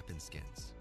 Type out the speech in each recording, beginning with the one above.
weapon skins.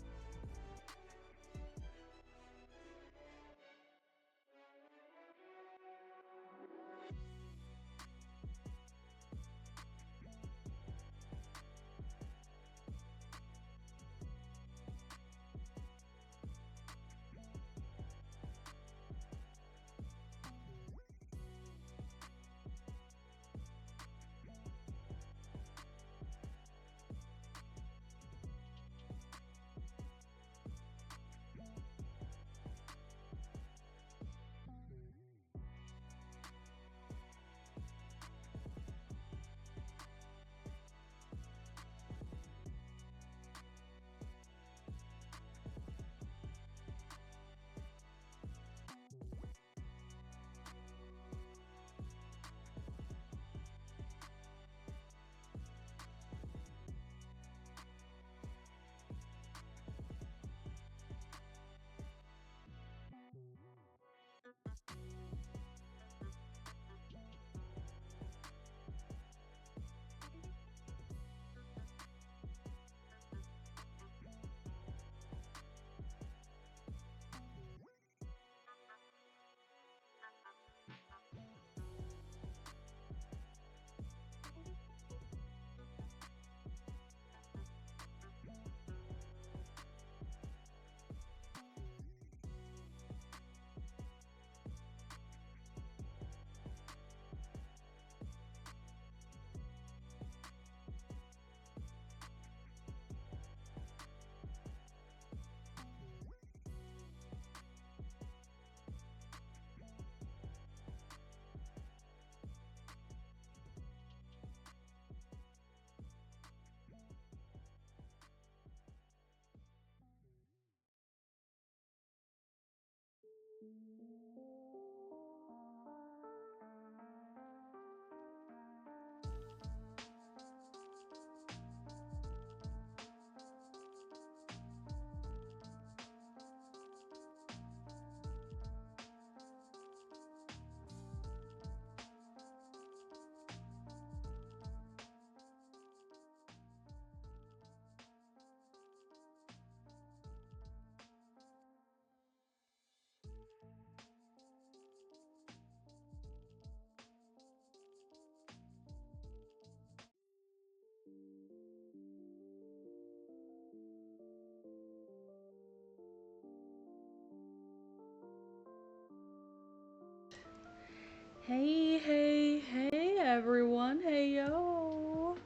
Hey, hey, hey, everyone. Hey, yo.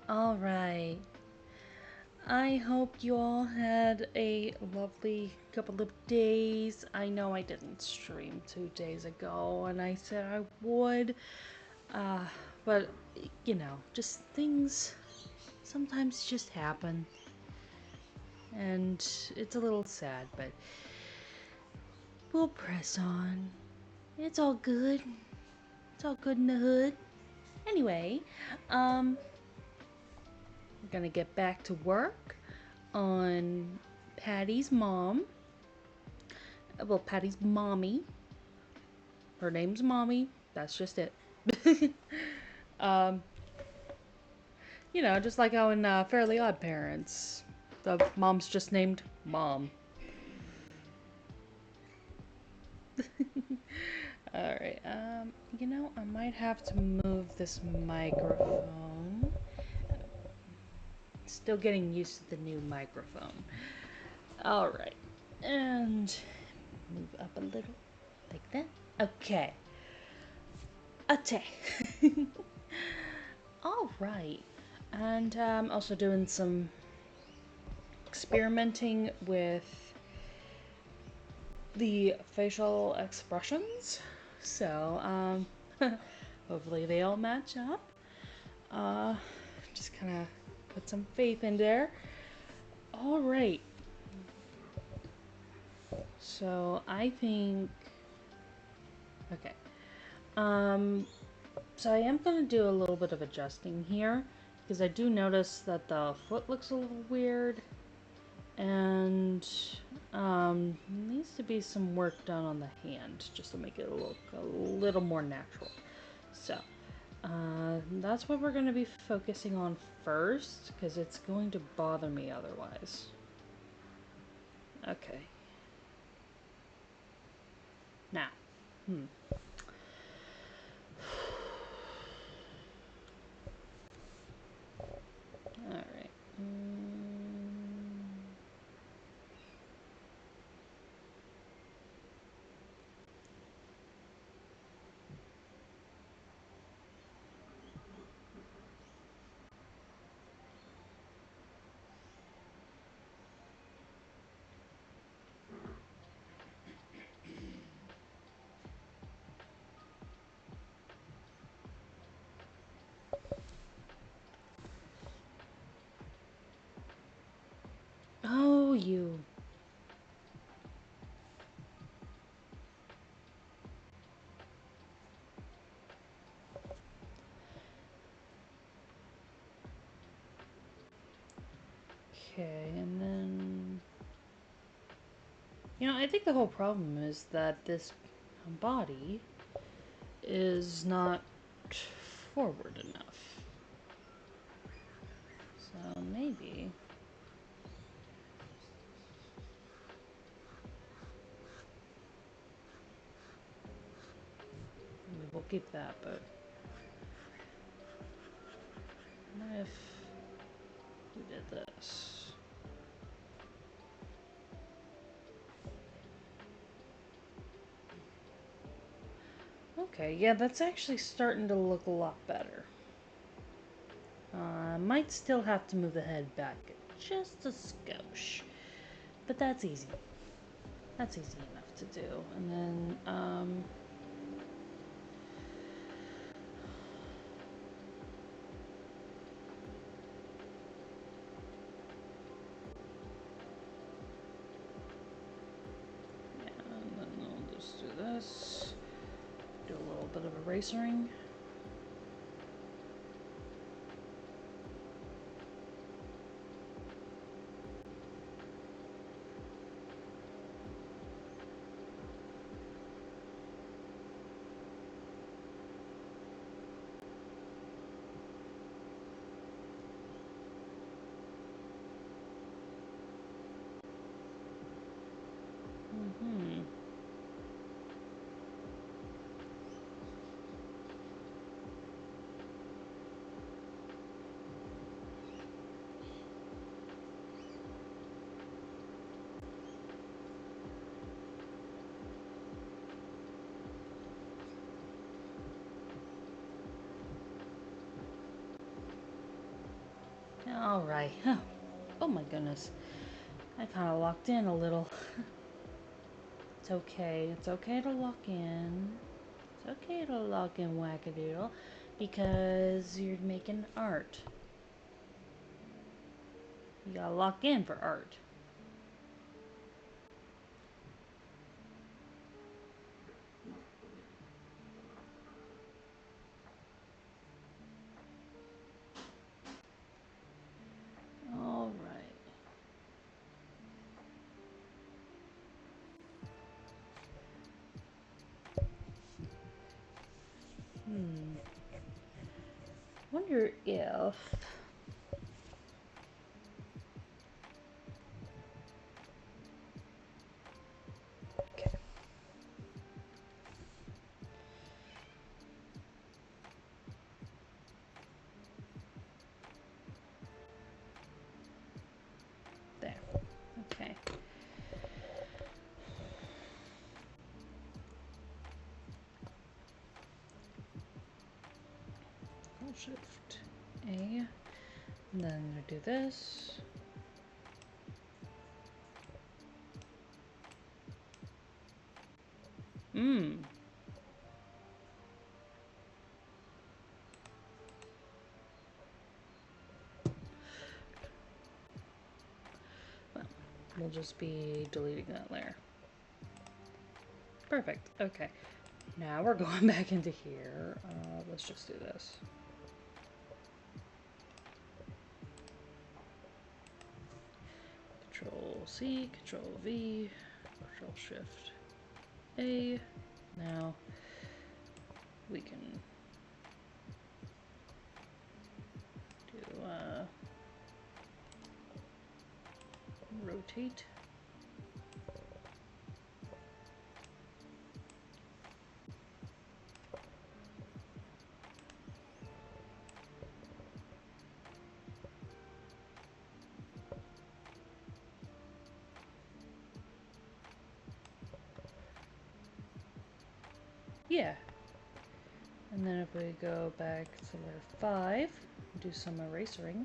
All right. I hope you all had a lovely couple of days. I know I didn't stream 2 days ago, and I said I would. Uh, but, just things sometimes just happen. And it's a little sad, but we'll press on. It's all good. It's all good in the hood. Anyway, I'm gonna get back to work on Patty's mom. Well, Patty's mommy. Her name's Mommy. That's just it. um, just like how in Fairly Odd Parents, the mom's just named Mom. Alright, I might have to move this microphone. Still getting used to the new microphone. Alright, and move up a little, like that. Okay. Okay. Alright, and also doing some experimenting with the facial expressions. So, hopefully they all match up. Just kind of put some faith in there. All right. So I think, okay. So I am gonna do a little bit of adjusting here because I do notice that the foot looks a little weird, and needs to be some work done on the hand just to make it look a little more natural. So That's what we're going to be focusing on first, because it's going to bother me otherwise. Okay. Now. Alright. Oh, you. Okay, and then... You know, I think the whole problem is that this body is not forward enough. So maybe... We'll keep that, but... What if we did this? Okay, yeah, that's actually starting to look a lot better. Might still have to move the head back just a skosh, but that's easy. That's easy enough to do. And then, yeah, and then I'll just do this. Do a little bit of erasering. All right. Oh my goodness. I kind of locked in a little. It's okay. It's okay to lock in. It's okay to lock in, Wackadoodle, because you're making art. You gotta lock in for art. All right. Wonder if... Okay. There. Okay. Control Shift A. And then I'm gonna do this. Well, we'll just be deleting that layer. Perfect. Okay. Now we're going back into here. Let's just do this. Control C, Control V, Control Shift A. Now we can rotate. Yeah. And then if we go back to layer 5, do some erasering.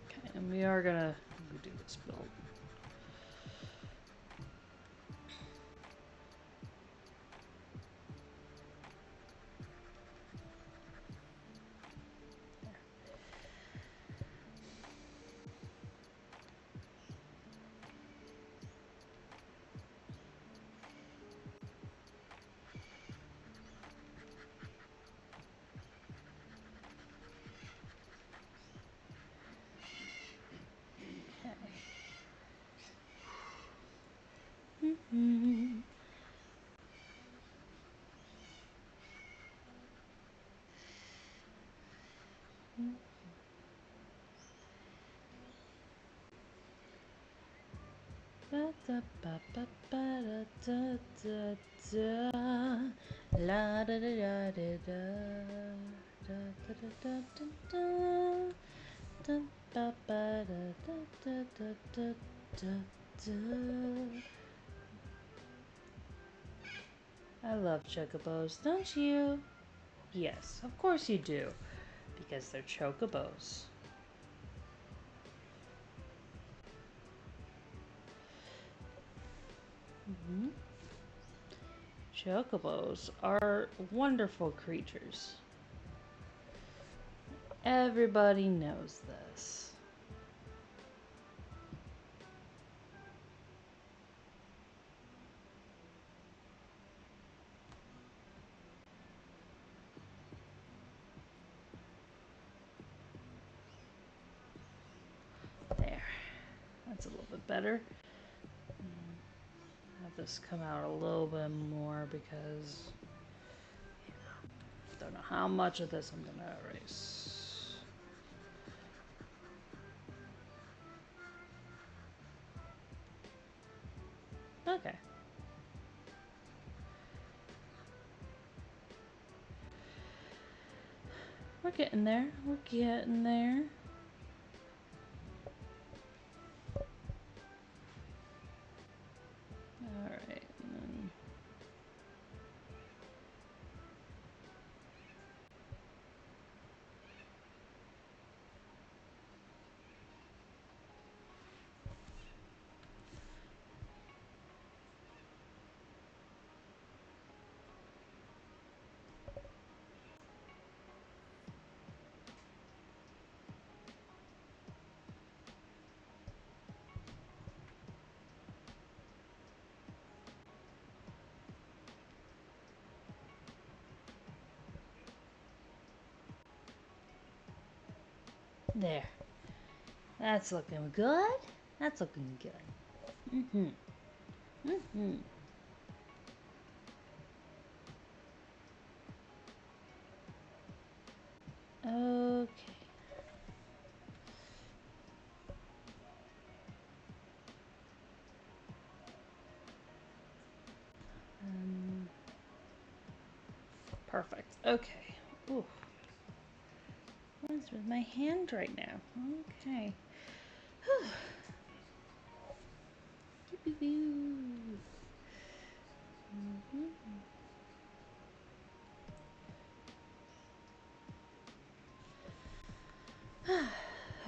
Okay, and we are gonna do this build. I love chocobos, don't you? Yes, of course you do, because they're chocobos. Chocobos are wonderful creatures. Everybody knows this. There. That's a little bit better. Have this come out a little bit more because I don't know how much of this I'm gonna erase. Okay. We're getting there. We're getting there. Alright. There. That's looking good. That's looking good. Mm-hmm. Mm-hmm. Okay. Perfect. Okay. Ooh. What's with my hand right now? Okay.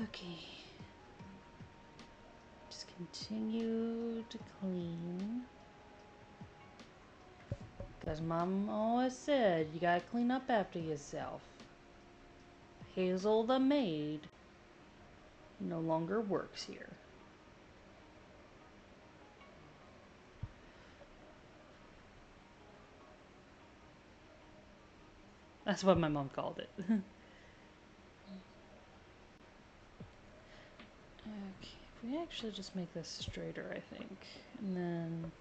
Okay. Just continue to clean. Because Mom always said you gotta clean up after yourself. Hazel the maid no longer works here. That's what my mom called it. We actually just make this straighter, I think. And then...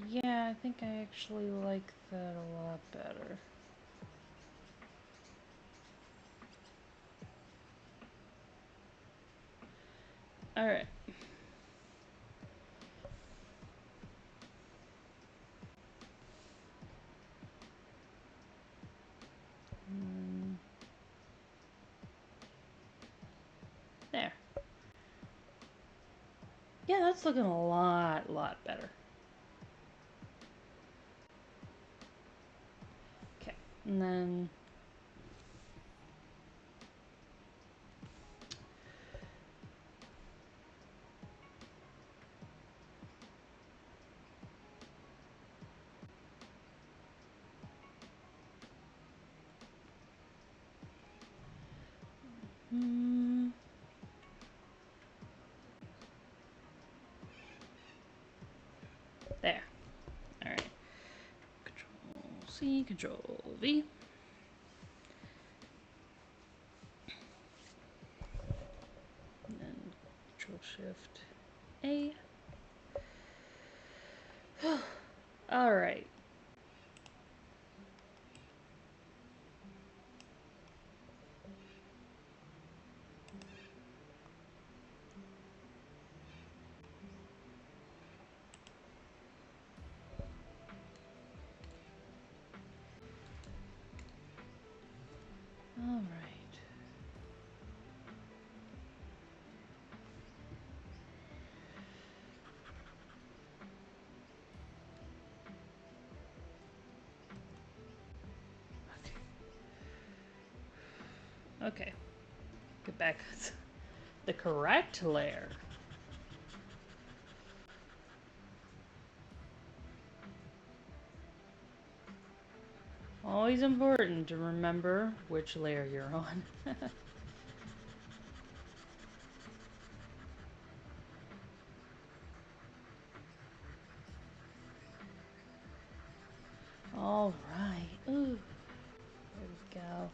Yeah, I think I actually like that a lot better. Alright. There. Yeah, that's looking a lot better. Okay, and then... There. Alright. Control C, Control V. And then Control Shift A. Alright. Alright. Okay. Get back to the correct layer. Always important to remember which layer you're on. Alright. Ooh. There we go.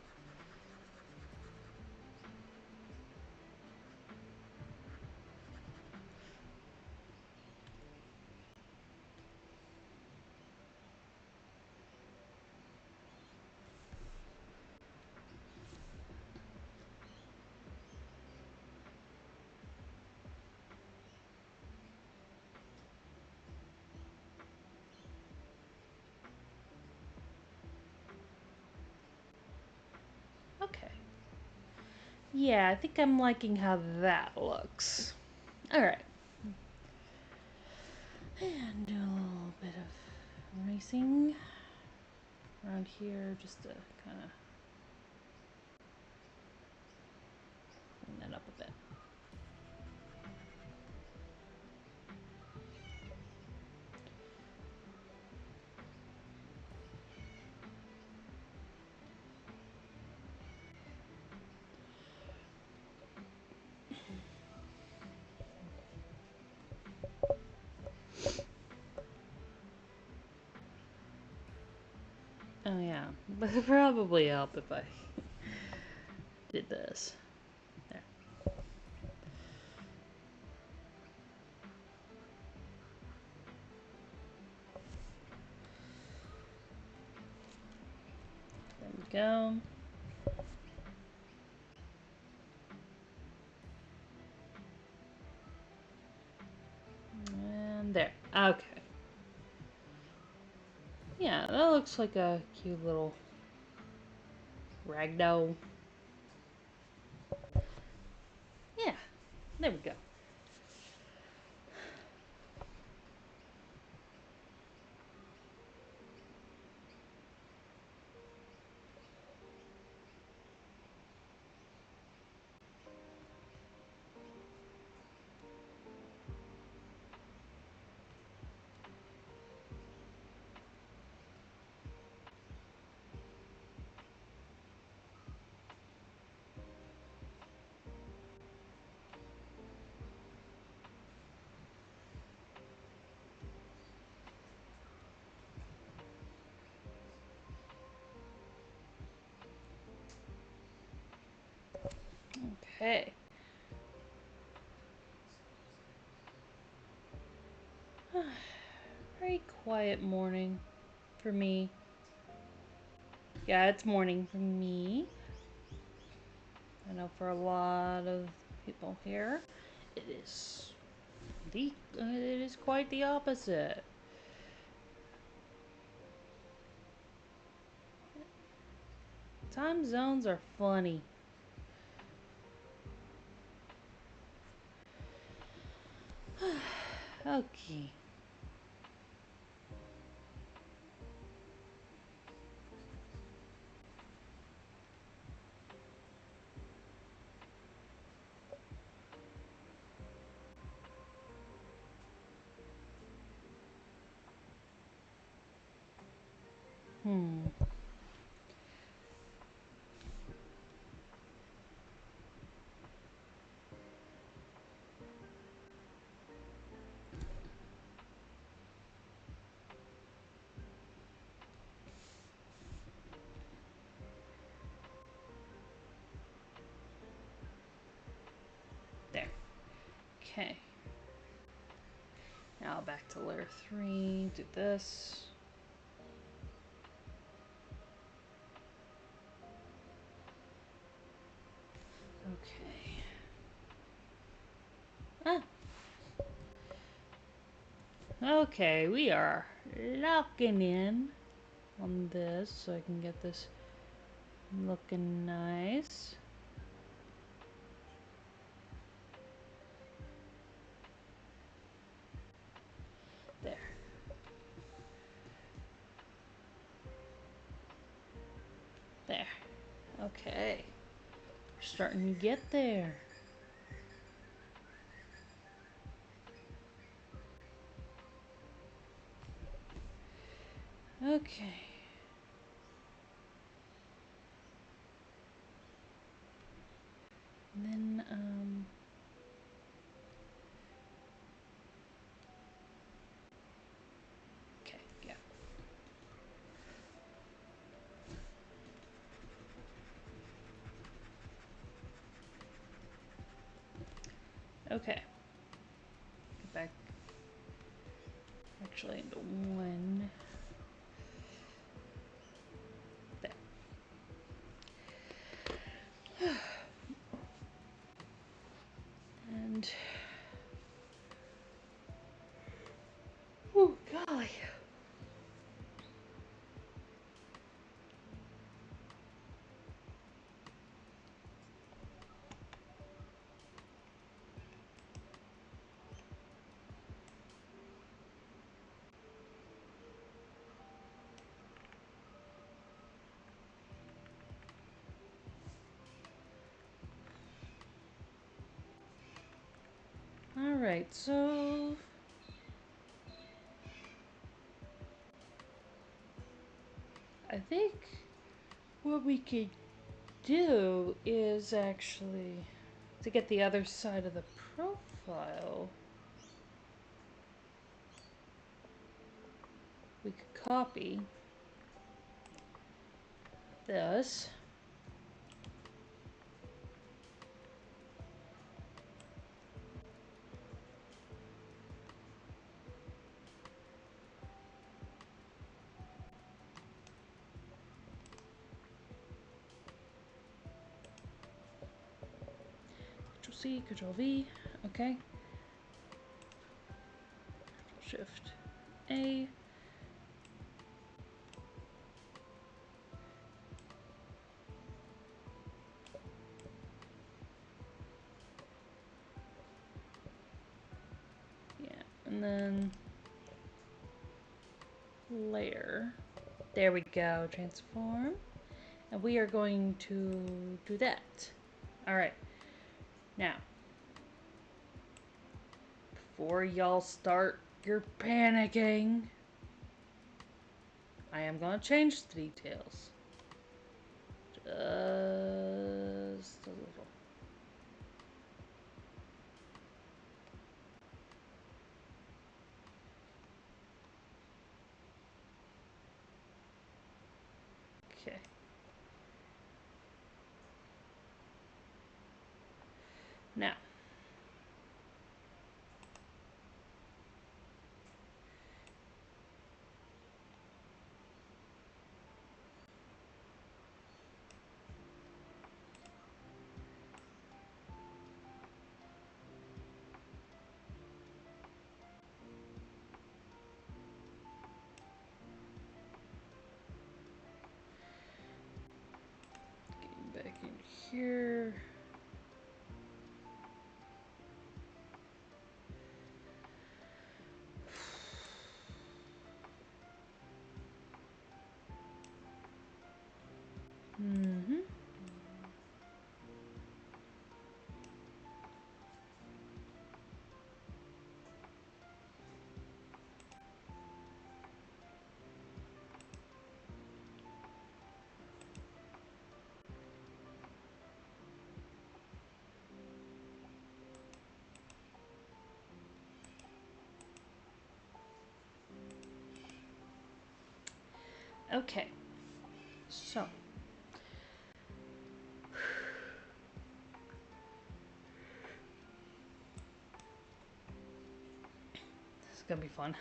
Okay. Yeah, I think I'm liking how that looks. Alright. And do a little bit of erasing around here just to kind of bring that up a bit. Oh yeah, but it'd probably help if I did this. There. There we go. And there. Okay. Yeah, that looks like a cute little ragdoll. Yeah, there we go. Okay. Very quiet morning for me. Yeah, it's morning for me. I know for a lot of people here, it is it is quite the opposite. Time zones are funny. Okay. Hmm. There. Okay. Now back to layer 3. Do this. Okay. Ah. Okay, we are locking in on this so I can get this looking nice. There. There. Okay. We're starting to get there. Okay. And then, okay, yeah. Okay. Get back actually into 1. There. And, oh, golly. Alright, so I think what we could do is actually to get the other side of the profile. We could copy this. Control C, Control V, okay. Control Shift A. Yeah, and then layer. There we go, transform. And we are going to do that. Alright, now, before y'all start your panicking, I am going to change the details. Just a little. Okay. Now, getting back in here. Mm-hmm. Okay, so this is gonna be fun.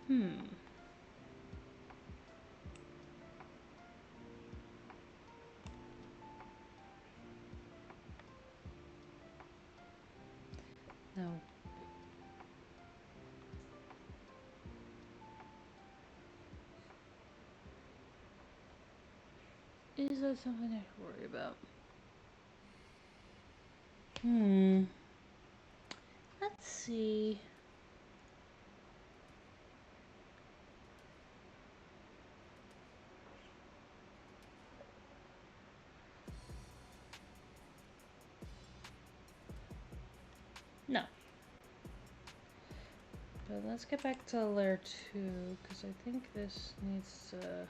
Hmm. No. Is that something I should worry about? Hmm. Let's see. No. But let's get back to layer 2, because I think this needs to...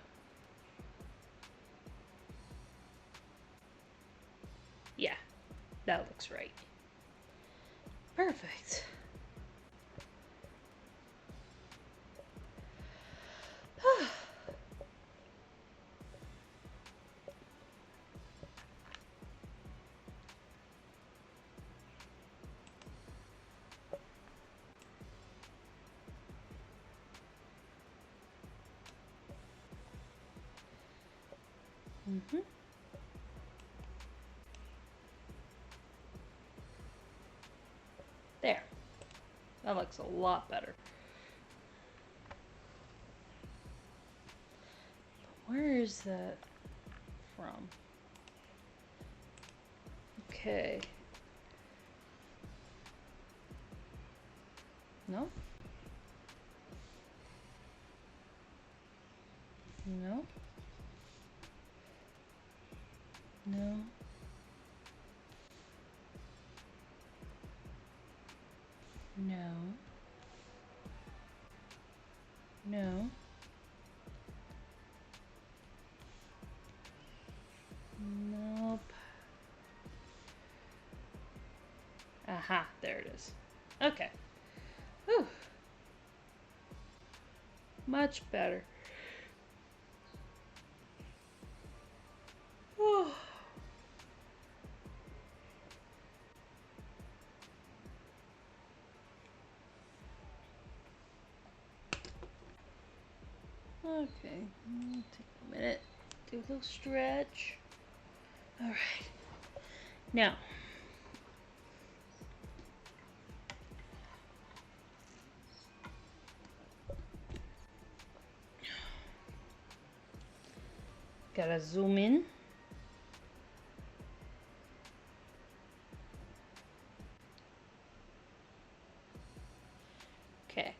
Yeah, that looks right. Perfect. Mm-hmm. There. That looks a lot better. Where is that from? Okay. No? No? No? No? No? Nope. Aha, there it is. Okay. Whew. Much better. Oh. Okay, take a minute, do a little stretch. All right, now gotta zoom in. Okay.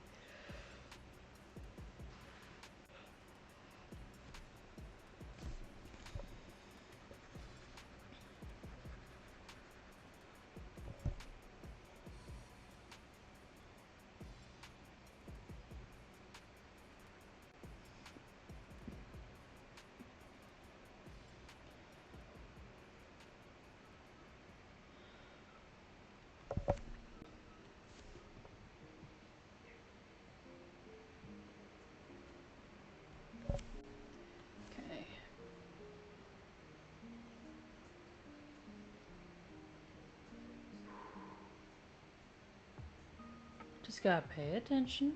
Okay. Just gotta pay attention.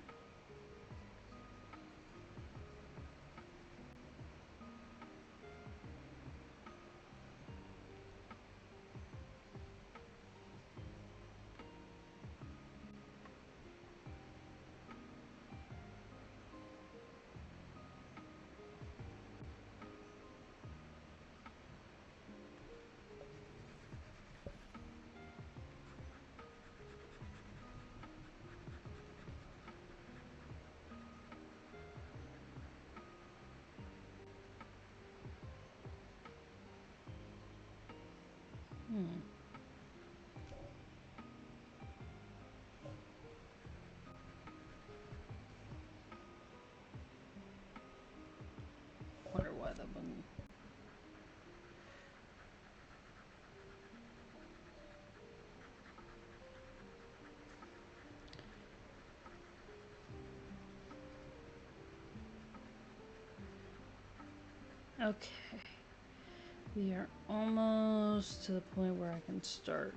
Hmm. Wonder why that one. Okay. We are almost to the point where I can start.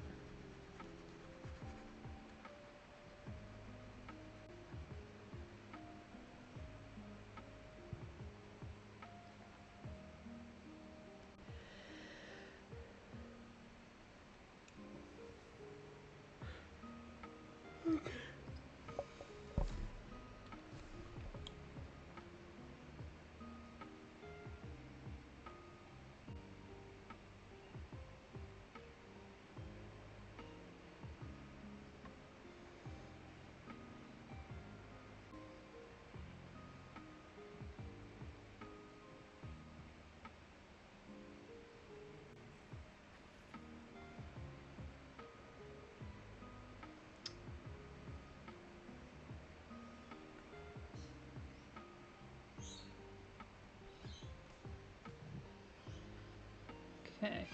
Okay.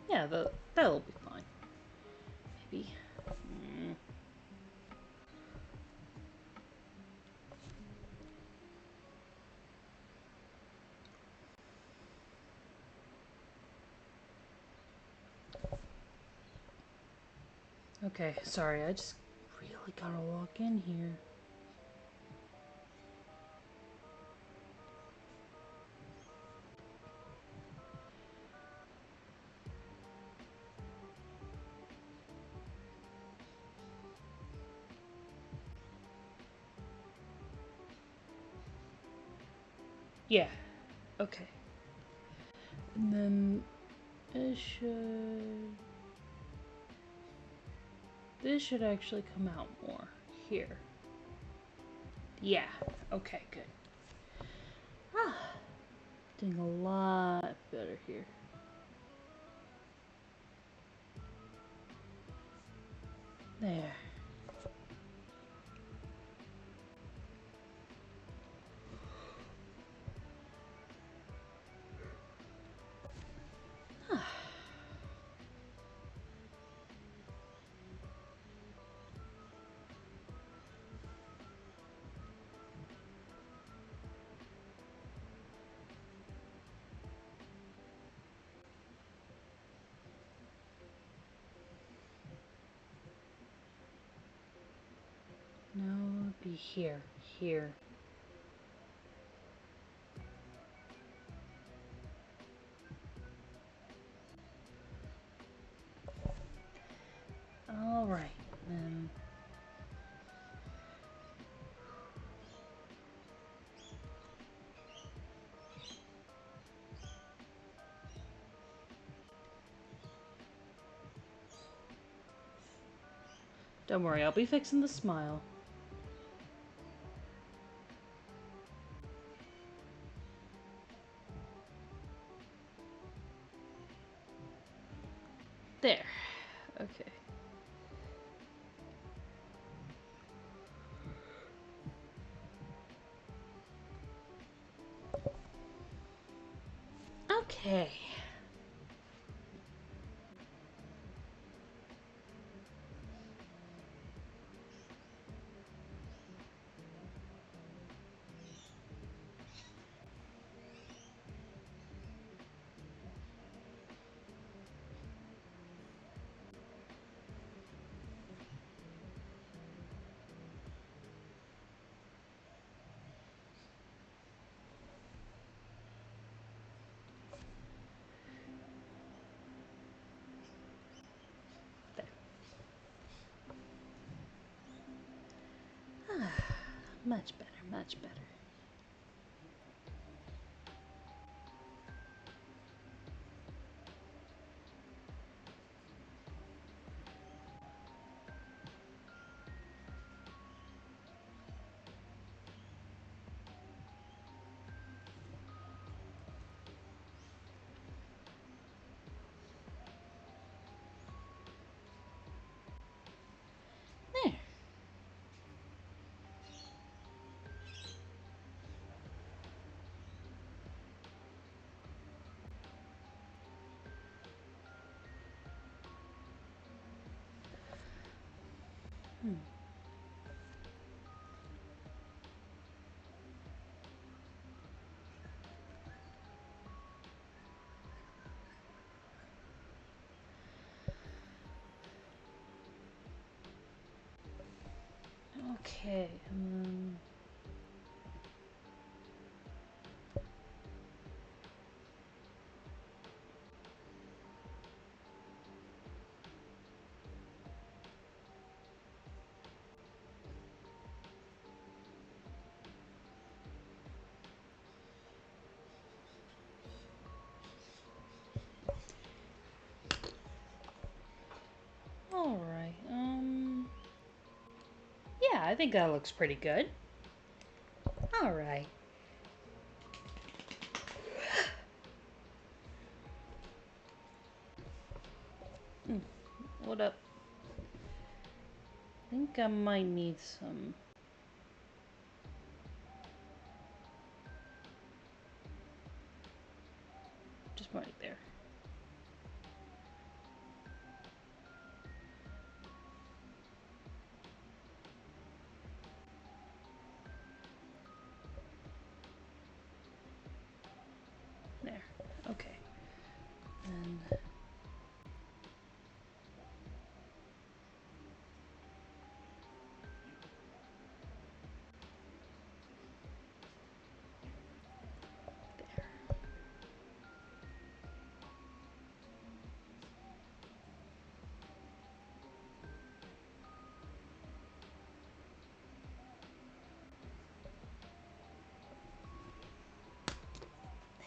Yeah, that'll be fine. Maybe. Mm. Okay, sorry, I just really gotta walk in here. Yeah. Okay. And then this should actually come out more here. Yeah. Okay, good. Ah, doing a lot better here. There. Now it'll be here. Here. Alright, then. Don't worry, I'll be fixing the smile. There. Okay. Okay. There. Much better, much better. There. Okay. All right. Yeah, I think that looks pretty good. All right. What up? I think I might need some. Just right there. There. Okay. And there.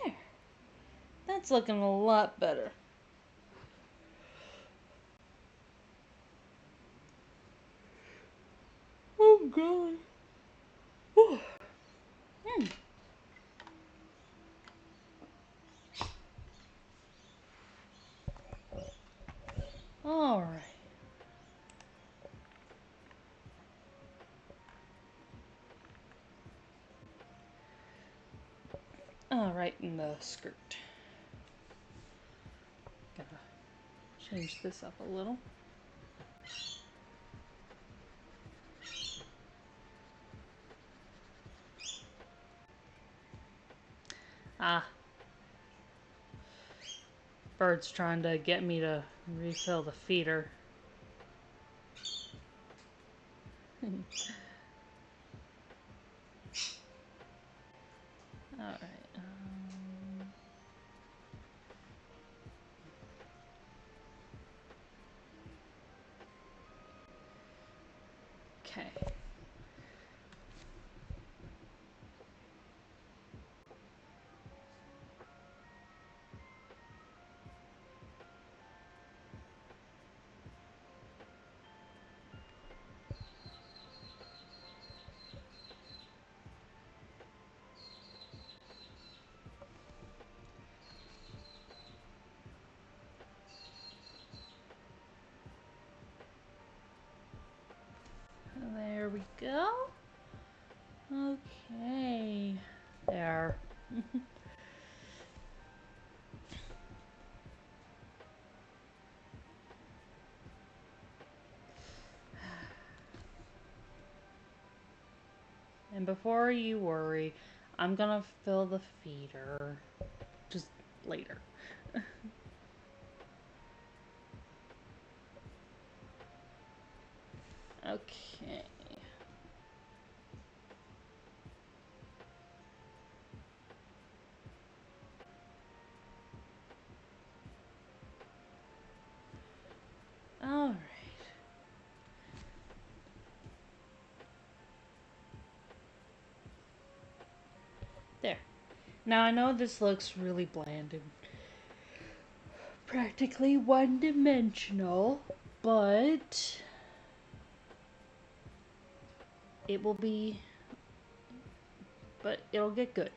There. That's looking a lot better. Oh god. Whew. All right. All right, in the skirt. Gotta change this up a little. Ah, bird's trying to get me to refill the feeder. All right. Okay. go. Okay. There. And before you worry, I'm gonna fill the feeder just later. Okay. All right. There. Now I know this looks really bland and practically one-dimensional, but it will be, but it'll get good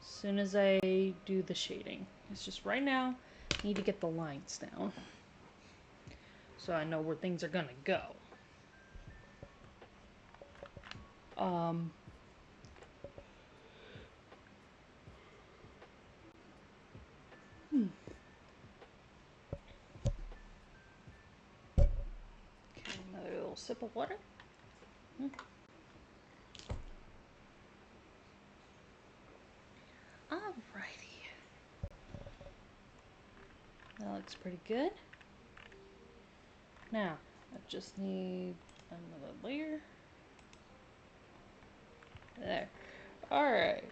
as soon as I do the shading. It's just right now I need to get the lines down so I know where things are gonna go. Um, okay, another little sip of water. Alrighty. That looks pretty good. Now, I just need another layer. There. Alright.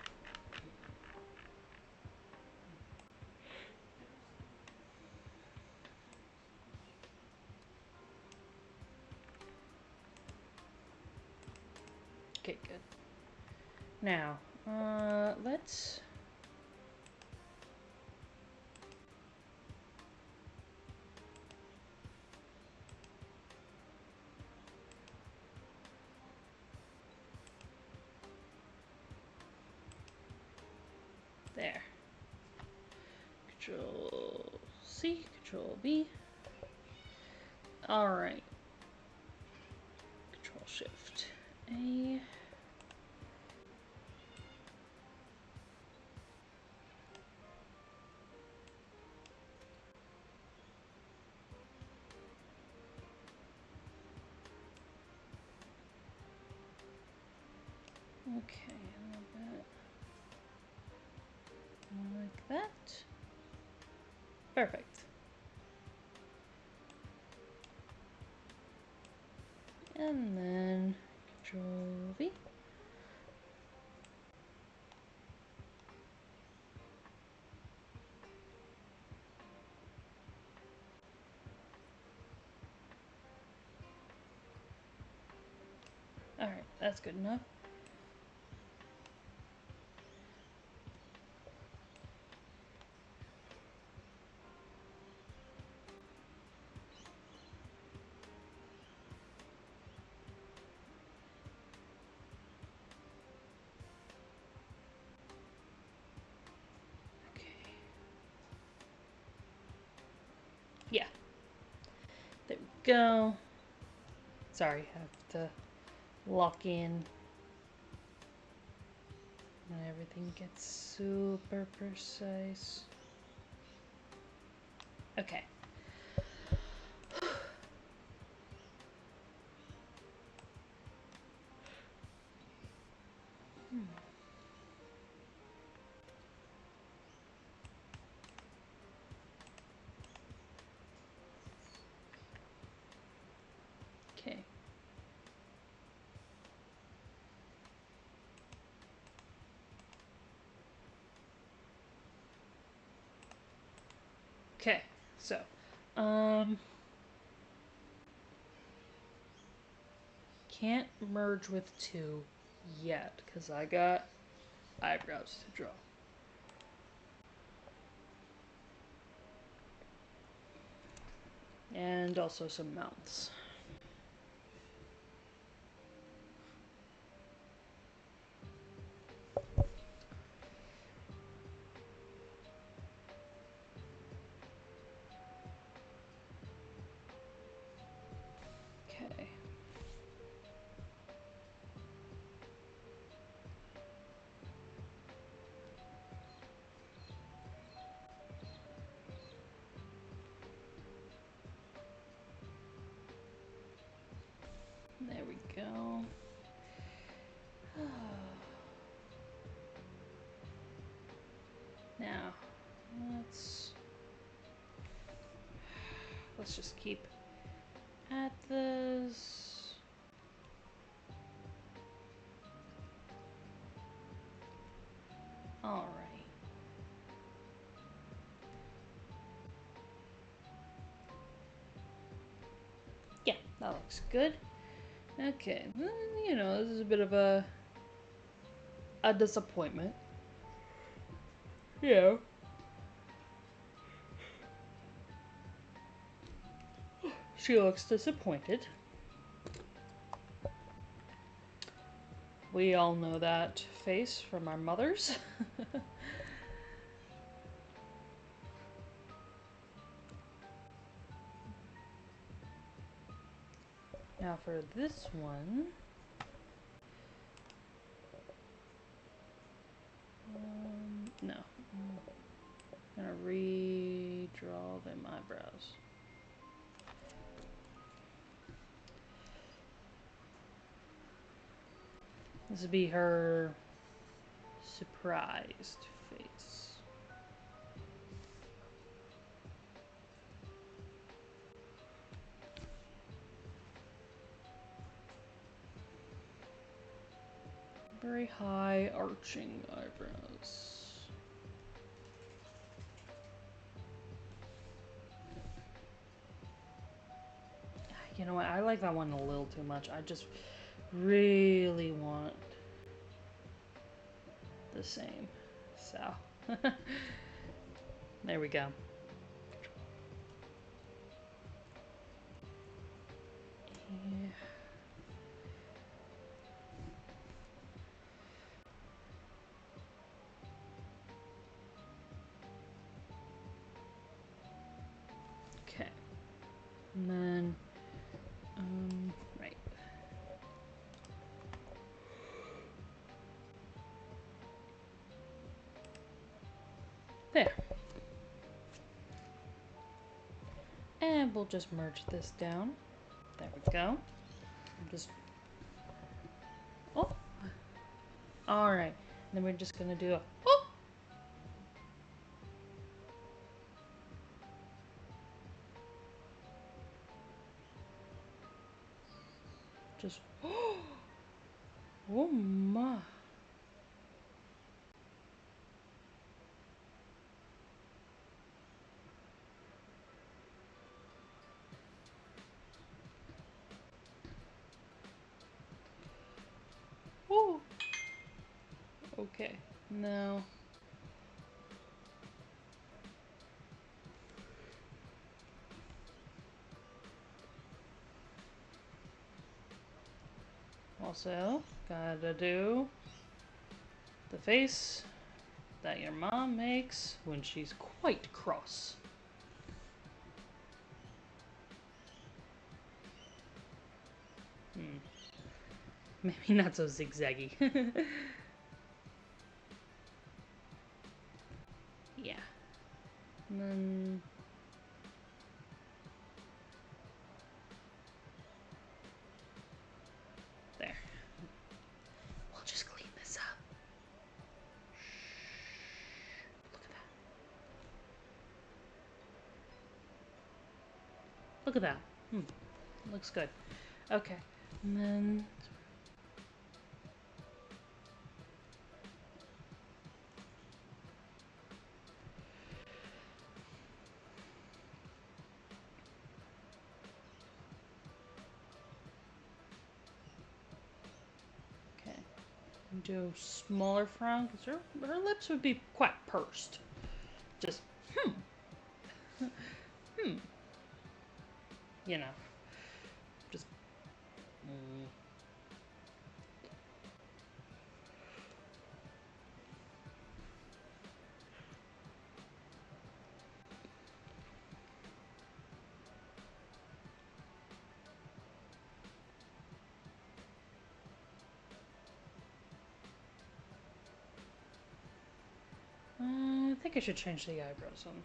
Okay, good. Now, let's... There. Control C, Control V. Alright. Control Shift A. Okay, a little bit like that. Perfect. And then Control V. Alright, that's good enough. Okay. Yeah. There we go. Sorry, I have to lock in. And everything gets super precise. Okay. Okay. Okay. So, can't merge with 2 yet because I got eyebrows to draw. And also some mouths. Okay. There we go. Now, let's just keep at this. All right. Yeah, that looks good. Okay, well, you know, this is a bit of a disappointment. Yeah. She looks disappointed. We all know that face from our mothers. Now for this one, no. I'm gonna redraw them eyebrows. This would be her surprised face. Very high arching eyebrows. You know what? I like that one a little too much. I just really want the same. So, there we go. Yeah. Okay. And then, right. There. And we'll just merge this down. There we go. Just, oh. All right. Then we're just gonna do a, oh. Just, oh my. Oh. Okay. Now. Also, gotta do the face that your mom makes when she's quite cross. Maybe not so zigzaggy. Yeah. And then... there. We'll just clean this up. Look at that. Look at that. Looks good. Okay. And then... okay. Do smaller frown because her lips would be quite pursed. Just, you know. Just... I think I should change the eyebrows on.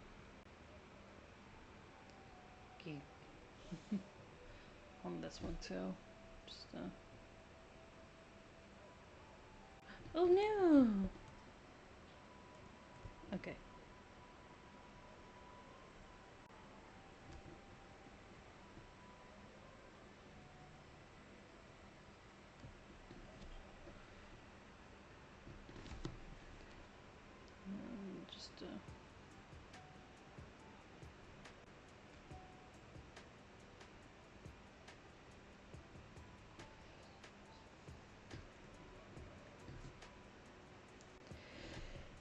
On this one too. Just, oh no! Okay. Just,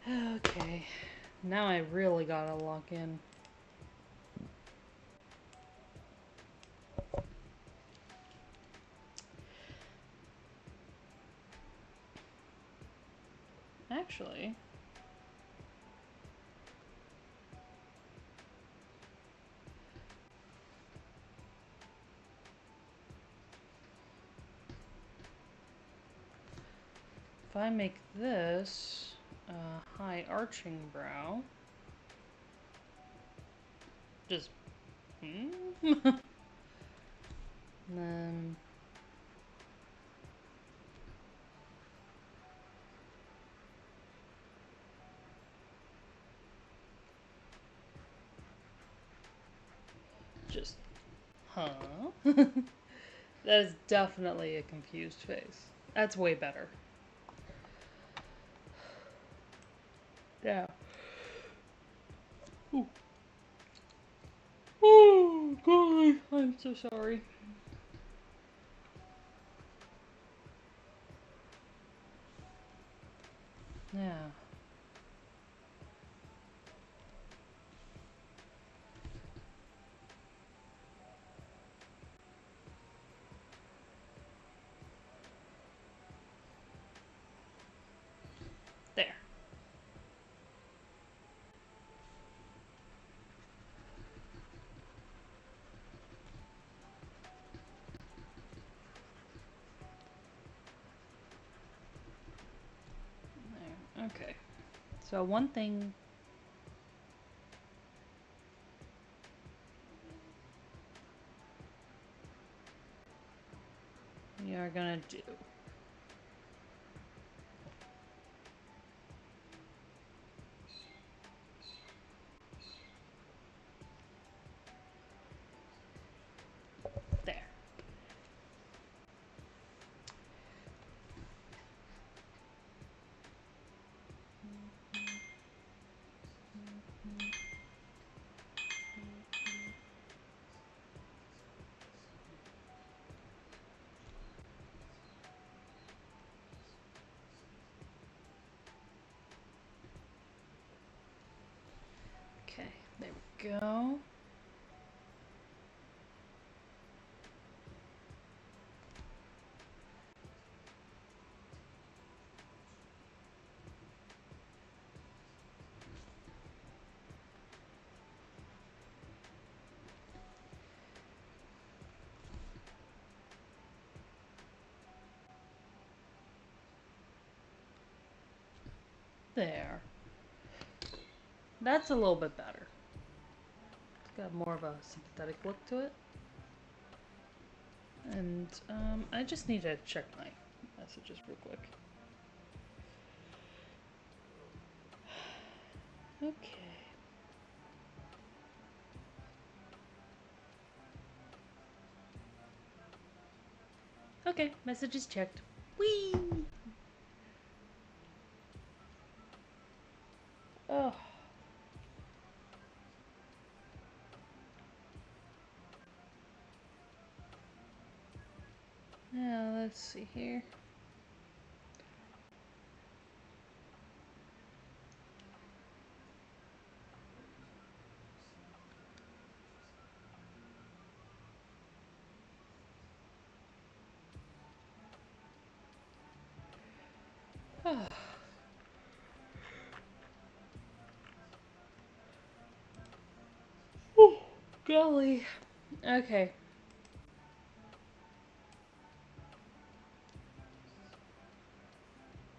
okay. Now I really gotta log in. Actually, if I make this high arching brow, just and then just huh? That is definitely a confused face. That's way better. Yeah. Ooh. Oh, golly. I'm so sorry. Yeah. There. There. Okay. So one thing we are gonna do. There. Okay. There we go. There. That's a little bit better. It's got more of a sympathetic look to it. And I just need to check my messages real quick. Okay. Okay, messages checked. Whee! Oh. Now, let's see here. Oh. Oh, golly. Okay.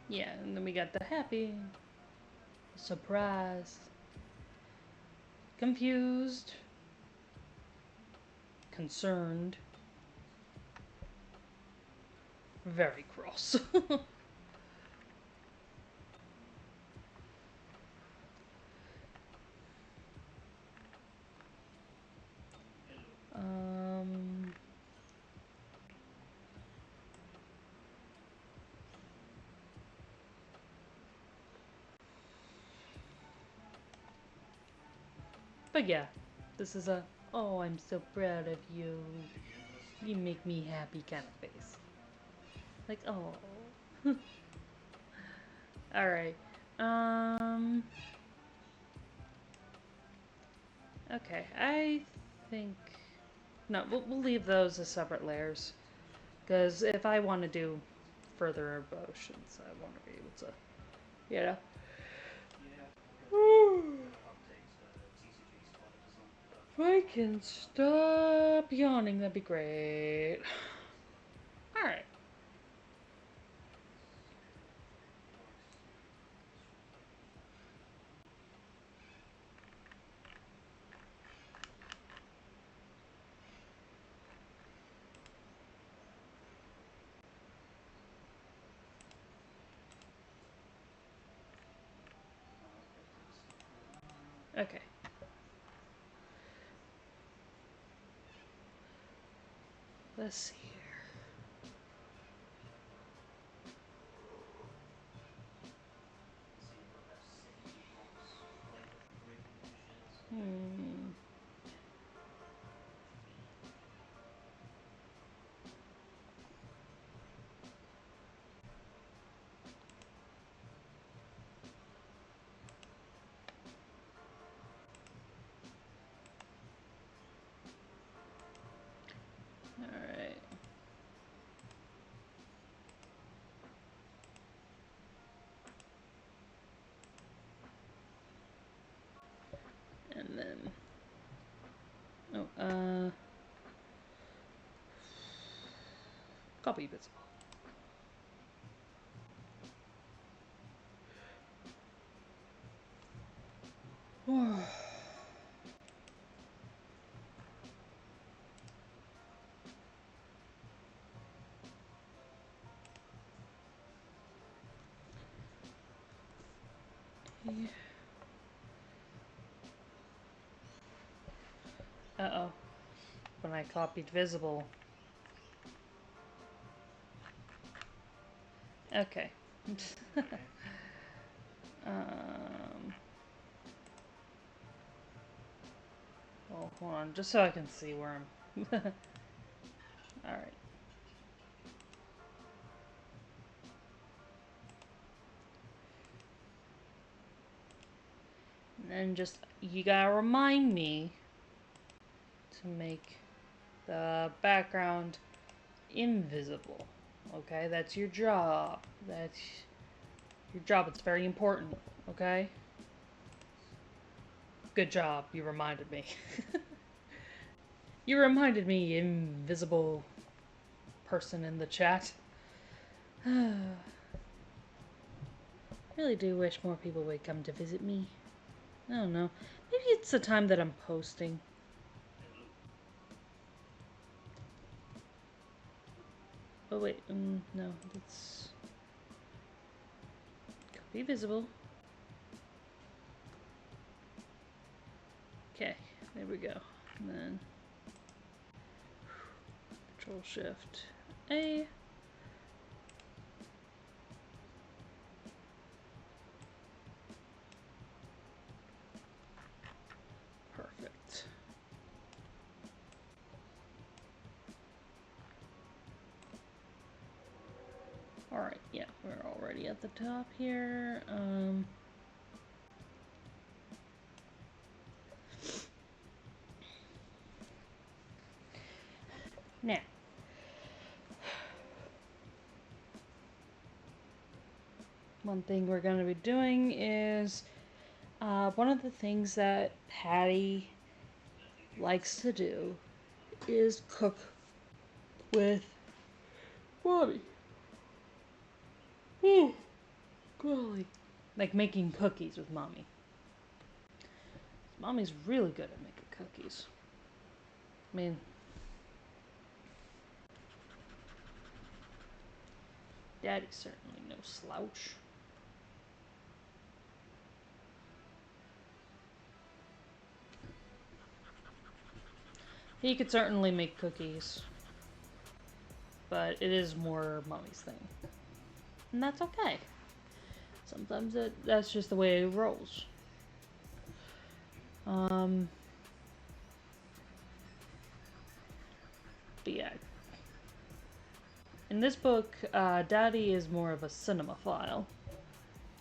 Yeah, and then we got the happy, surprised, confused, concerned. very gross. um, but yeah, this is a, oh, I'm so proud of you. You make me happy kind of face. Like, oh. Alright. Um. Okay, I think. No, we'll leave those as separate layers. Because if I want to do further emotions, I want to be able to, you know. If I can stop yawning, that'd be great. Alright. Okay. Let's see here. Hmm. Alright. And then. Oh, copy visible. Uh-oh. When I copied visible. Okay. um. Well, hold on, just so I can see where I'm. Alright. And then just, you gotta remind me to make the background invisible. Okay, that's your job. That's your job. It's very important. Okay? Good job. You reminded me. You reminded me, invisible person in the chat. Really do wish more people would come to visit me. I don't know. Maybe it's the time that I'm posting. Oh wait, no, that's be visible. Okay, there we go. And then Control Shift A. Perfect. Alright, yeah, we're already at the top here. Now, one thing we're going to be doing is one of the things that Patty likes to do is cook with Mommy. Oh, golly. Like making cookies with Mommy. Mommy's really good at making cookies. I mean, Daddy's certainly no slouch. He could certainly make cookies, but it is more Mommy's thing. And that's okay. Sometimes that's just the way it rolls. But yeah. In this book, Daddy is more of a cinemaphile.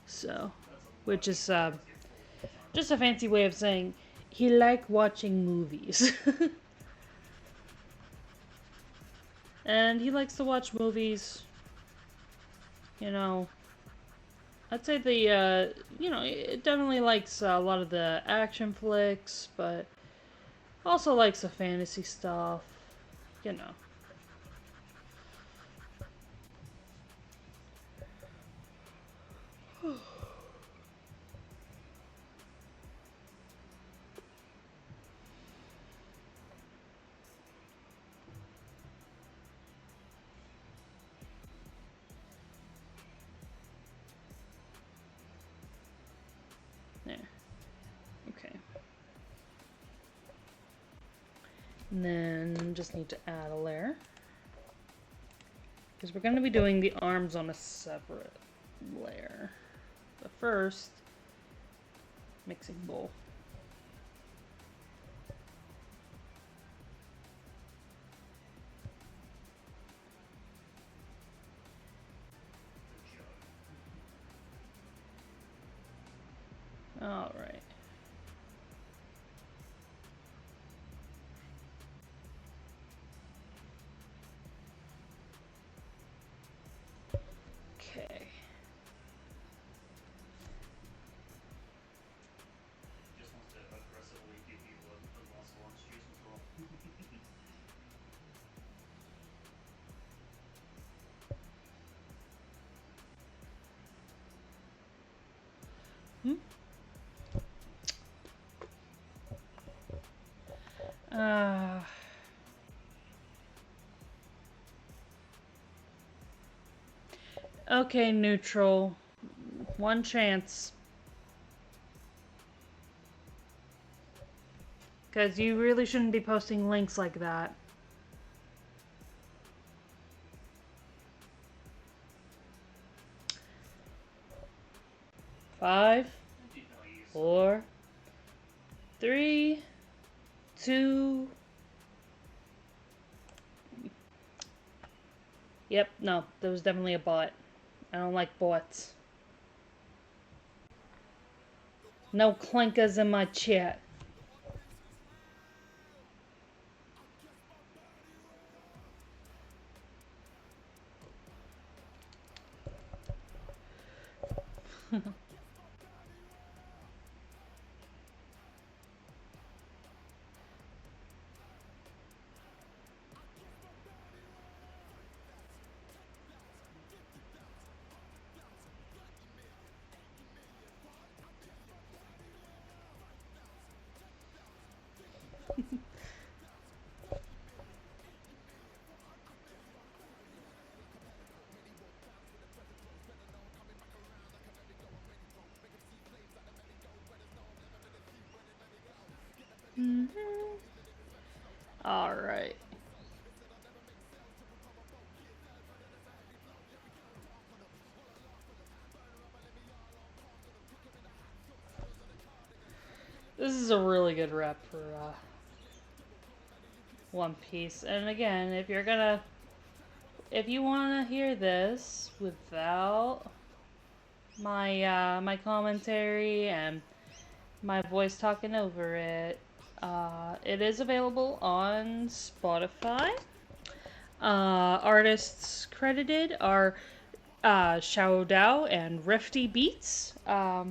So, which is just a fancy way of saying he liked watching movies. And he likes to watch movies, you know, I'd say it definitely likes a lot of the action flicks, but also likes the fantasy stuff, you know. There. Okay. And then just need to add a layer. Because we're going to be doing the arms on a separate layer. But first, mixing bowl. All right. Okay. Just wants to aggressively give you a glass of orange juice as well. Okay, neutral. One chance. Because you really shouldn't be posting links like that. Five, 4, 3, 2. Yep, no, there was definitely a bot. I don't like bots. No clinkers in my chat. All right. This is a really good rep for One Piece. And again, if you want to hear this without my my commentary and my voice talking over it, it is available on Spotify. Artists credited are Xiao Dao and Rifty Beats. I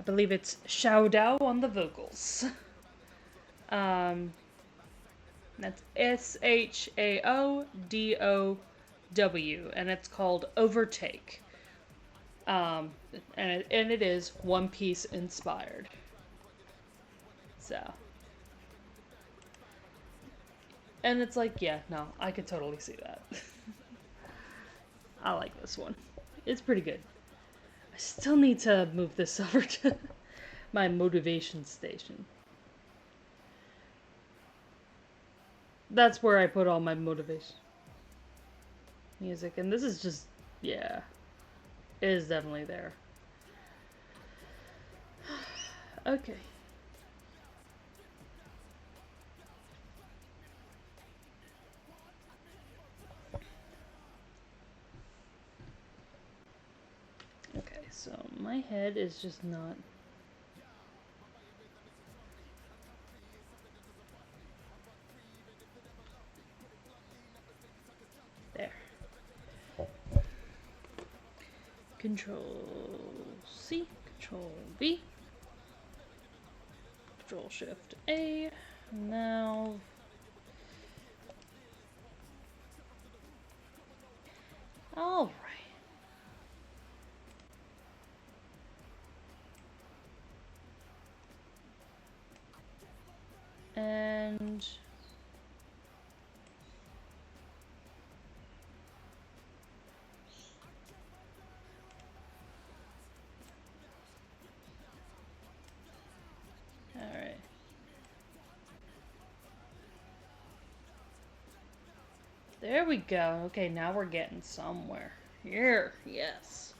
believe it's Xiao Dao on the vocals. That's SHAODOW, and it's called Overtake. And it is One Piece inspired. So. And it's like, yeah, no, I could totally see that. I like this one. It's pretty good. I still need to move this over to my motivation station. That's where I put all my motivation music, and this is just, yeah, it is definitely there. Okay. Okay, so my head is just not. There. Control C, Control V, Control Shift A. Now. All right. And all right. There we go. Okay, now we're getting somewhere. Here, yes.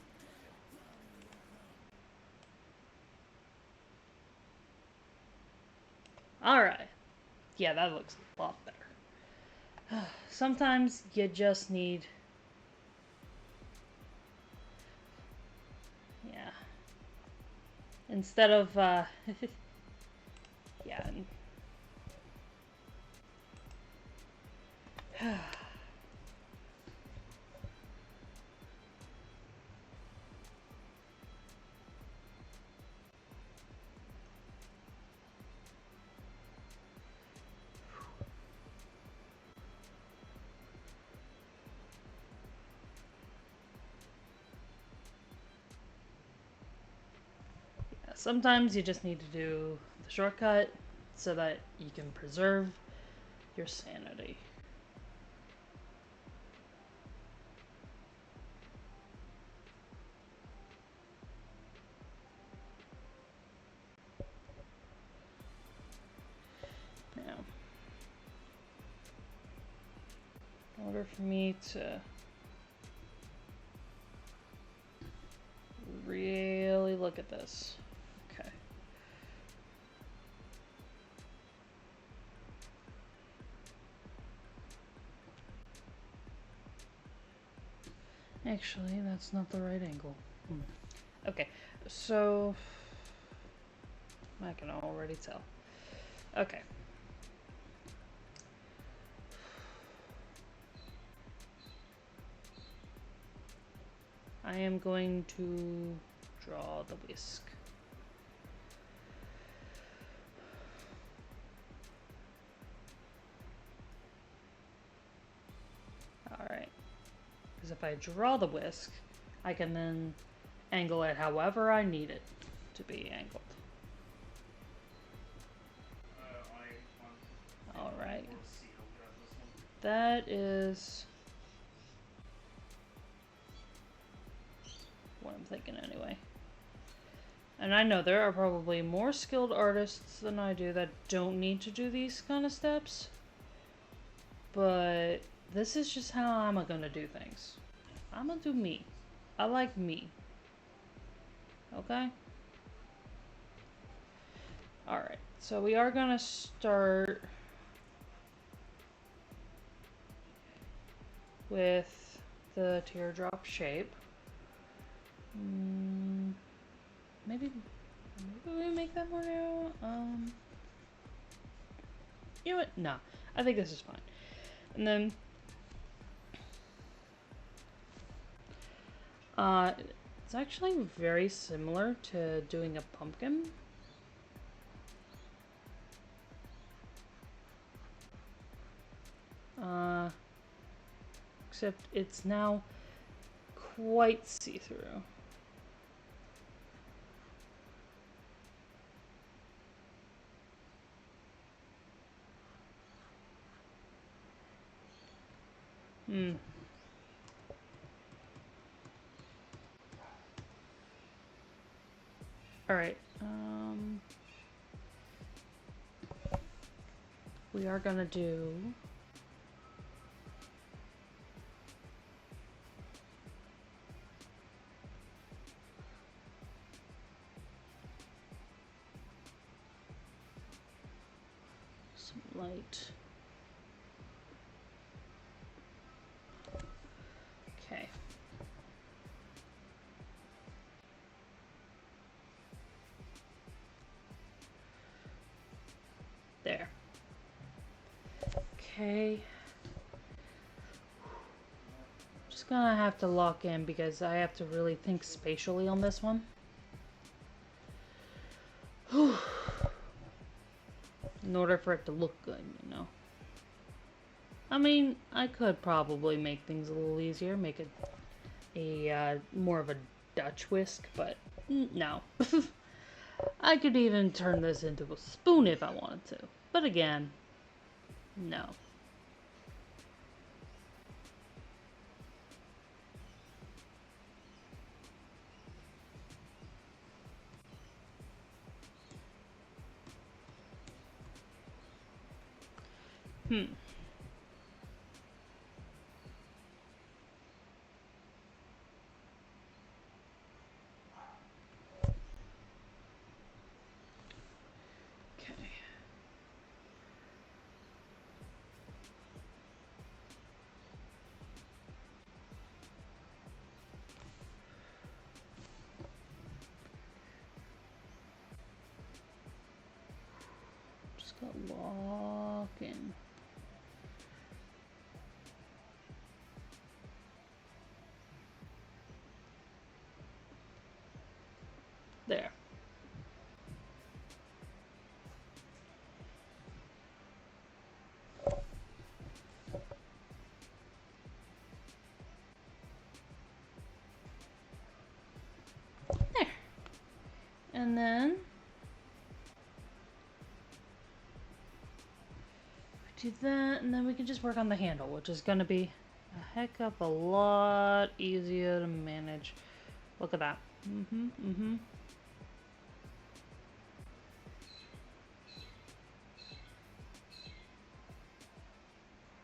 All right. Yeah, that looks a lot better. Sometimes you just need. Yeah. Instead of, yeah. Sometimes you just need to do the shortcut so that you can preserve your sanity. Now, in order for me to really look at this. Okay. Actually, that's not the right angle. Okay, so I can already tell. Okay. I am going to draw the whisk. Alright. Because if I draw the whisk, I can then angle it however I need it to be angled. Alright. That is what I'm thinking anyway. And I know there are probably more skilled artists than I do that don't need to do these kind of steps. But this is just how I'm gonna do things. I'm gonna do me. I like me. Okay? Alright, so we are gonna start with the teardrop shape. Maybe we make that more narrow. You know what? No, I think this is fine. And then, it's actually very similar to doing a pumpkin. Except it's now quite see-through. Alright, we are gonna do some light. Okay. There. Okay. Just gonna have to lock in because I have to really think spatially on this one. In order for it to look good, you know. I mean, I could probably make things a little easier, make it a more of a Dutch whisk, but no. I could even turn this into a spoon if I wanted to. But again, no. Hmm. Okay. Just gotta lock in. There. There. And then do that, and then we can just work on the handle, which is gonna be a heck of a lot easier to manage. Look at that.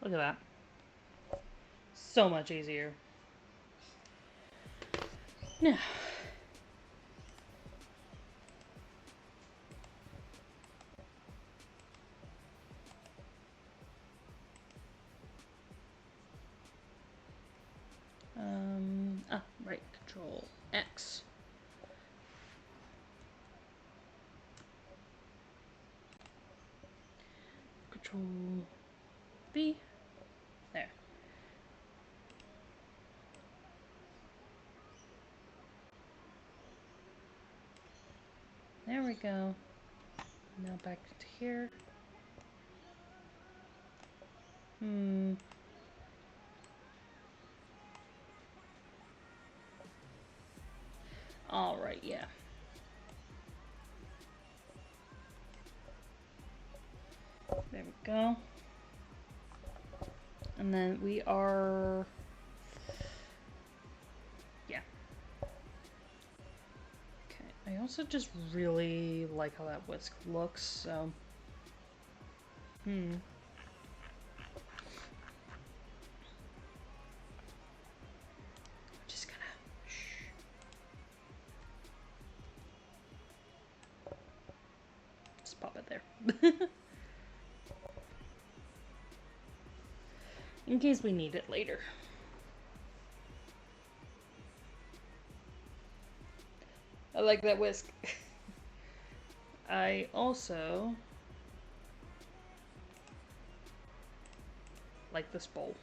Look at that. So much easier. Now. Right, Control X. Control B. There. There we go. Now back to here. All right, yeah. There we go. And then we are... Yeah. Okay, I also just really like how that whisk looks, so... Just gonna... Shh. Just pop it there. In case we need it later. I like that whisk. I also like this bowl.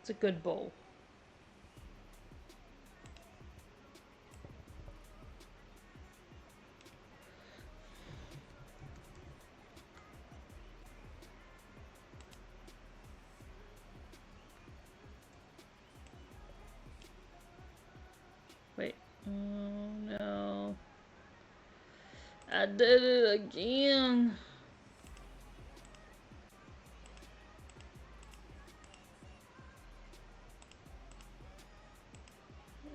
It's a good bowl. Wait. Oh no. I did it again.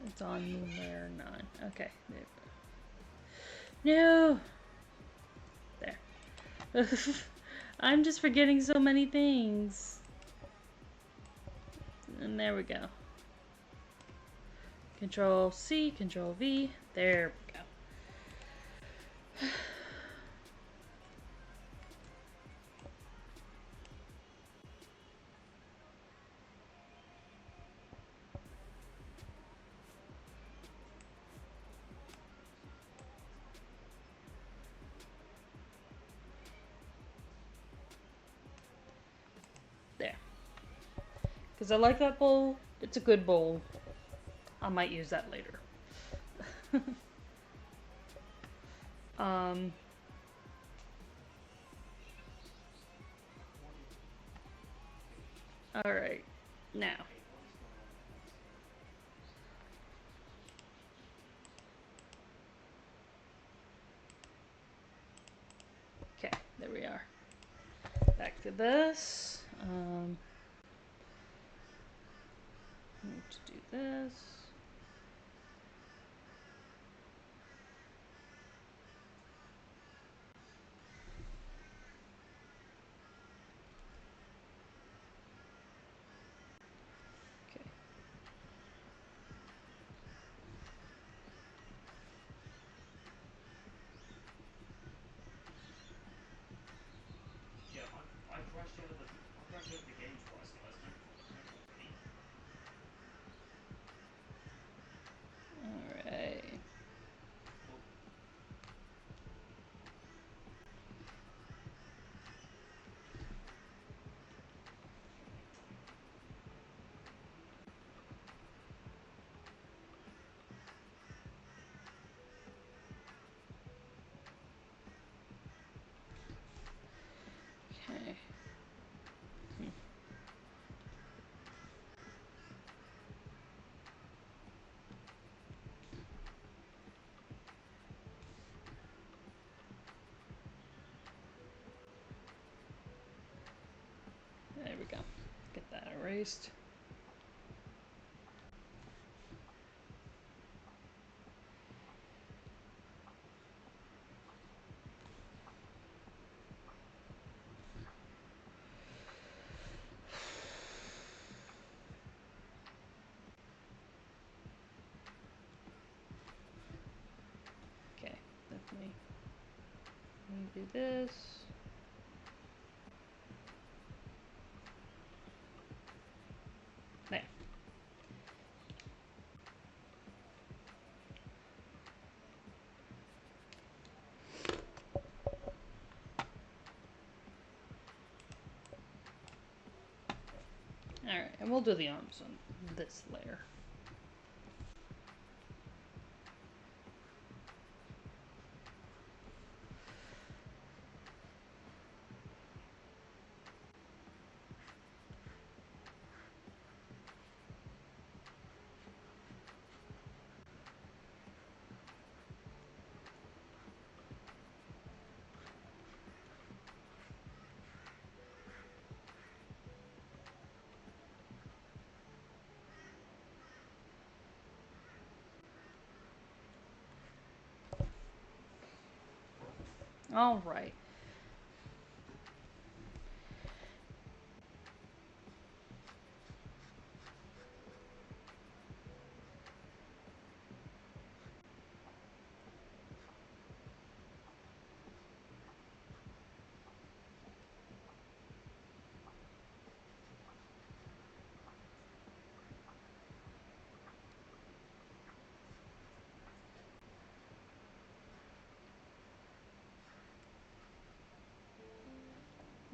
It's on layer 9. Okay. No! There. I'm just forgetting so many things. And there we go. Control C, Control V. There we go. There. Because I like that bowl. It's a good bowl. I might use that later. um... Alright. Now. Okay, there we are. Back to this. Need to do this. Okay. Yeah, I crashed out of the game twice, guys. Don't talk to me. Alright. Well, Okay. There we go. Get that erased. Okay, let me do this. There. Alright, and we'll do the arms on this layer. Alright.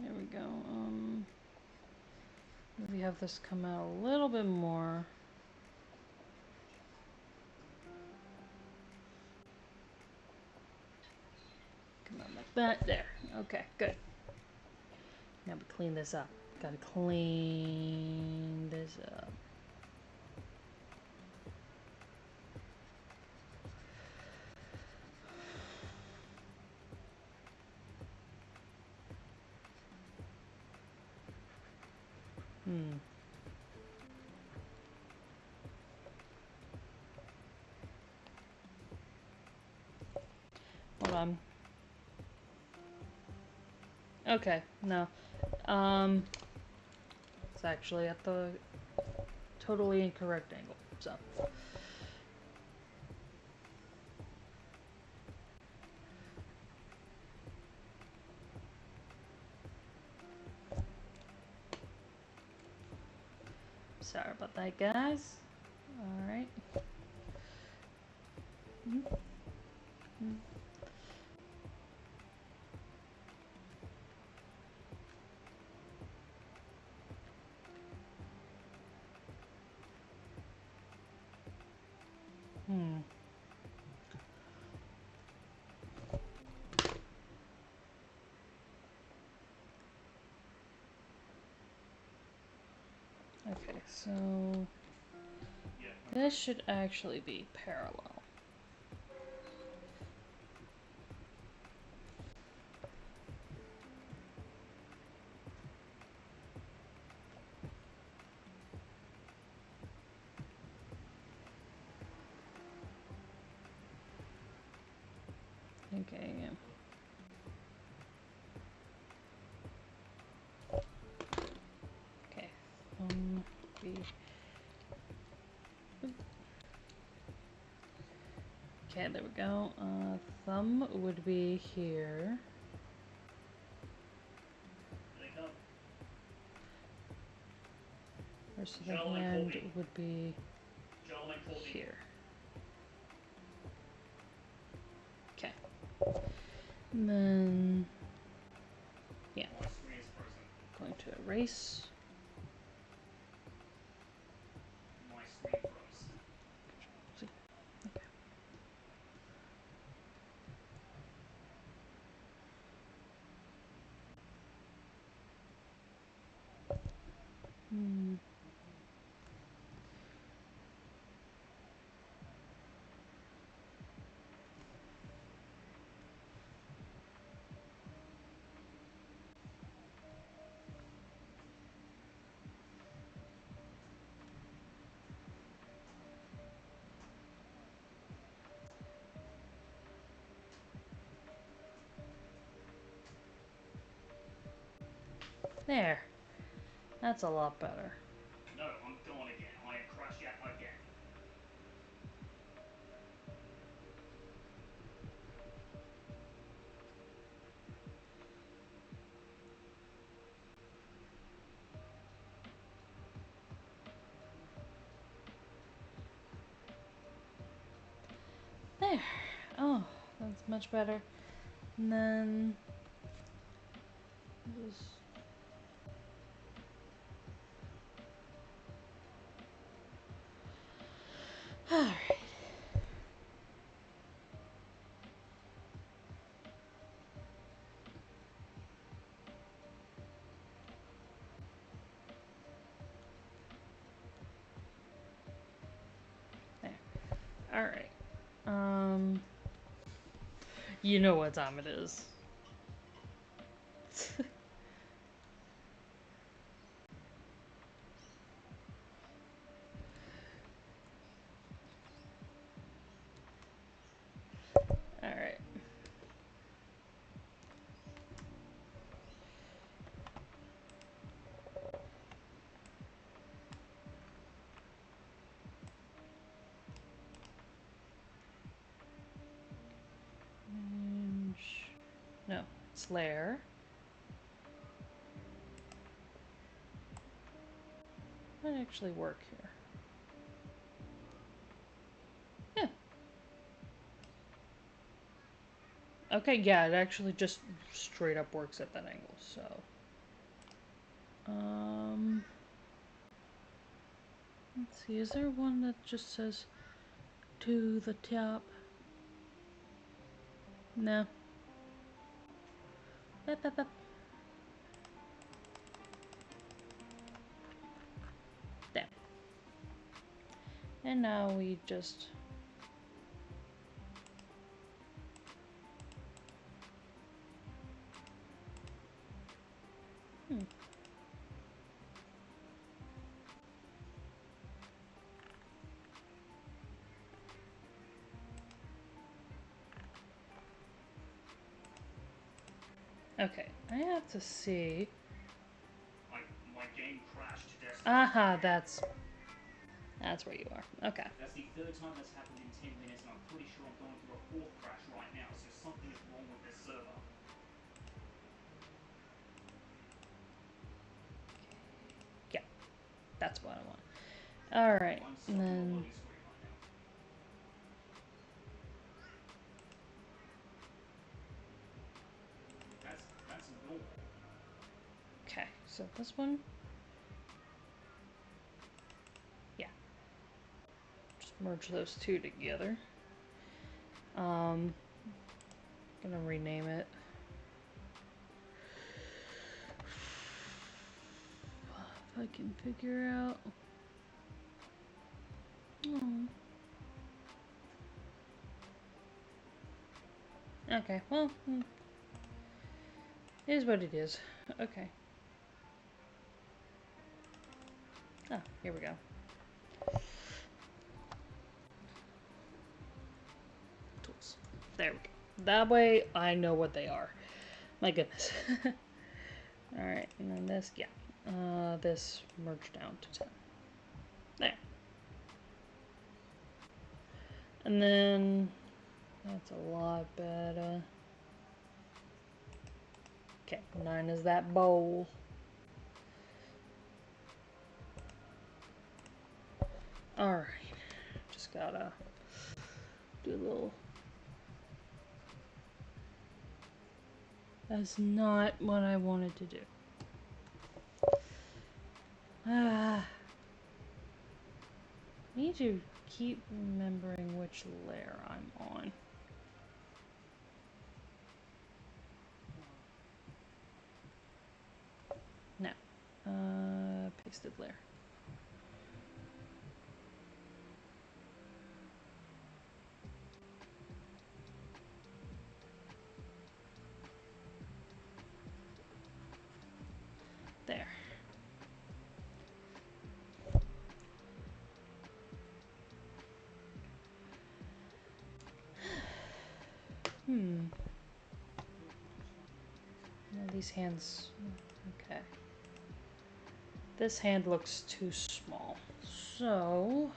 There we go. Maybe have this come out a little bit more. Come out like that. There. Okay, good. Now we clean this up. Gotta clean this up. Okay, no. It's actually at the totally incorrect angle, so. Sorry about that, guys. Alright. Hmm. Okay, so Yeah. this should actually be parallel. Okay, yeah. Okay. B. Okay, there we go. Thumb would be here. Here they come. Rest of the Gentlemen, pull hand me. would be Gentlemen, pull me. here. Okay. And then, yeah, My screen is frozen. going to erase. My screen froze. Hmm. There. That's a lot better. No, I'm gone again. I am crashed yet again. There. Oh, that's much better. And then just all right. There. All right. You know what time it is. All right. No, it's layer. Might actually work here. Yeah. Okay, yeah, it actually just straight up works at that angle, so. Let's see, is there one that just says to the top? No. Bep, bep, bep. There. And now we just Okay, I have to see. My game crashed desperately. Aha, that's where you are. Okay. That's the third time that's happened in 10 minutes, and I'm pretty sure I'm going through a fourth crash right now, so something is wrong with this server. Yeah, that's what I want. Alright, I'm and stuck on the then... loading screen right now. That's normal. Okay, so this one... Yeah. Just merge those two together. Gonna rename it. If I can figure out... Oh. Okay, well... It is what it is. Okay. Oh, here we go. Tools. There we go. That way I know what they are. My goodness. Alright, and then this, yeah. This merged down to 10. There. And then that's a lot better. Okay, 9 is that bowl. Alright. Just gotta do a little... That's not what I wanted to do. Need to keep remembering which layer I'm on. Now, pasted layer. There. Well, these hands... Okay. This hand looks too small. So...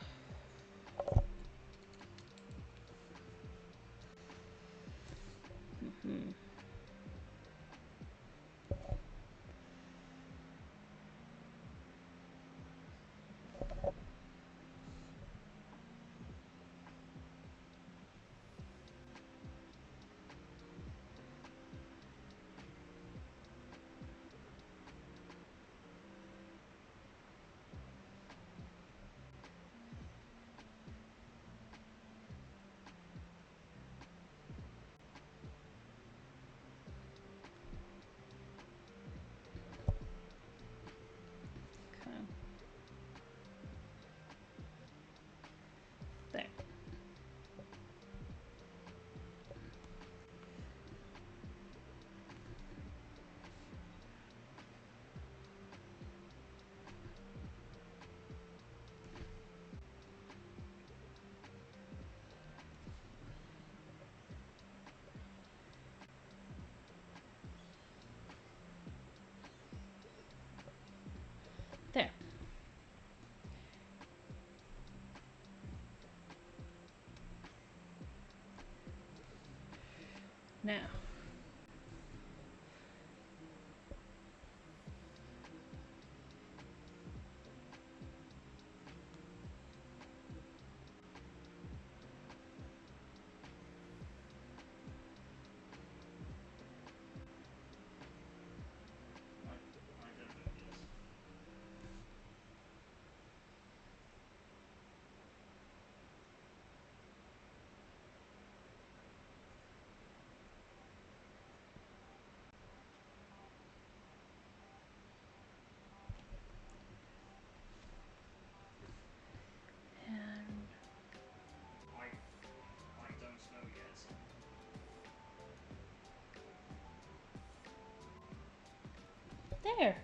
Okay. There. There. Now. I don't know this. And... I don't know yet. There.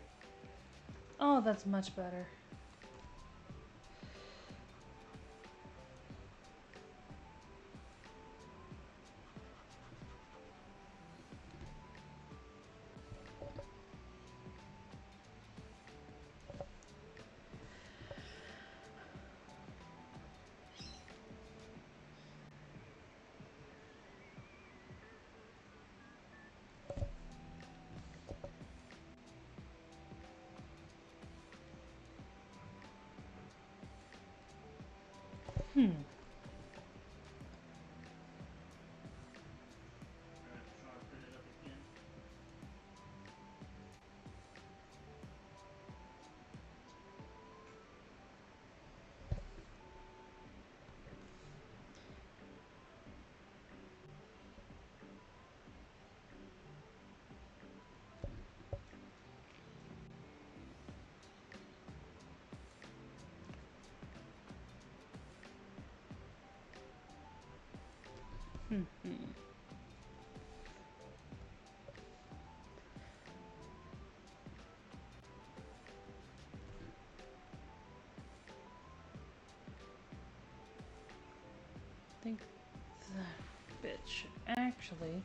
Oh, that's much better. Hmm. Alright, try to put it up again. Hmm. Hmm. I think that bit should actually.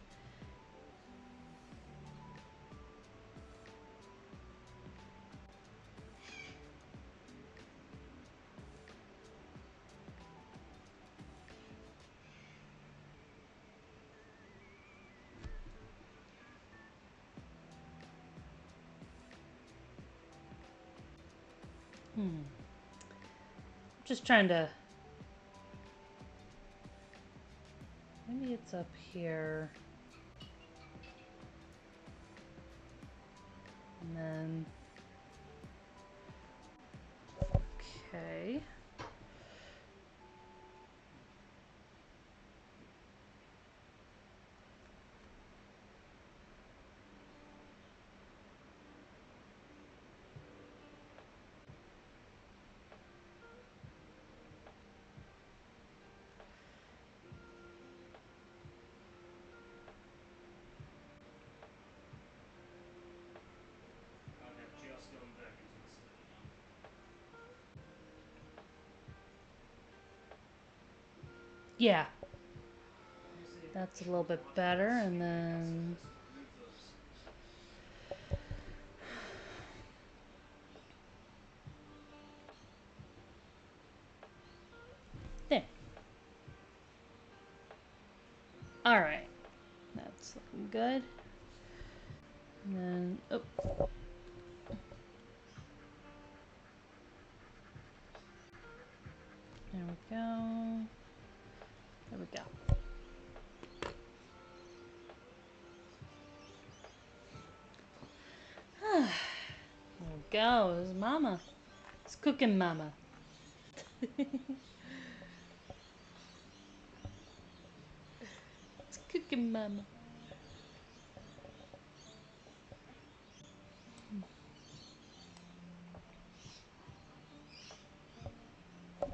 Hmm. Just trying to. Maybe it's up here. And then. Okay. Okay, just going back into the study now. Yeah. Honestly, That's a should little we bit watch one of better, those and sleeping then. exercises to remove those? There. Alright. That's looking good. And then. Oh. There we go. There we go. There we go. There's Mama. It's cooking Mama. It's cooking Mama.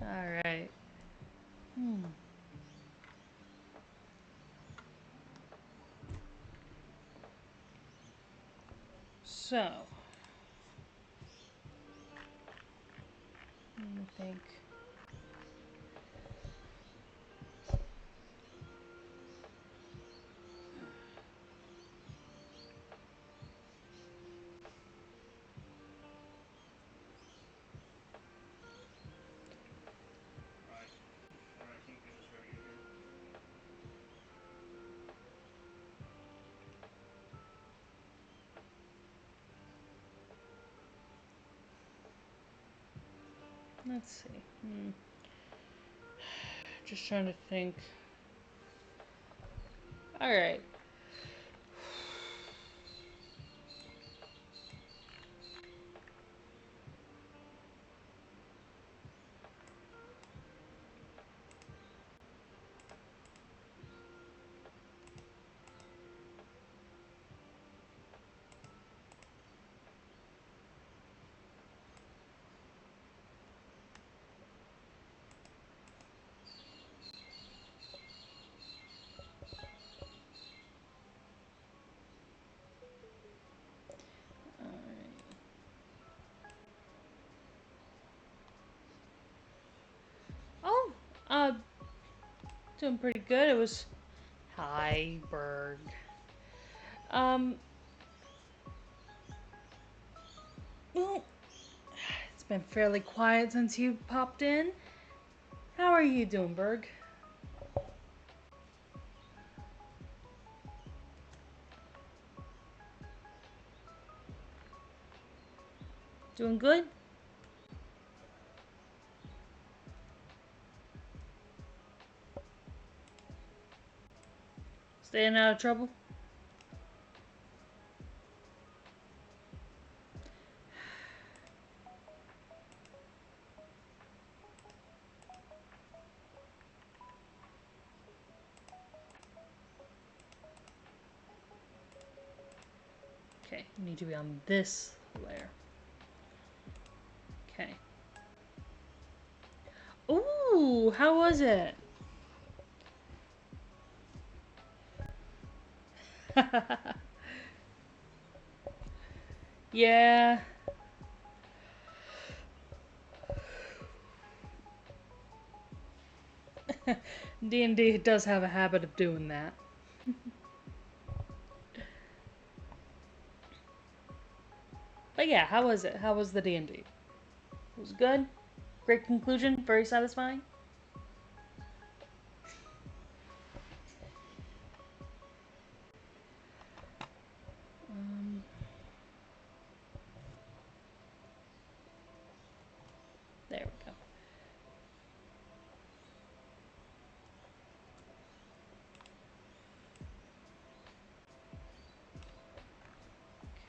Alright. Hmm. So. Let me think. Right. Alright, I think we're just ready to go. Let's see. Just trying to think. Alright. Oh, doing pretty good. It was Heiberg. Um, well, it's been fairly quiet since you popped in. How are you doing, Berg? Doing good? Staying out of trouble? Okay, you need to be on this layer. Okay. Ooh, how was it? Yeah. D&D does have a habit of doing that. But yeah, how was it? How was the D&D? It was good. Great conclusion. Very satisfying. Um, there we go.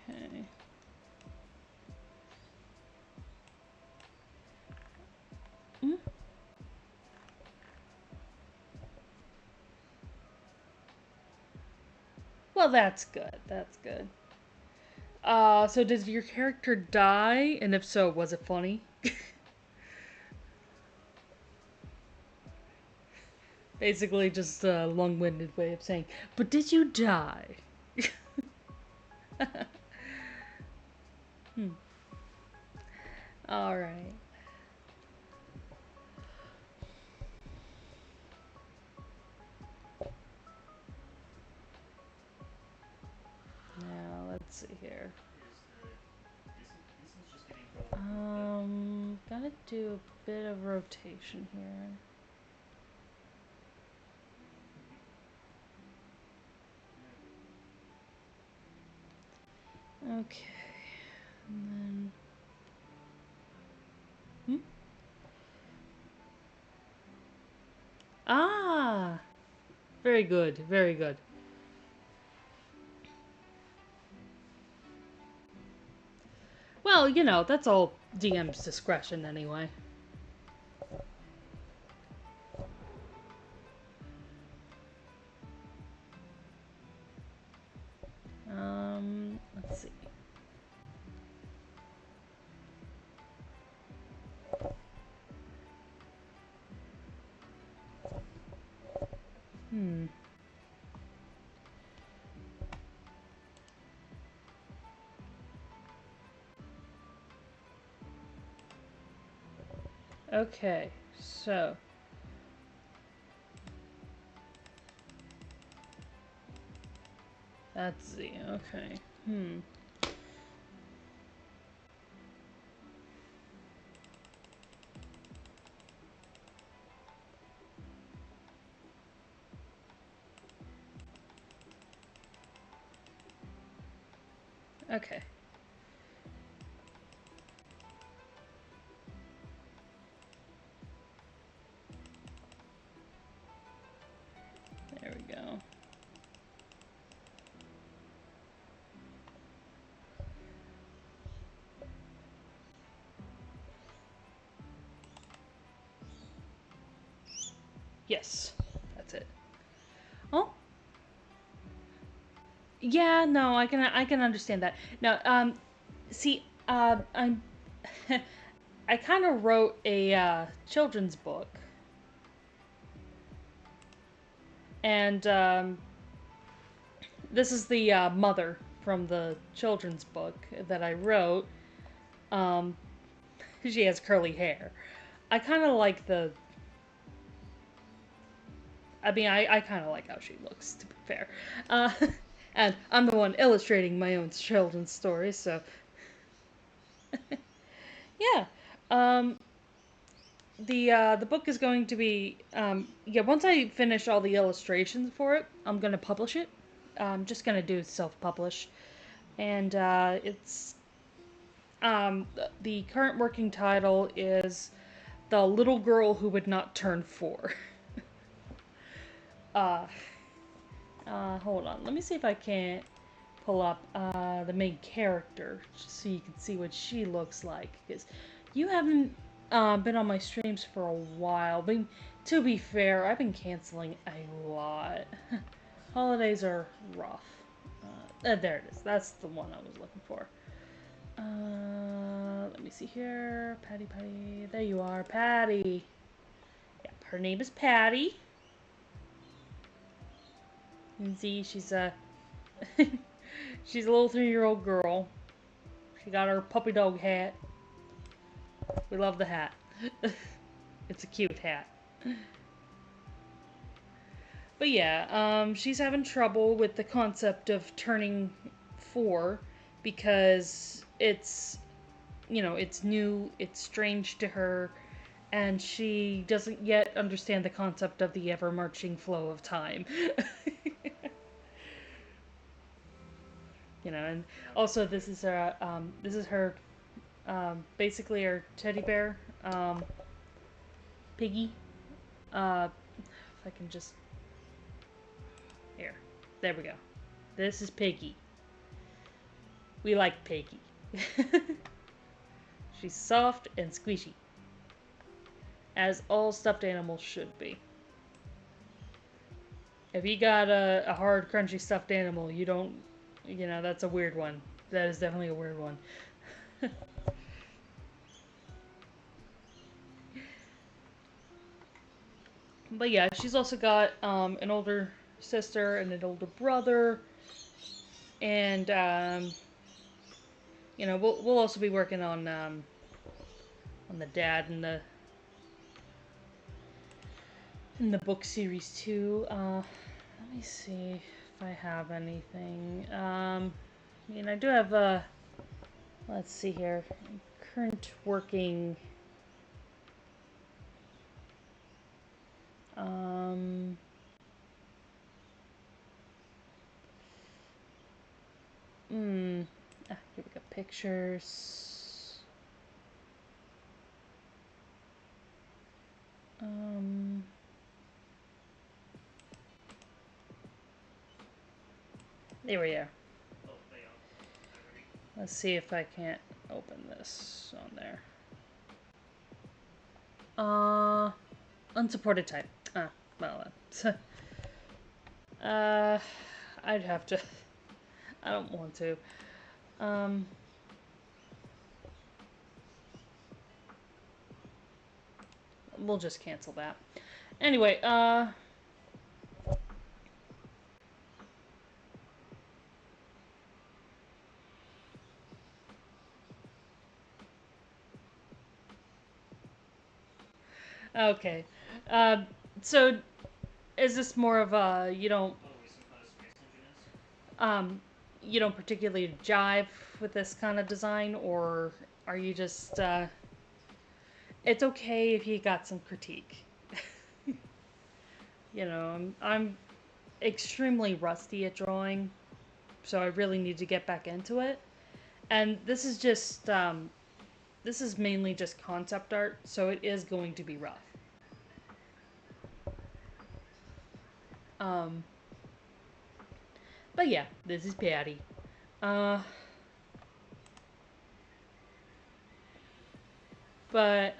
Okay. Mm. Well, that's good. That's good. So did your character die? And if so, was it funny? Basically, just a long-winded way of saying, but did you die? Hmm. All right. Now let's see here. This one's just getting held up. Gotta do a bit of rotation here. Okay. And then. Hmm? Ah! Very good, very good. Well, you know, that's all DM's discretion anyway. Let's see. Hmm. Okay, so. That's Z, okay. Hmm. Okay. There we go. Yes, that's it. Oh, yeah, no, I can understand that. Now, see, I'm I kind of wrote a children's book, and this is the mother from the children's book that I wrote. Um, she has curly hair. I kind of like the. I mean, I kind of like how she looks, to be fair. Uh, and I'm the one illustrating my own children's stories, so yeah. Um, the book is going to be yeah. Once I finish all the illustrations for it, I'm gonna publish it. I'm just gonna do self-publish, and it's the current working title is "The Little Girl Who Would Not Turn 4." uh, Hold on. Let me see if I can't pull up the main character so you can see what she looks like. Because you haven't been on my streams for a while. But to be fair, I've been canceling a lot. Holidays are rough. There it is. That's the one I was looking for. Let me see here. Patty. There you are, Patty. Yeah, her name is Patty. You can see she's a she's a little 3-year-old girl. She got her puppy dog hat. We love the hat. It's a cute hat. But yeah, she's having trouble with the concept of turning 4 because it's, you know, it's new, it's strange to her, and she doesn't yet understand the concept of the ever-marching flow of time. You know, and also this is her, basically her teddy bear, Piggy. If I can just, here, there we go. This is Piggy. We like Piggy. She's soft and squishy, as all stuffed animals should be. If you got a hard, crunchy stuffed animal, you don't, you know, that's a weird one. That is definitely a weird one. But yeah, she's also got an older sister and an older brother, and you know, we'll also be working on the dad and the book series too. Let me see if I have anything. I mean, I do have let's see here, current working. Here we go, pictures. There we are. Let's see if I can't open this on there. Unsupported type. Well, I'd have to. I don't want to. We'll just cancel that. Anyway, okay. So is this more of a you don't particularly jive with this kind of design, or are you just it's okay if you got some critique. You know, I'm extremely rusty at drawing, so I really need to get back into it. And this is just this is mainly just concept art, so it is going to be rough. But yeah, this is Patty. But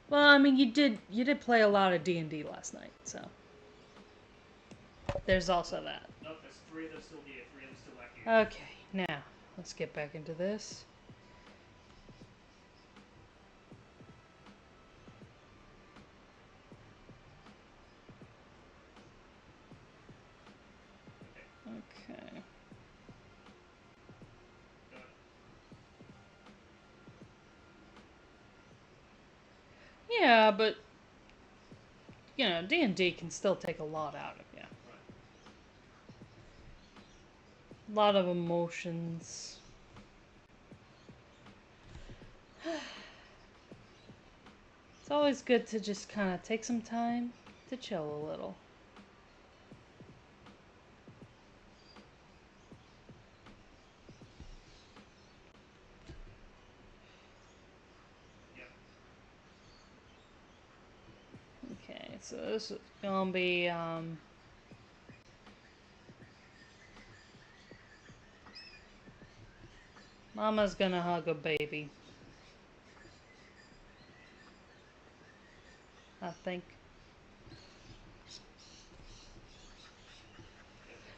well, I mean, you did play a lot of D&D last night, so there's also that. Nope, there's 3 of them still here, 3 of them still back here. Okay, now let's get back into this. Okay. Yeah, but you know, D&D can still take a lot out of you. A lot of emotions. It's always good to just kind of take some time to chill a little. so this is gonna be, Mama's gonna hug a baby. I think.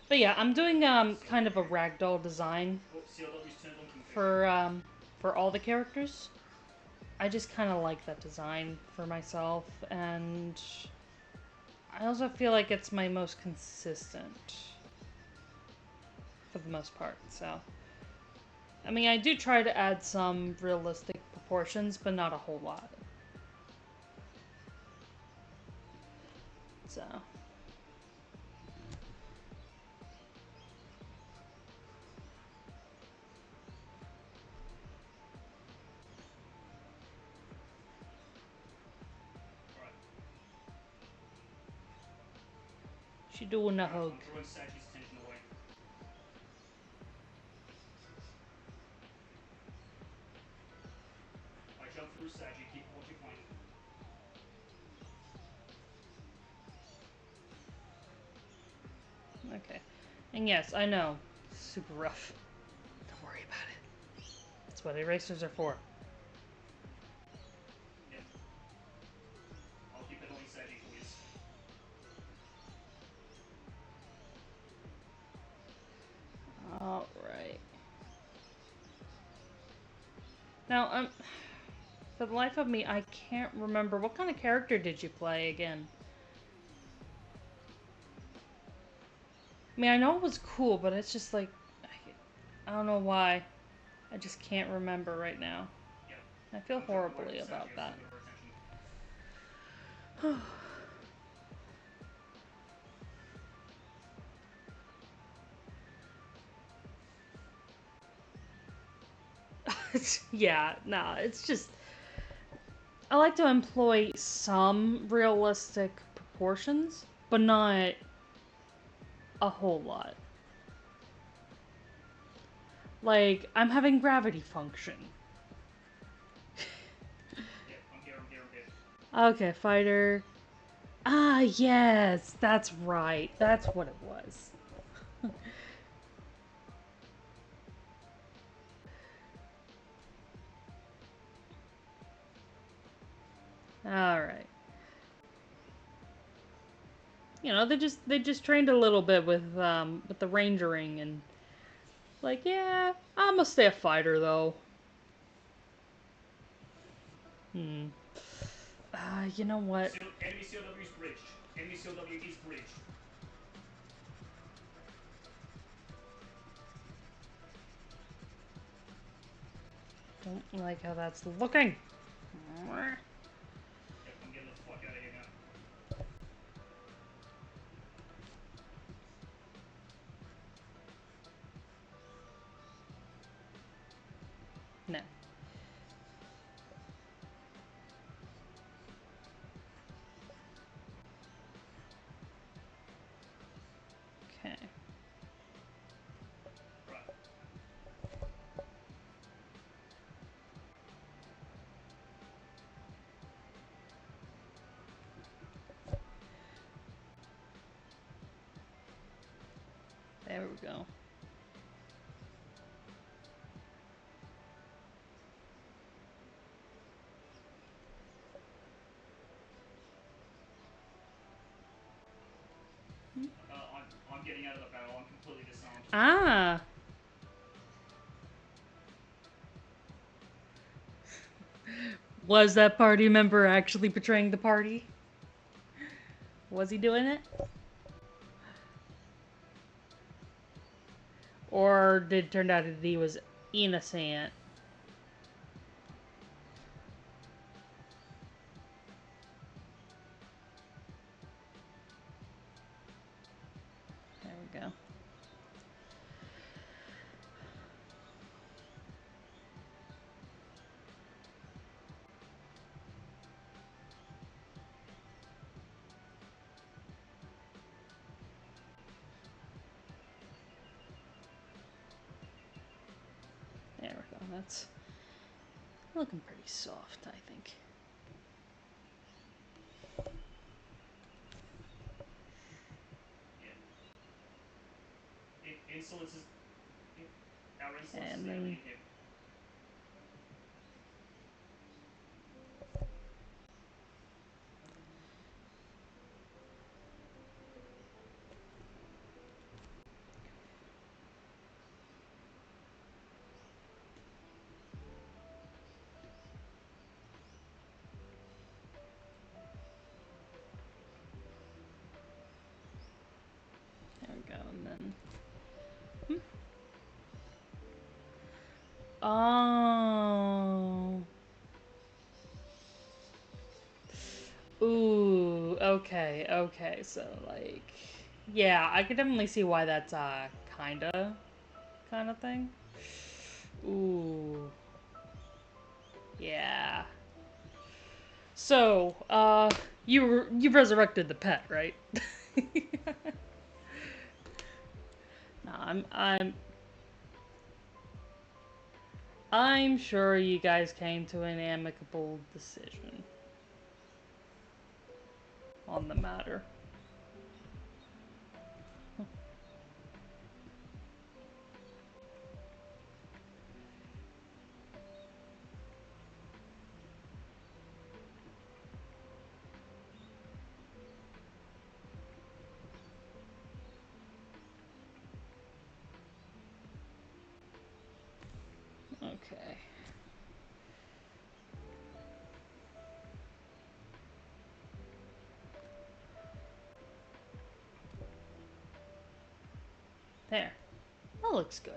But yeah, I'm doing, kind of a ragdoll design Oh, CLW's turned on Kingfisher. for all the characters. I just kind of like that design for myself, and I also feel like it's my most consistent for the most part, so. I mean, I do try to add some realistic proportions, but not a whole lot. So. Alright. She doing a Alright, hug. I'm drawing Saji's attention away. I jump through Saji, keep watching flank. Okay. And yes, I know. Super rough. Don't worry about it. That's what erasers are for. Yep. I'll keep annoying Saji for you. Alright. Now, for the life of me, I can't remember. What kind of character did you play again? I mean, I know it was cool, but it's just like, I don't know why. I just can't remember right now. Yep. I feel I'm jumping away horribly from Saji, about I've that. still got her attention. Yeah, nah, it's just... I like to employ some realistic proportions, but not a whole lot. Like, I'm having gravity function. Yep, I'm here. Okay, fighter. Ah, yes, that's right. That's what it was. Alright. You know, they just trained a little bit with the rangering and like, yeah, I'm gonna stay a fighter though. You know what? Enemy CLW is bridged. Enemy CLW is bridged. Don't like how that's looking. Yep, I'm getting the fuck out of here now. No. Okay. Right. There we go. I'm getting out of the barrel. I'm completely disarmed. Ah. Was that party member actually betraying the party? Was he doing it? Or did it turn out that he was innocent? There we go. There we go. That's looking pretty soft, I think. insolence is... Our insolence And is then... alienating him. There we go, and then... Oh. Ooh, okay, so, like... Yeah, I could definitely see why that's, kind of thing. Ooh. Yeah. So, you resurrected the pet, right? No, I'm sure you guys came to an amicable decision on the matter. Okay. There. That looks good.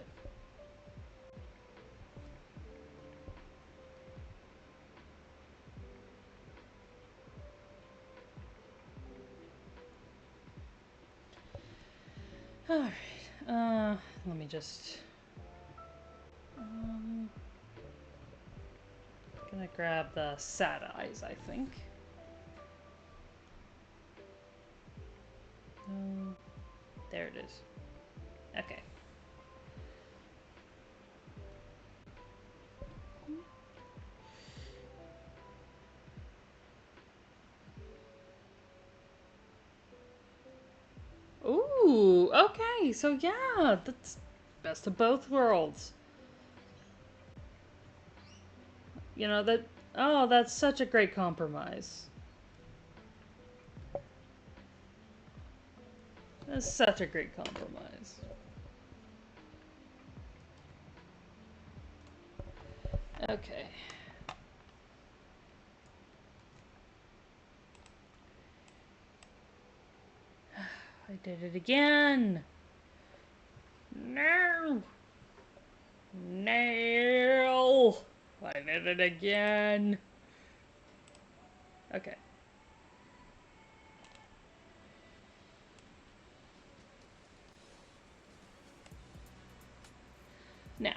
Alright. Let me just... Gonna grab the sad eyes, I think. There it is. Okay. Ooh, okay, so yeah, that's best of both worlds. You know, oh, that's such a great compromise. That's such a great compromise. Okay. I did it again. No. No. I did it again. Okay. Now.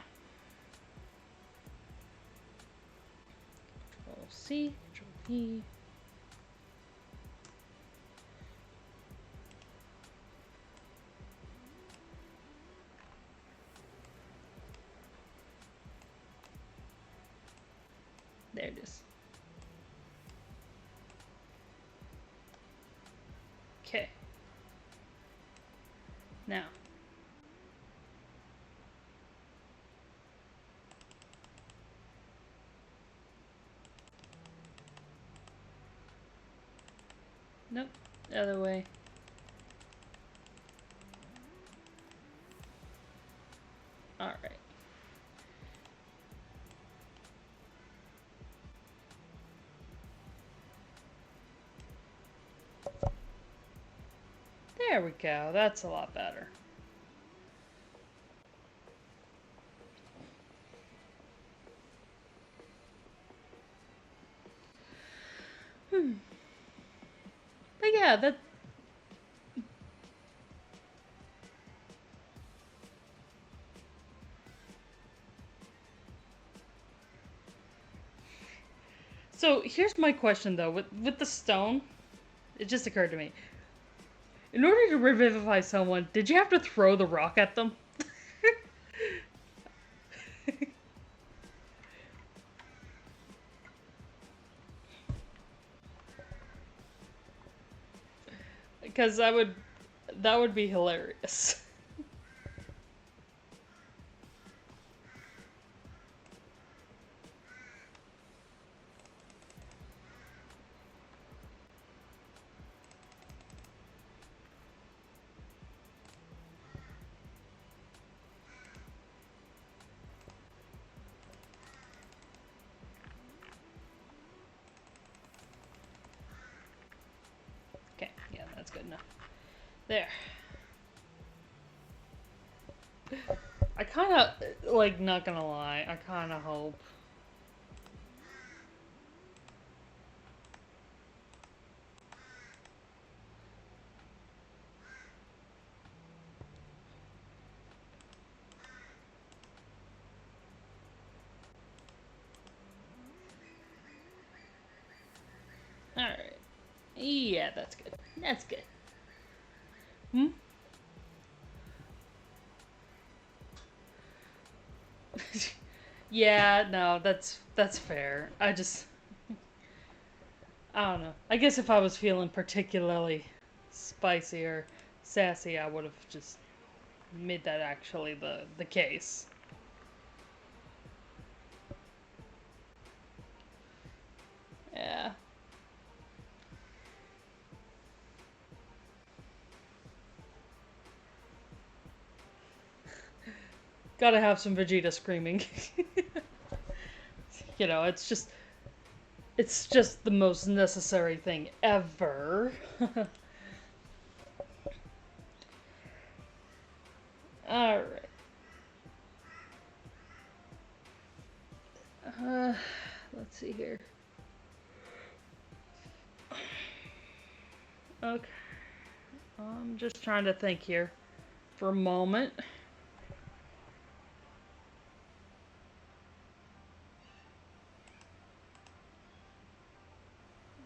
Control C, Control P. There it is. Okay. Now. Nope. The other way. Alright. There we go. That's a lot better. But yeah, that... So here's my question though, with the stone, it just occurred to me. In order to revivify someone, did you have to throw the rock at them? Because that would be hilarious. enough. There. I kind of, like, not gonna lie, I kind of hope. Alright. Yeah, that's good. That's good. Hmm? Yeah, no, that's fair. I don't know. I guess if I was feeling particularly spicy or sassy, I would have just made that actually the case. Yeah. Gotta have some Vegeta screaming. You know, it's just the most necessary thing ever. Alright. Uh, let's see here. Okay. I'm just trying to think here for a moment.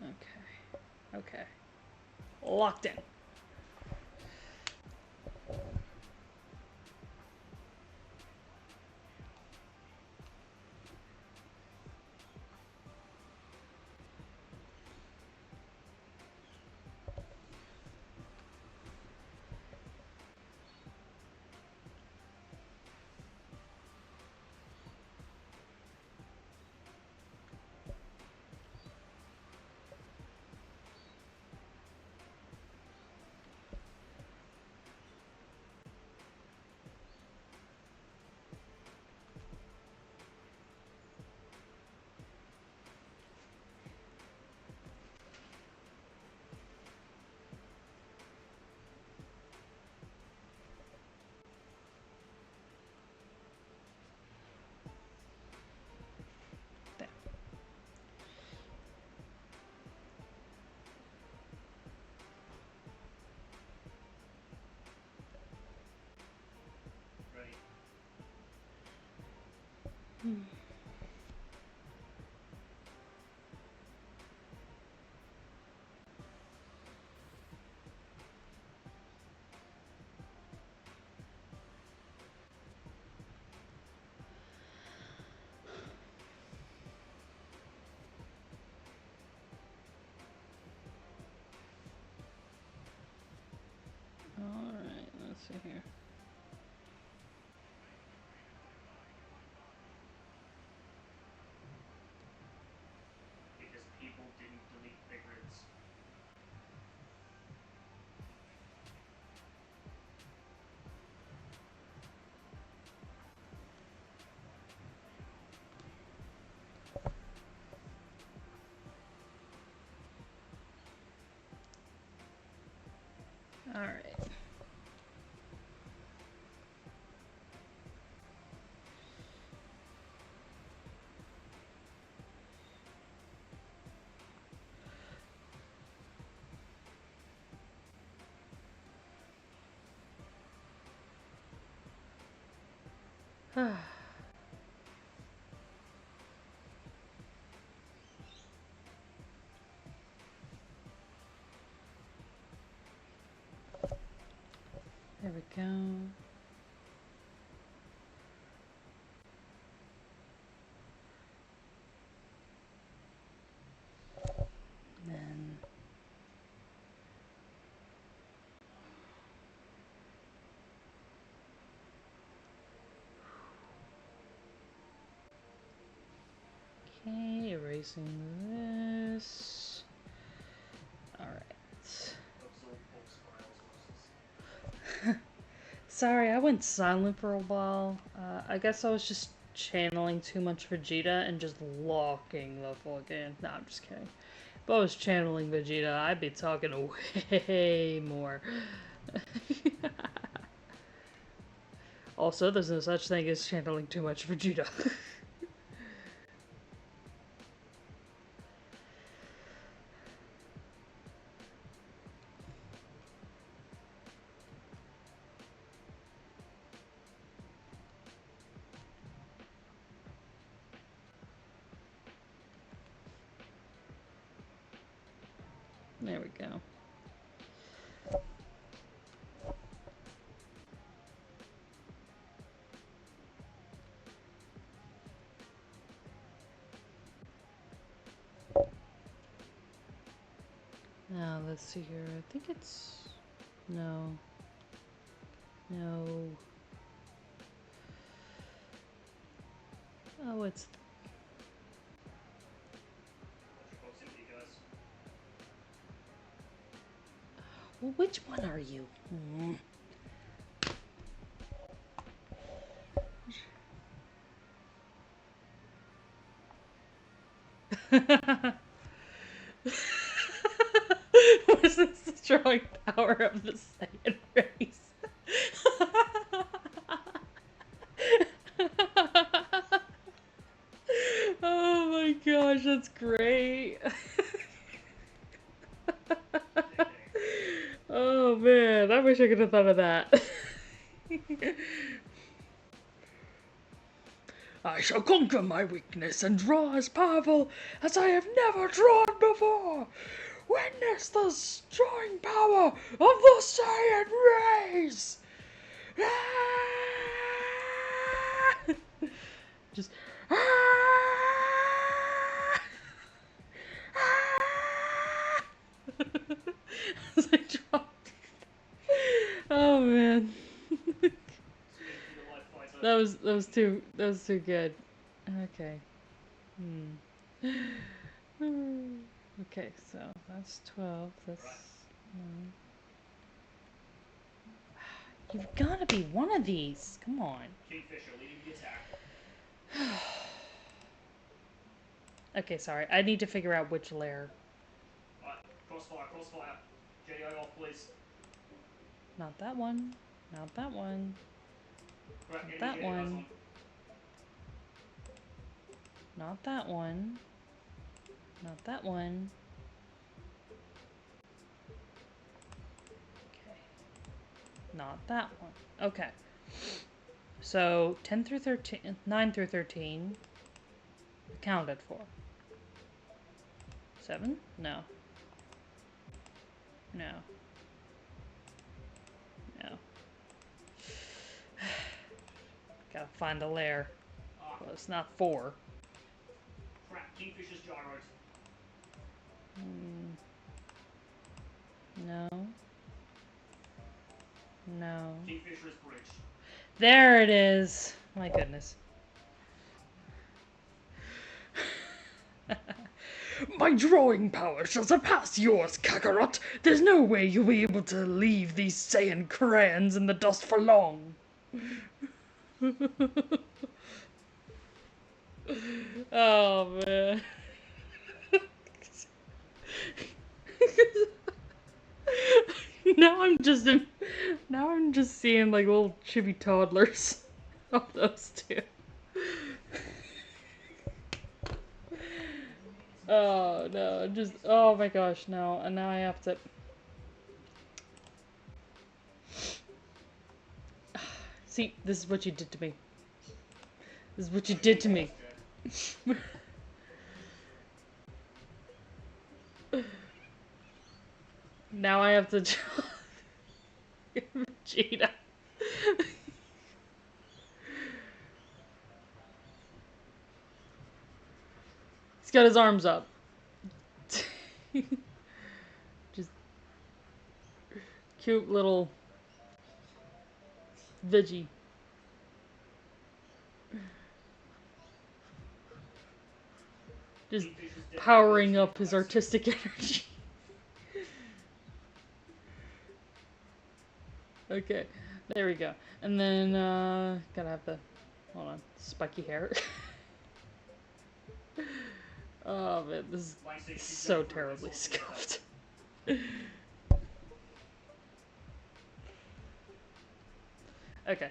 Okay. Okay. Locked in. Ready? Alright, let's see here. Because people didn't delete their grids. Alright. There we go. Then okay, erasing this. Alright. Absorb box files versus. Sorry, I went silent for a while. I guess I was just channeling too much Vegeta and just locking the fucking. No, I'm just kidding. I was channeling Vegeta, I'd be talking way more. Also, there's no such thing as channeling too much Vegeta. There we go. Now, let's see here. I think it's... No. No. Oh, it's... Proximity, guys. Well, which one are you? Hmm. Was this the strong power of the Saiyan race? Oh my gosh, that's great. Oh man, I wish I could have thought of that. I shall conquer my weakness and draw as powerful as I have never drawn before. Witness the strong power of the Saiyan race. Just. As I dropped. Oh man. That was too good. Okay. Okay, so that's 12. That's You've got to be one of these. Come on. Kingfisher leading the attack. Okay, sorry. I need to figure out which layer. Crossfire, crossfire. JDI off, please. Not that one. Not that one. Right, Not that one. Not that one. Not that one. Okay. Not that one. Okay. So 10 through 13, 9 through 13 accounted for. 7? No. No. No. Gotta find the layer. Well, it's not 4. Crap, Kingfisher's gyros. No. No. Kingfisher is bridge. There it is. My goodness. My drawing power shall surpass yours, Kakarot. There's no way you'll be able to leave these Saiyan crayons in the dust for long. Oh man. Now I'm just seeing like little chibi toddlers of those two. Oh no, just oh my gosh, no, and now I have to. See, this is what you did to me. This is what you did to me. Now I have to draw Vegeta. He's got his arms up. Just cute little Veggie. Just powering up his artistic energy. Okay, there we go. And then, gotta have the, hold on, spiky hair. Oh Oh man, this is Like I said, she's so going through it, terribly it's all together. scuffed. Okay.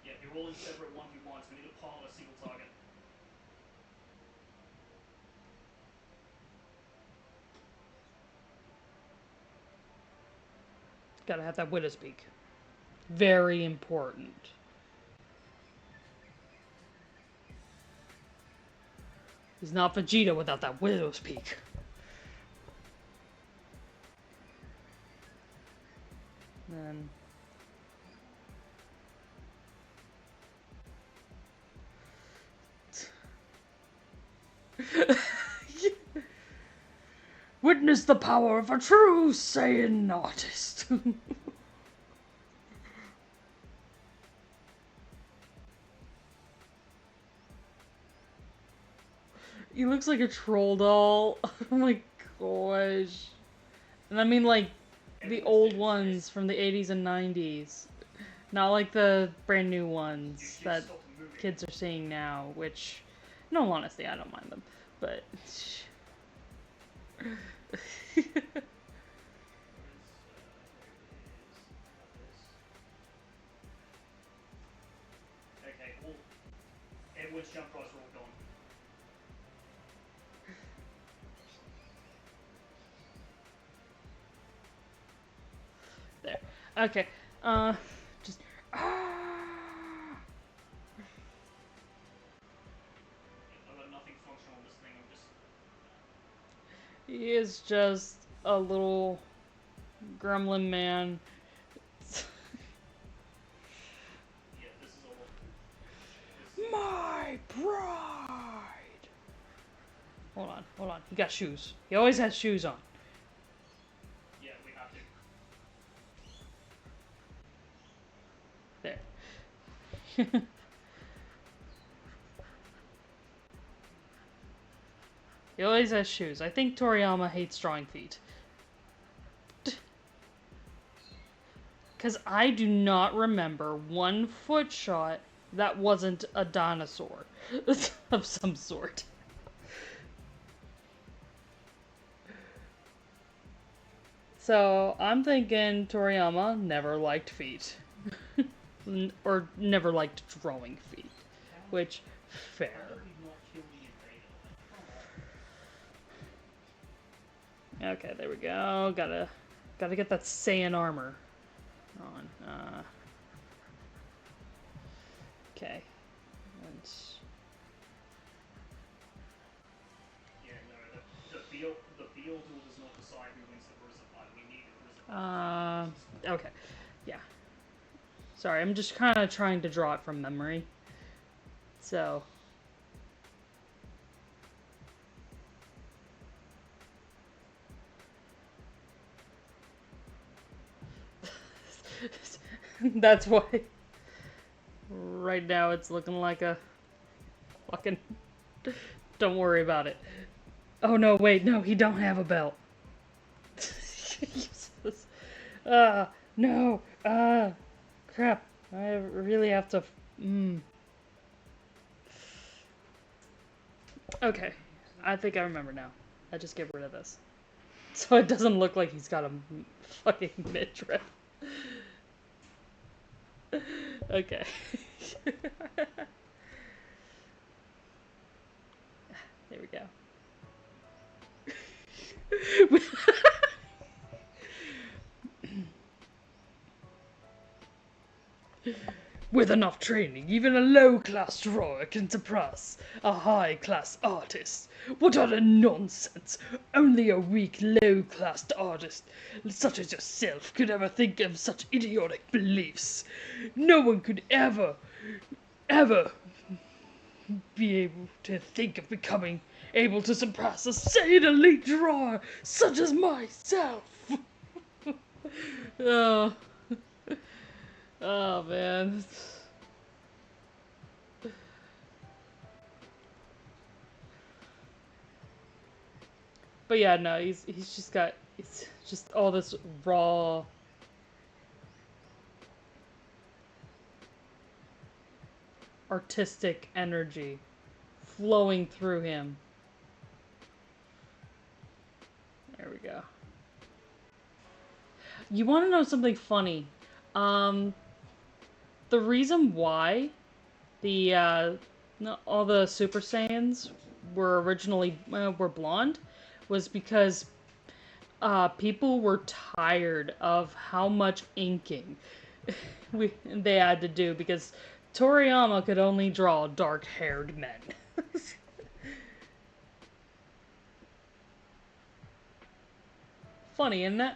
Yeah, you're all in separate 1v1s. We need to pile a single target. Gotta have that Widow's Peak. Very important. He's not Vegeta without that Widow's Peak. Then... Witness the power of a true Saiyan artist. He looks like a troll doll. Oh my gosh. And I mean like the old ones from the 80s and 90s. Not like the brand new ones that kids are seeing now, which, in all honesty, I don't mind them. But... Okay, all Edward's jump drives are all gone. There. Okay. Just... I've got nothing functional on this thing, I'm just... He is just a little gremlin man. Yeah, this is all... This... My pride! Hold on. He got shoes. He always has shoes on. Yeah, we have to. There. He always has shoes. I think Toriyama hates drawing feet. Because I do not remember one foot shot that wasn't a dinosaur of some sort. So I'm thinking Toriyama never liked feet. Or never liked drawing feet. Which, fair. Okay, there we go. Gotta get that Saiyan armor on. Okay. Yeah, no, the field rule does not decide who wins the Bruiser fight. We need the Bruiser fight. Okay. Yeah. Sorry, I'm just kind of trying to draw it from memory. So... That's why right now it's looking like a fucking... Don't worry about it. Oh no, wait, no, he don't have a belt. Useless. No. Crap. I really have to... Okay. I think I remember now. I just get rid of this. So it doesn't look like he's got a fucking midriff. Okay. There we go. With enough training, even a low-class drawer can surpass a high-class artist. What utter nonsense! Only a weak, low-class artist such as yourself could ever think of such idiotic beliefs. No one could ever be able to think of becoming able to surpass a Saiyan elite drawer such as myself. Oh. Oh man. But yeah, no, he's just got it's just all this raw artistic energy flowing through him. There we go. You want to know something funny? Um, the reason why all the Super Saiyans were originally were blonde was because people were tired of how much inking they had to do because Toriyama could only draw dark-haired men. Funny, isn't it?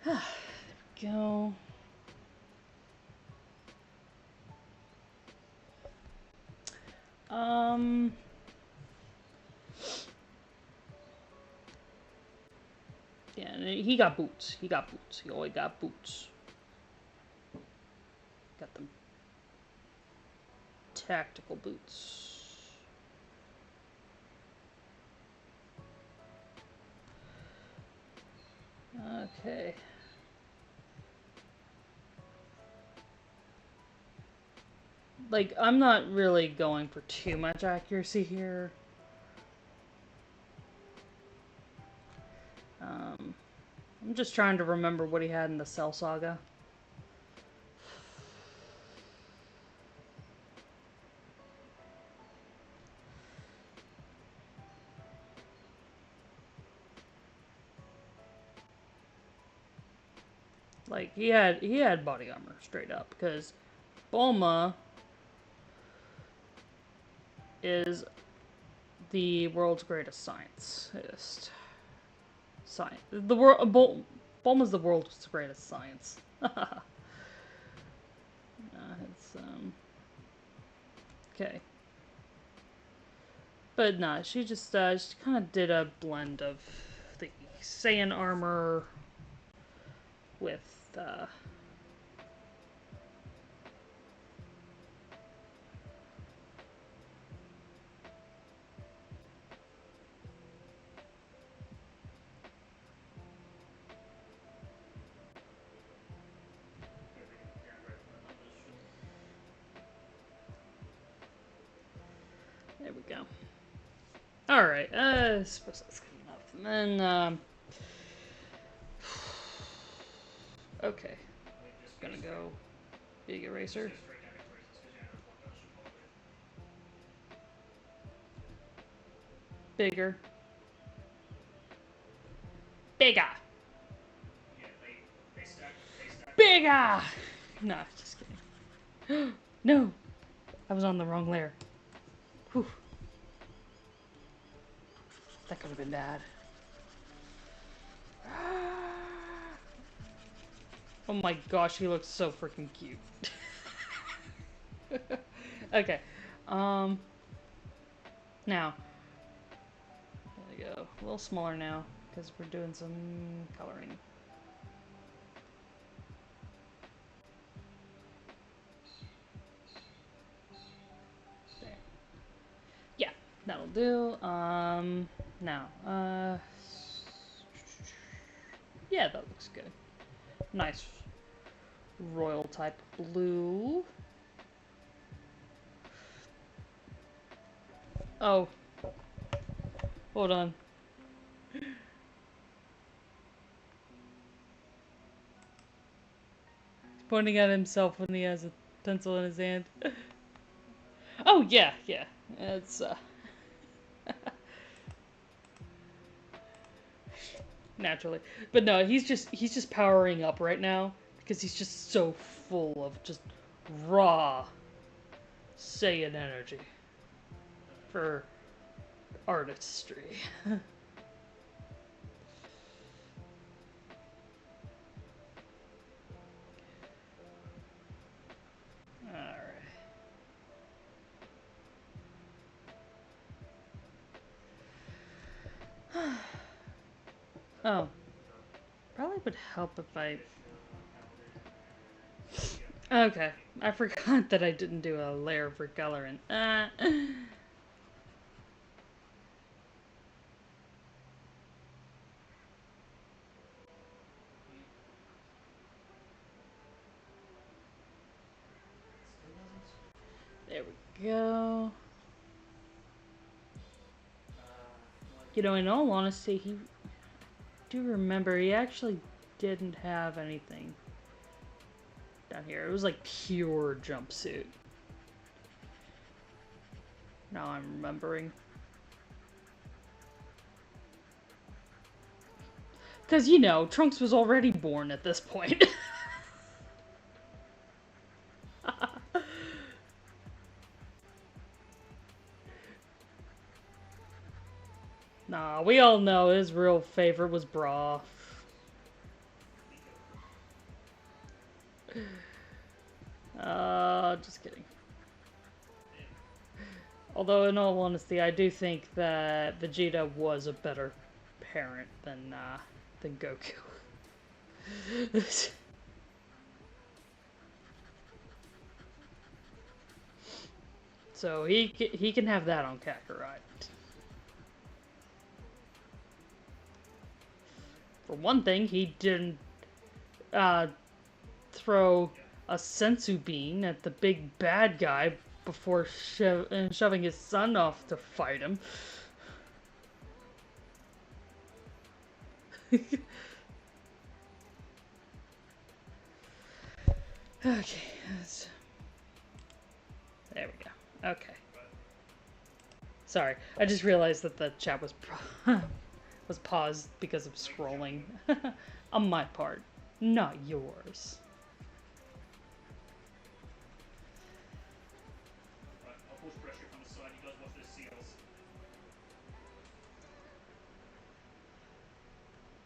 There we go. Um, yeah, he got boots. He got boots. He always got boots. Got them tactical boots. Okay. Like, I'm not really going for too much accuracy here. I'm just trying to remember what he had in the Cell Saga. Like, he had body armor straight up because Bulma is the world's greatest scientist. Science. The world. Bulma's the world's greatest science. It's okay. But nah, she kind of did a blend of the Saiyan armor with there we go. All right, I suppose that's good enough. And then okay, gonna go big eraser. Bigger. Bigger. Bigger! Nah, just kidding. No! I was on the wrong layer. Whew. That could have been bad. Oh my gosh, he looks so freaking cute. Okay. Now. There we go. A little smaller now, because we're doing some coloring. There. Yeah, that'll do. Now, yeah, that looks good. Nice royal type blue. Oh. Hold on. He's pointing at himself when he has a pencil in his hand. Oh, yeah, yeah. It's, naturally. But no, he's just powering up right now because he's just so full of just raw Saiyan energy for artistry. Alright. Oh. Probably would help if I... Okay. I forgot that I didn't do a layer for coloring. There we go. Like, You know, in all honesty, he do remember he actually didn't have anything down here. It was like pure jumpsuit. Now I'm remembering. Because, you know, Trunks was already born at this point. Nah, we all know his real favorite was Bra. Just kidding. Although, in all honesty, I do think that Vegeta was a better parent than Goku. So he can have that on Kakarot. For one thing, he didn't throw a sensu bean at the big bad guy before shoving his son off to fight him. Okay. There we go. Okay. Sorry, I just realized that the chat was was paused because of scrolling. On my part, not yours. right, I'll push pressure from the side. You guys watch those seals.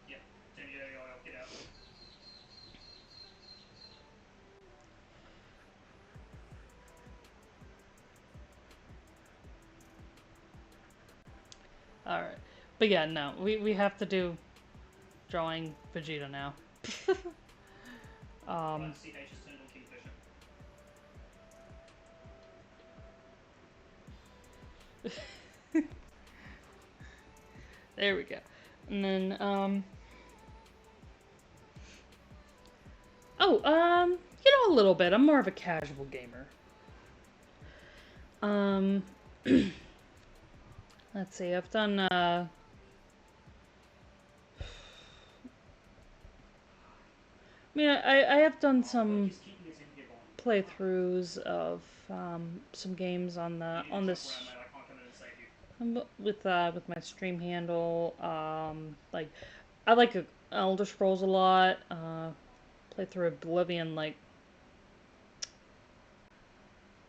Yep. I'll get out. Alright. But yeah, no, we have to do drawing Vegeta now. Right, CH has turned on Kingfisher. There we go. And then, oh, you know, a little bit. I'm more of a casual gamer. Let's see, I've done, I mean, I have done some Just keeping his in here on. playthroughs of, some games on the, You on need to this, jump around, mate. I can't come in and save you. with my stream handle, like, I like Elder Scrolls a lot, played through Oblivion, like,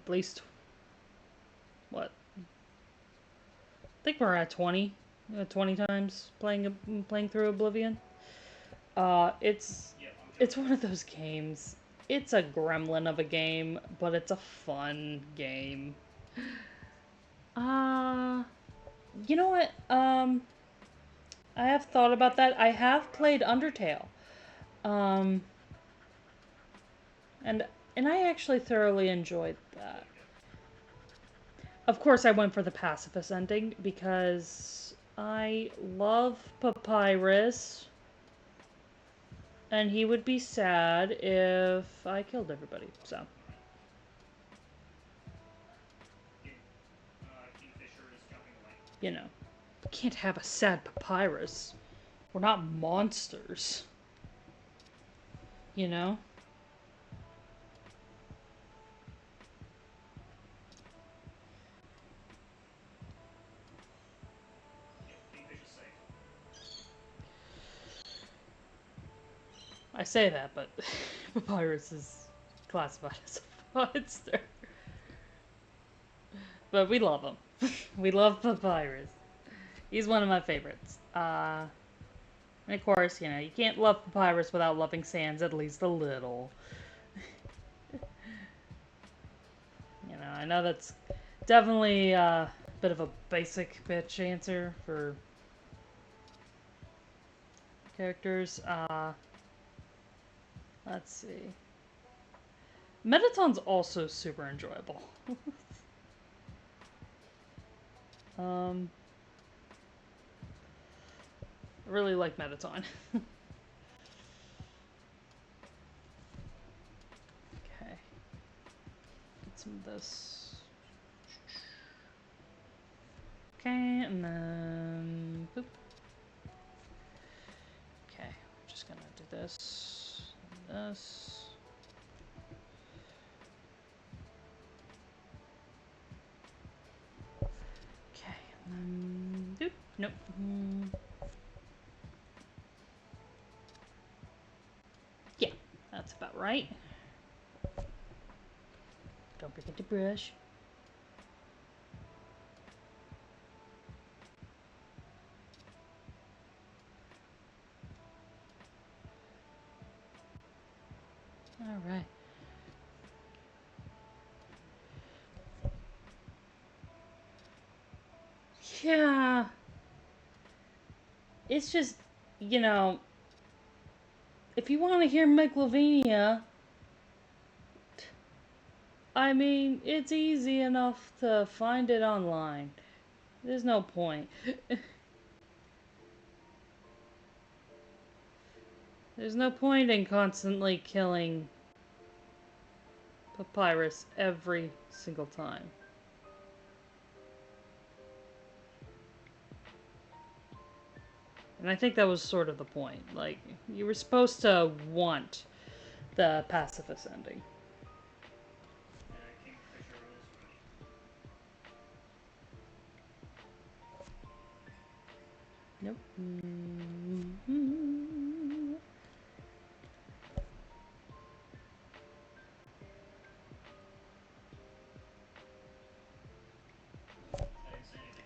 at least, what, I think we're at 20 times playing through Oblivion. It's Yep, I'm it's jumping. one of those games. It's a gremlin of a game, but it's a fun game. You know what? I have thought about that. I have played Undertale. Um, and I actually thoroughly enjoyed that. Of course, I went for the pacifist ending because I love Papyrus. And he would be sad if I killed everybody, so. Kingfisher is jumping away. You know. Can't have a sad Papyrus. We're not monsters. You know? Yep, Kingfisher's safe. I say that, but Papyrus is classified as a monster. But we love him. We love Papyrus. He's one of my favorites. And of course, you know, you can't love Papyrus without loving Sans at least a little. You know, I know that's definitely a bit of a basic bitch answer for characters. Let's see. Mettaton's also super enjoyable. I really like Mettaton. Okay. Get some of this. Okay, and then boop. Okay, we're just gonna do this and this. Okay, and then boop. Nope. Yeah, that's about right. Don't forget to brush. All right. Yeah. It's just, you know, if you want to hear Megalovania, I mean, it's easy enough to find it online. There's no point. There's no point in constantly killing Papyrus every single time. And I think that was sort of the point. Like, you were supposed to want the pacifist ending. Kingfisher is ready. Nope. I didn't say anything.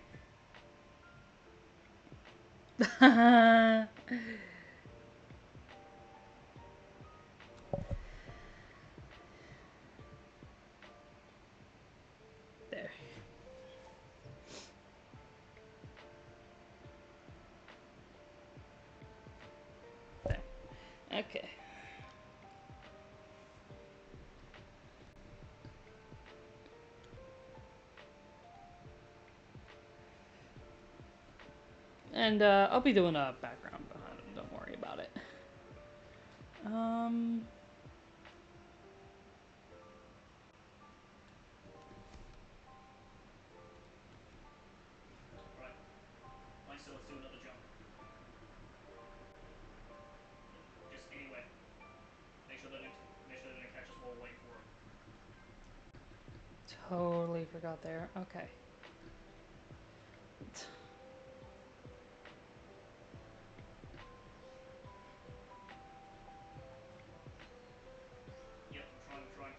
There. There. Okay. And I'll be doing a background behind it. Don't worry about it. Right. Fine, so let's do another jump. Just anyway. Make sure they didn't catch us while we're waiting for them. Totally forgot there. Okay. Yep, I'm trying.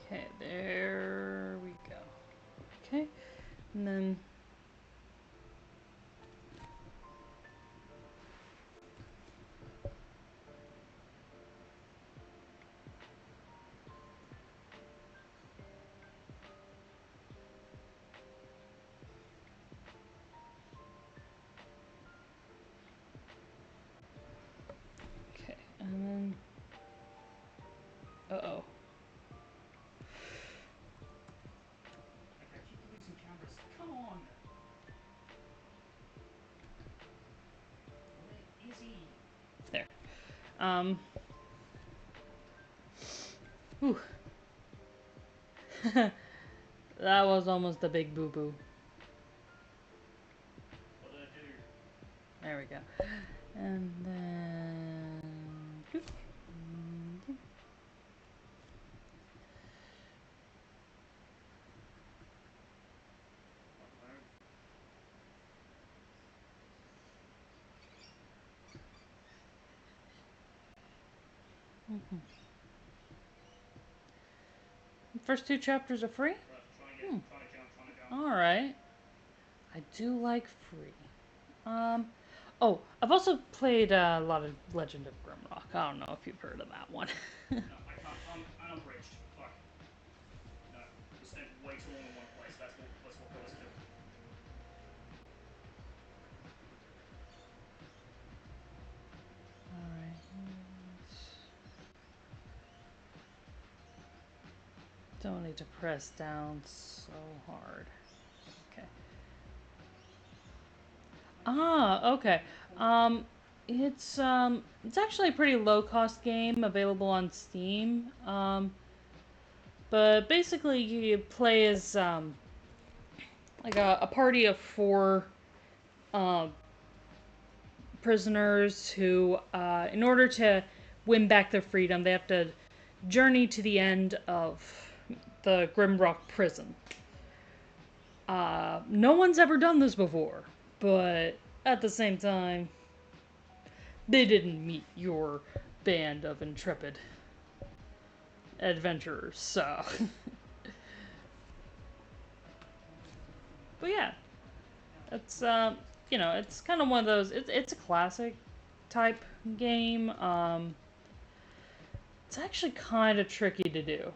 Okay, there we go. Okay, and then okay, and then uh-oh. Like, I keep losing cameras. Come on! Where is he? There. Whew. That was almost a big boo-boo. What did I do? There we go. And then first two chapters are free? Right, trying again. Trying to jump. Alright. I do like free. Oh, I've also played a lot of Legend of Grimrock. I don't know if you've heard of that one. No, I can't. I'm unabridged. Fuck. No, we spent way too long in one place. That's what got us killed. Alright. Don't need to press down so hard. Okay. Ah, okay. It's actually a pretty low cost game available on Steam. But basically you play as like a party of four uh, prisoners who, in order to win back their freedom, they have to journey to the end of the Grimrock prison. No one's ever done this before, but at the same time, they didn't meet your band of intrepid adventurers, so. But yeah, it's it's kind of one of those. It's a classic type game. It's actually kind of tricky to do.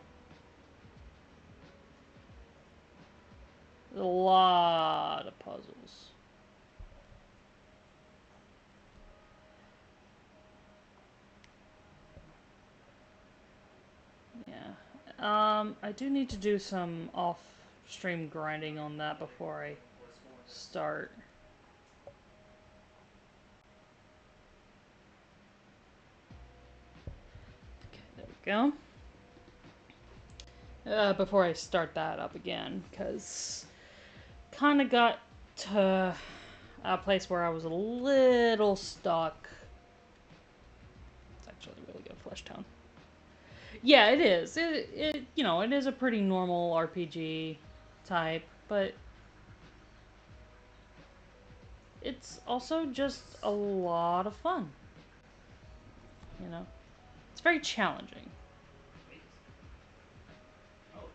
There's a lot of puzzles. Yeah. I do need to do some off-stream grinding on that before I start. Okay, there we go. Before I start that up again, because kind of got to a place where I was a little stuck. It's actually a really good flesh tone. Yeah, it is. It is a pretty normal RPG type, but it's also just a lot of fun. You know, it's very challenging. Oh,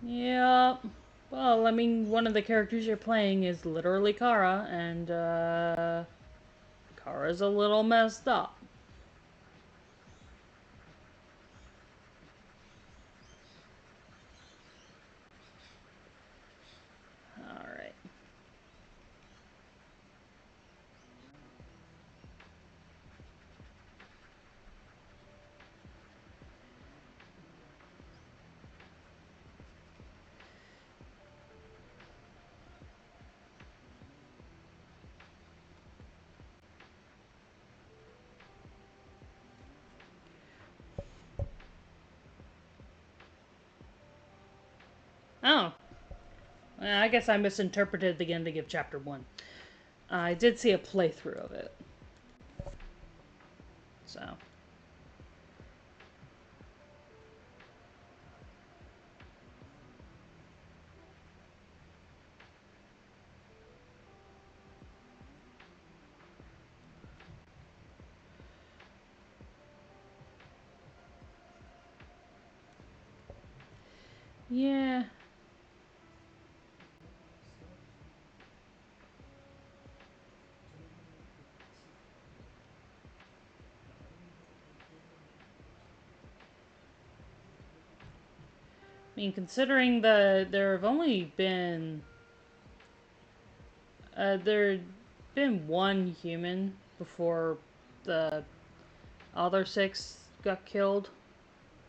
Yeah. Well, I mean, one of the characters you're playing is literally Kara, and Kara's a little messed up. All right. Oh, I guess I misinterpreted the ending of chapter 1. I did see a playthrough of it. So. Yeah. I mean, considering there have only been there been one human before the other six got killed.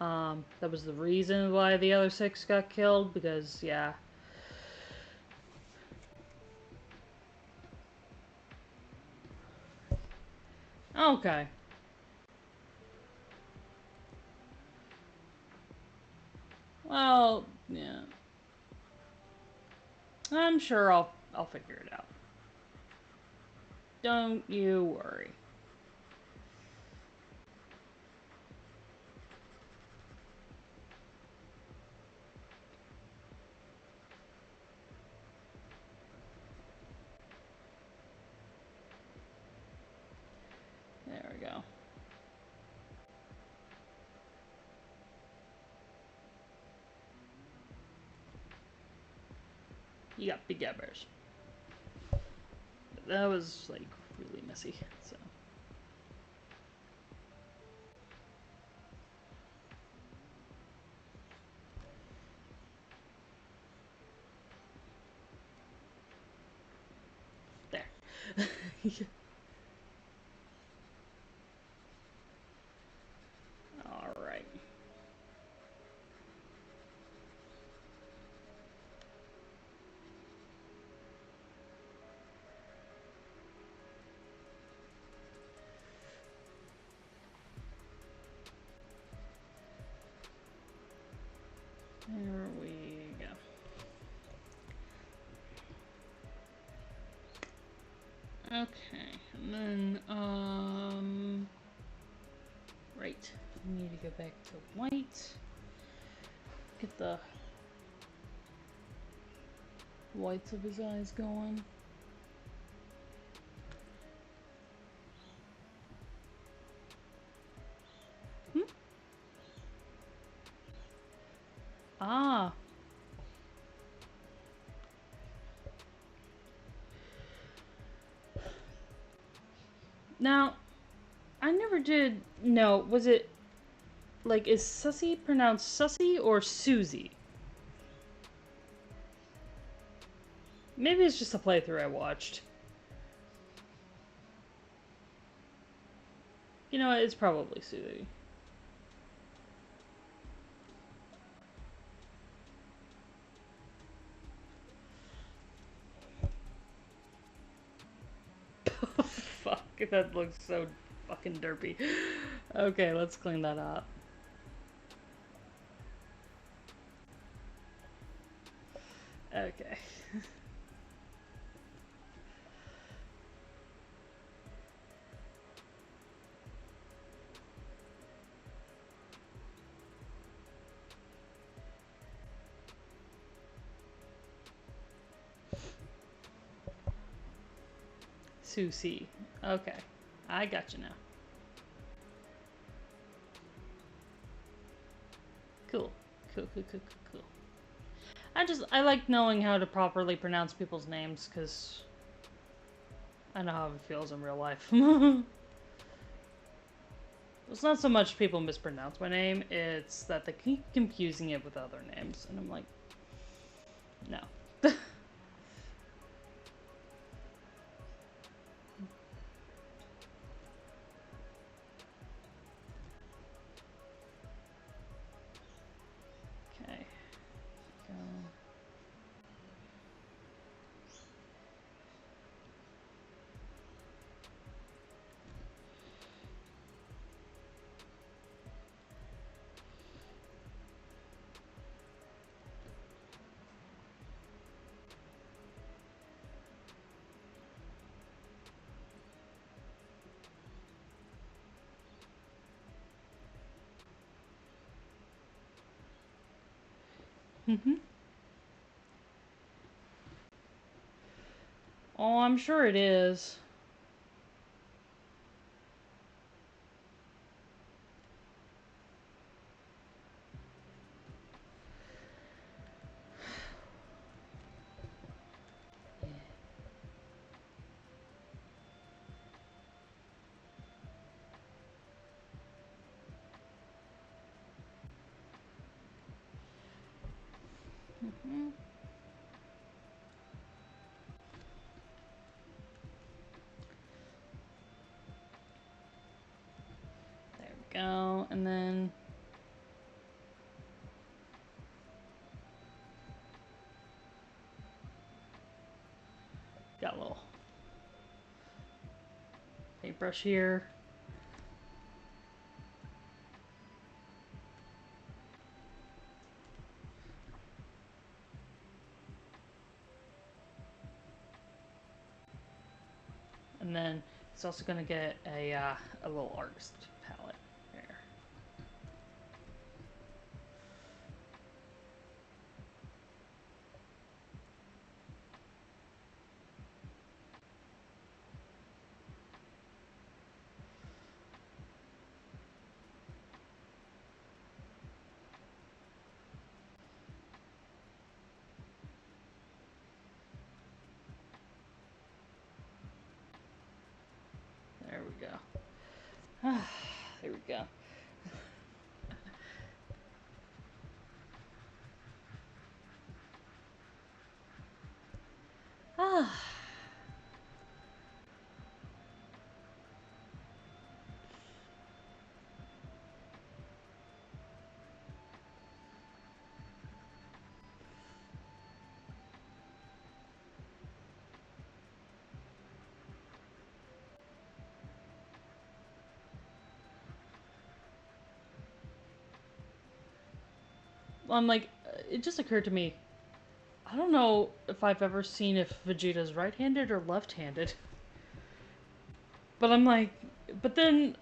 That was the reason why the other six got killed, because yeah. Okay. Well, yeah. I'm sure I'll figure it out. Don't you worry. There we go. You got big gabbers. But that was like really messy. So. There. Alright. There we go. Okay, and then, right. I need to go back to white. Get the whites of his eyes going. Hmm? Ah. Now, I never did know, was it, like, is Sussy pronounced Sussy or Susie? Maybe it's just a playthrough I watched. You know, it's probably Susie. Fuck, that looks so fucking derpy. Okay, let's clean that up. Okay. Susie. Okay. I got you now. Cool. Cool, cool, cool, cool, cool. I like knowing how to properly pronounce people's names, because I know how it feels in real life. It's not so much people mispronounce my name, it's that they keep confusing it with other names, and I'm like, no. Okay. Go. Mm-hmm. Oh, I'm sure it is. Mm-hmm. There we go, and then got a little paintbrush here. And then it's also gonna get a little artist palette there. There we go. There we go. Ah. I'm like, it just occurred to me. I don't know if I've ever seen if Vegeta's right-handed or left-handed. But I'm like, but then,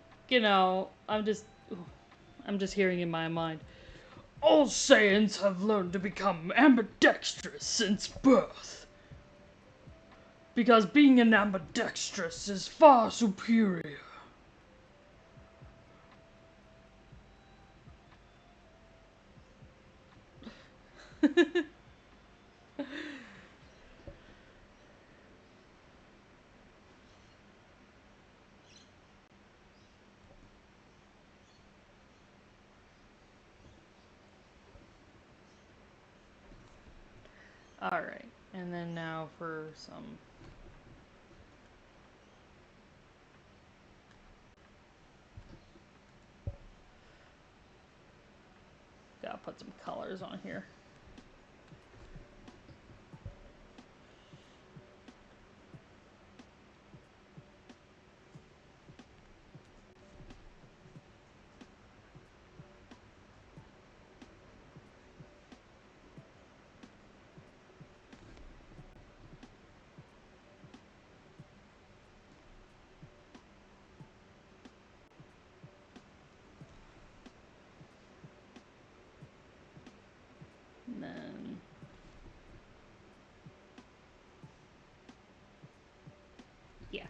I'm just hearing in my mind. All Saiyans have learned to become ambidextrous since birth. Because being an ambidextrous is far superior. Alright, and then now for some... Gotta put some colors on here. And then... Yeah.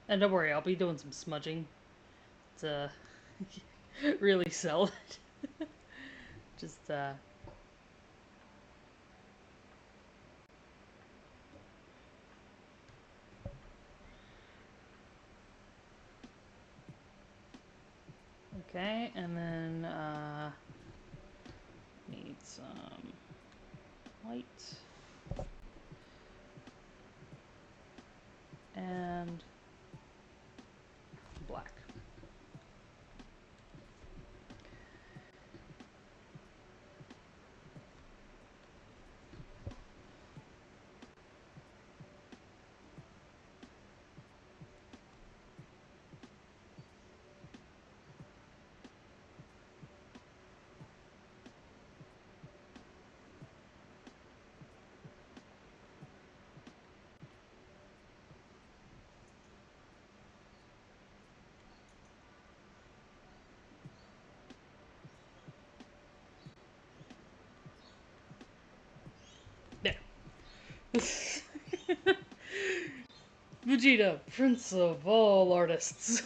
And don't worry, I'll be doing some smudging to really sell it. Just, Okay, and then, need some white. And black. There. Vegeta, prince of all artists.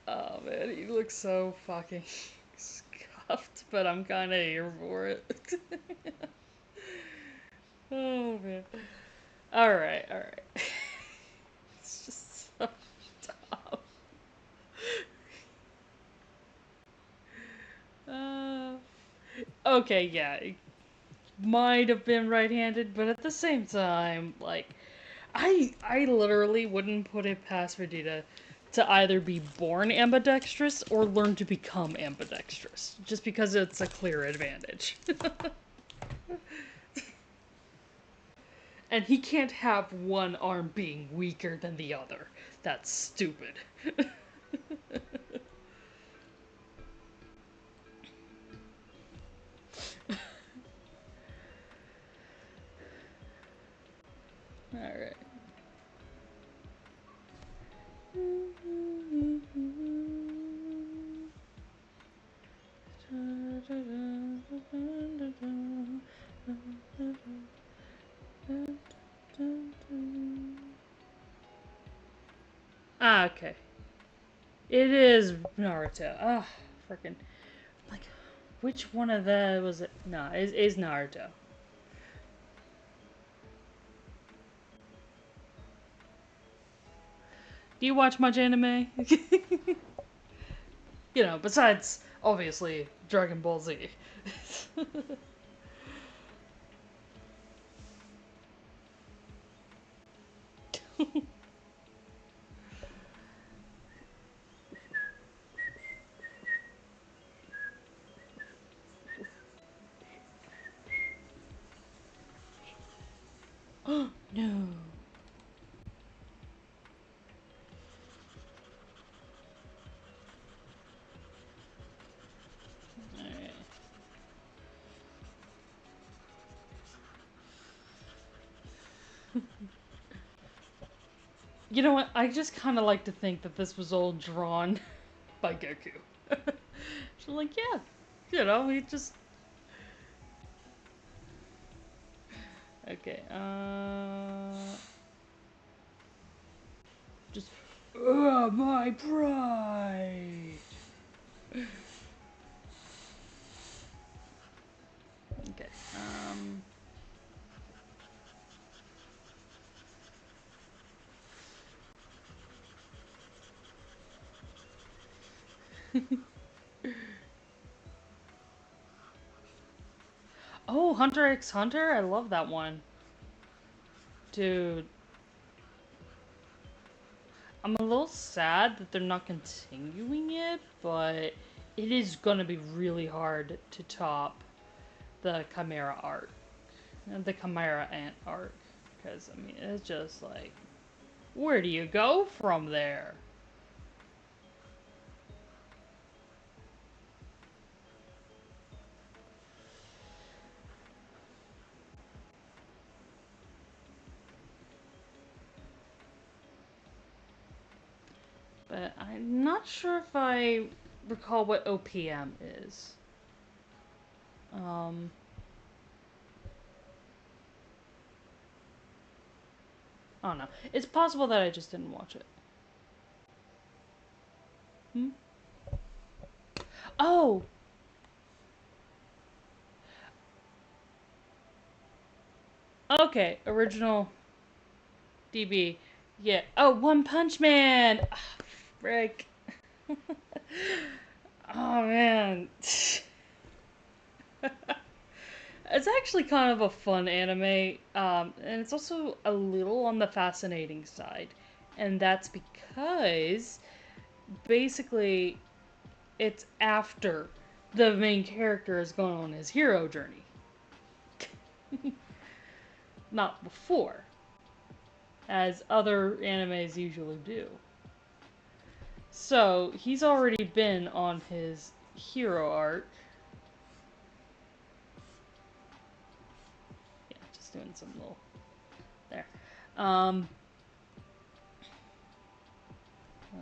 Oh man, he looks so fucking scuffed, but I'm kinda here for it. Oh man. Alright, alright. It's just so dumb. Okay, yeah. It might have been right-handed, but at the same time, like, I literally wouldn't put it past Vegeta to either be born ambidextrous or learn to become ambidextrous, just because it's a clear advantage. And he can't have one arm being weaker than the other. That's stupid. Alright. Ah, okay. It is Naruto. Ah, freaking. Like, which one of that was it? No, it is Naruto. Do you watch much anime? Besides, obviously, Dragon Ball Z. No. Alright. You know what? I just kind of like to think that this was all drawn by Goku. She's like, yeah, you know, he just. Okay, just. My pride! Okay, Oh, Hunter x Hunter? I love that one. Dude. I'm a little sad that they're not continuing it, but it is gonna be really hard to top the Chimera arc. The Chimera Ant arc. Because, I mean, it's just like, where do you go from there? But I'm not sure if I recall what OPM is. I don't know. It's possible that I just didn't watch it. Hmm? Oh! Okay, original DB. Yeah. Oh, One Punch Man! Oh, frick. Oh, man. It's actually kind of a fun anime, and it's also a little on the fascinating side. And that's because basically it's after the main character has gone on his hero journey, not before, as other animes usually do. So he's already been on his hero arc. Yeah, just doing some little there. A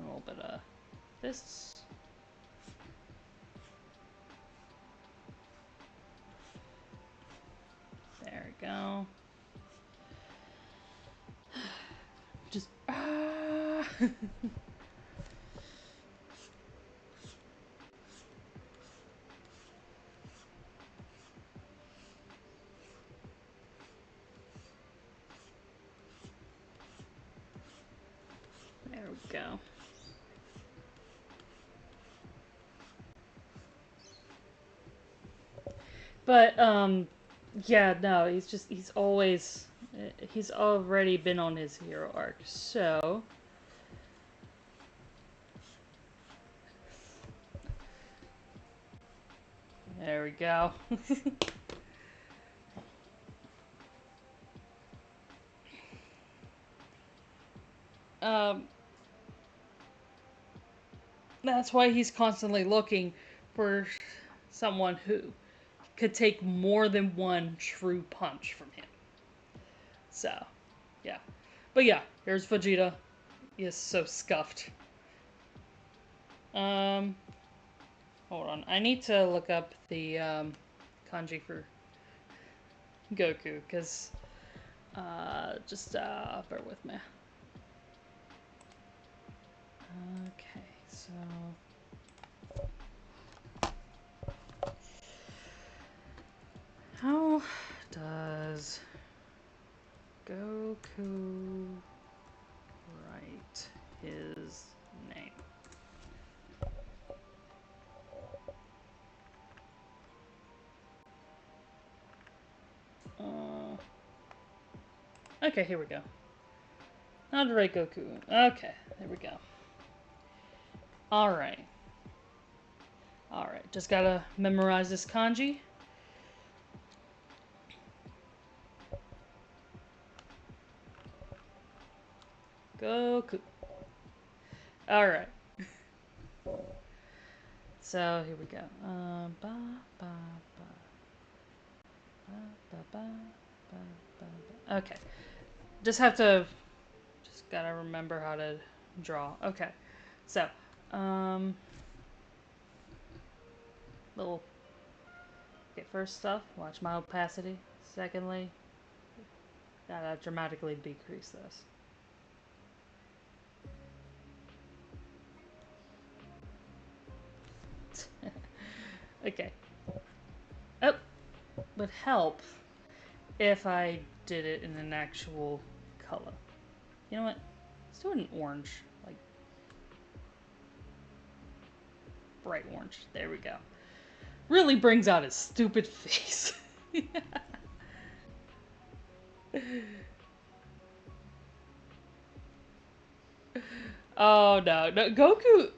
little bit of this. There we go. Just There we go. But yeah, no, he's already been on his hero arc. So there we go. um that's why he's constantly looking for someone who could take more than one true punch from him. So, yeah. But yeah, here's Vegeta. He is so scuffed. Um, Hold on. I need to look up the kanji for Goku, because just bear with me. Okay, so how does Goku write his name? Okay, here we go. How to write Goku. Okay, there we go. Alright. Alright, just gotta memorize this kanji. Goku. Alright. So, here we go. Ba, ba, ba. Ba, ba, ba, ba, ba, ba. Okay. Just gotta remember how to draw. Okay. So, little. Okay, first stuff, watch my opacity. Secondly, gotta dramatically decrease this. Okay. Oh, would help if I did it in an actual color. You know what? Let's do it in orange. Like, bright orange. There we go. Really brings out his stupid face. Oh no, no, Goku.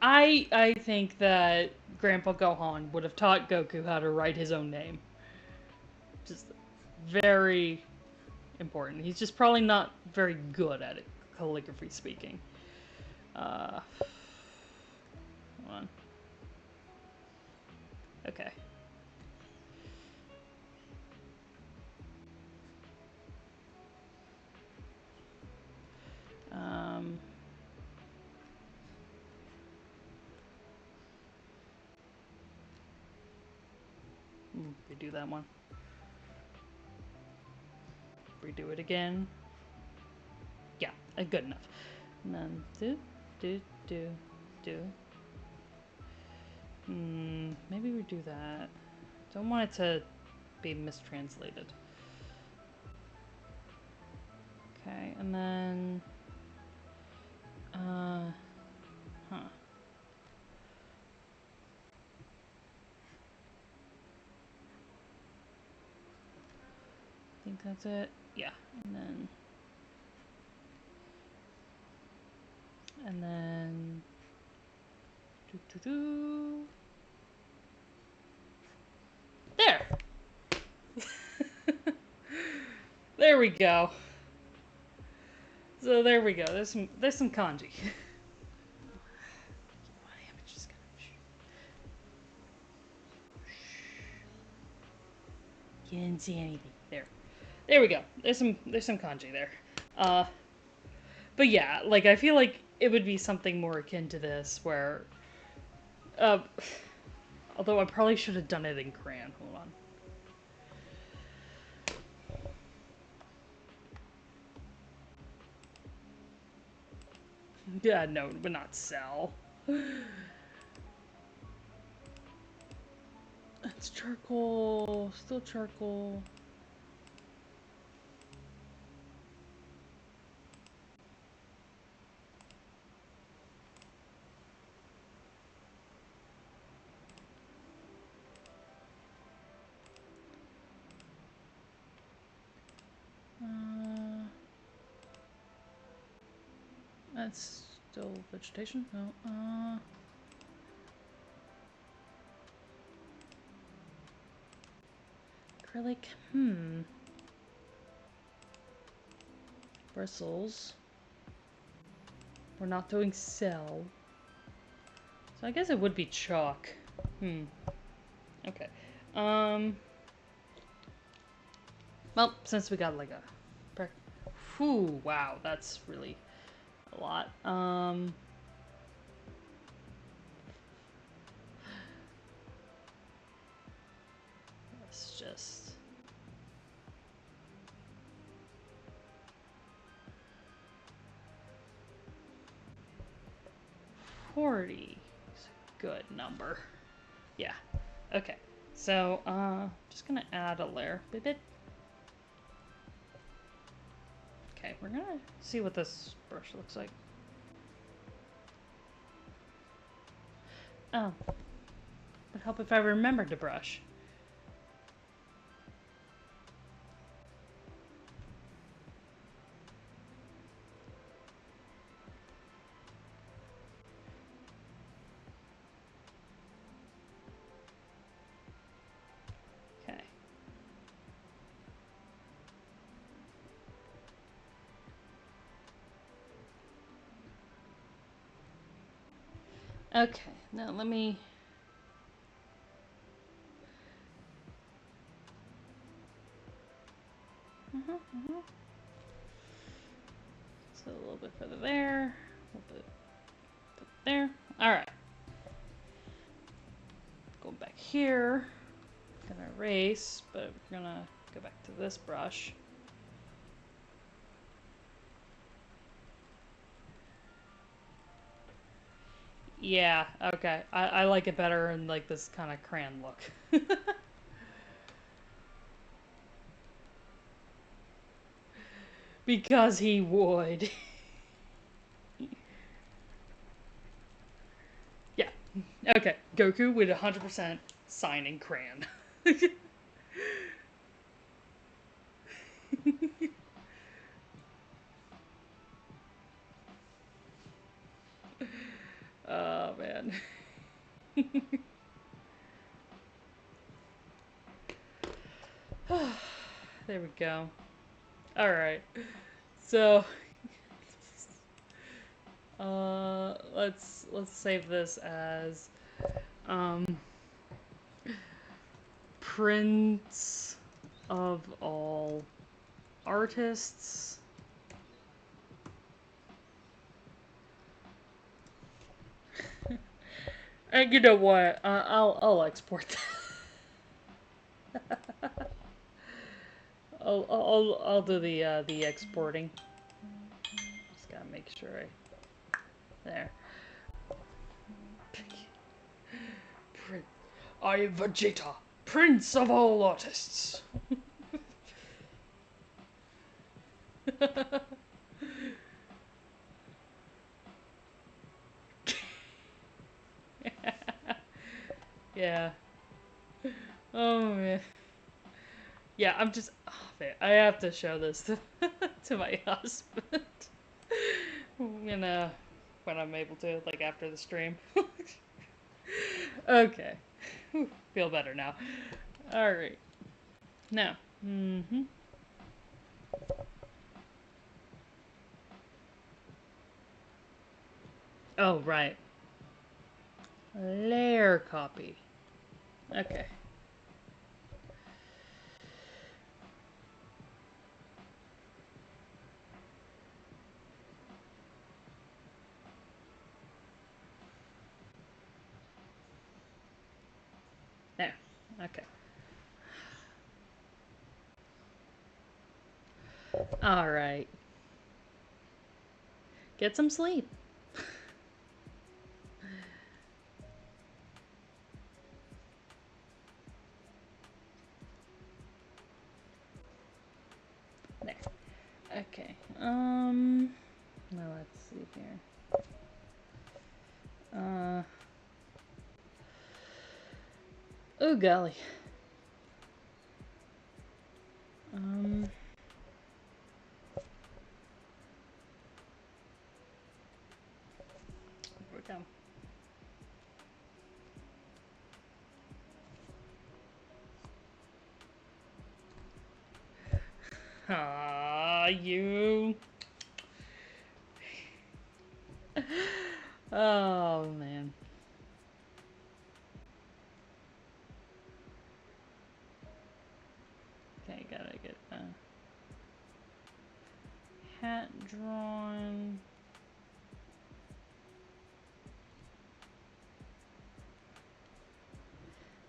I think that Grandpa Gohan would have taught Goku how to write his own name. Just very important. He's just probably not very good at it, calligraphy speaking. Hold on. Okay. Redo that one. Redo it again. Yeah, good enough. And then do. Maybe redo that. Don't want it to be mistranslated. Okay, and then huh. I think that's it. Yeah, and then there. There we go. So there we go. There's some kanji. You didn't see anything. There we go. There's some kanji there. But yeah, like I feel like it would be something more akin to this where although I probably should have done it in crayon. Hold on. Yeah, no, but not Cell. It's charcoal. Still charcoal. That's still vegetation? No. Acrylic. Bristles. We're not doing Cell. So I guess it would be chalk. Okay. Well, since we got like a... Whew, wow, that's really a lot. Let's just... $40 is a good number. Yeah. Okay. So, just gonna add a layer. Okay, we're gonna see what this brush looks like. Oh. Would help if I remembered to brush. Okay. Okay, now let me... So a little bit further there, a little bit there. Alright. Go back here. Gonna erase, but we're gonna go back to this brush. Yeah, okay. I like it better in like this kind of crayon look. Because he would. Yeah. Okay. Goku with 100% signing crayon. Oh, man. There we go. Alright. So... let's save this as... Prince of all artists. And you know what? I'll export that. I'll do the exporting. Just gotta make sure there. I am Vegeta, Prince of all artists. Yeah. Oh man. Yeah, I'm just. Oh, man, I have to show this to my husband. You know, when I'm able to, like after the stream. Okay. Feel better now. Alright. Now. Oh, right. Layer copy. Okay. There. Okay. Alright. Get some sleep. There. Okay. Now let's see here. Oh golly. We're down. Ah, you. Oh man. Okay, gotta get the hat drawn.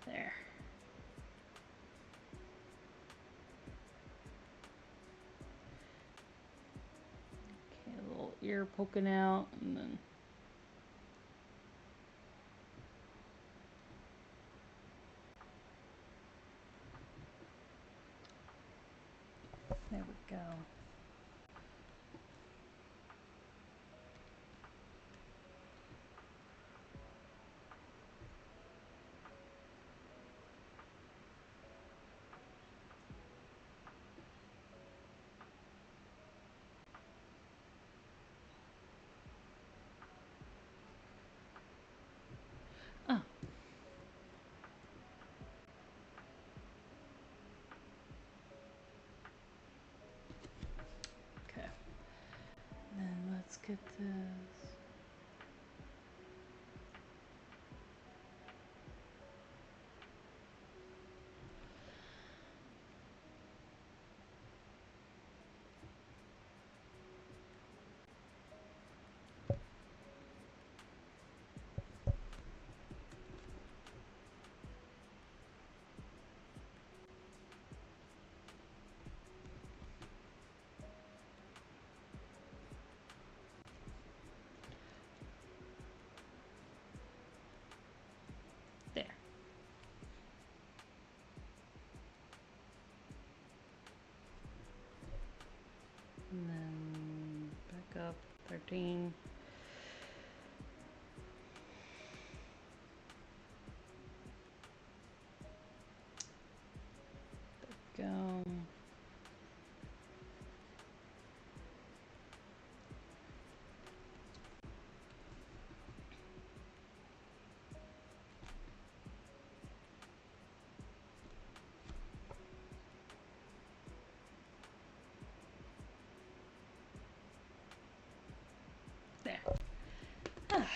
There. Okay, a little ear poking out, and then. There we go. Oh. Okay. Then let's get this. And then back up 13. Go. There. Ah.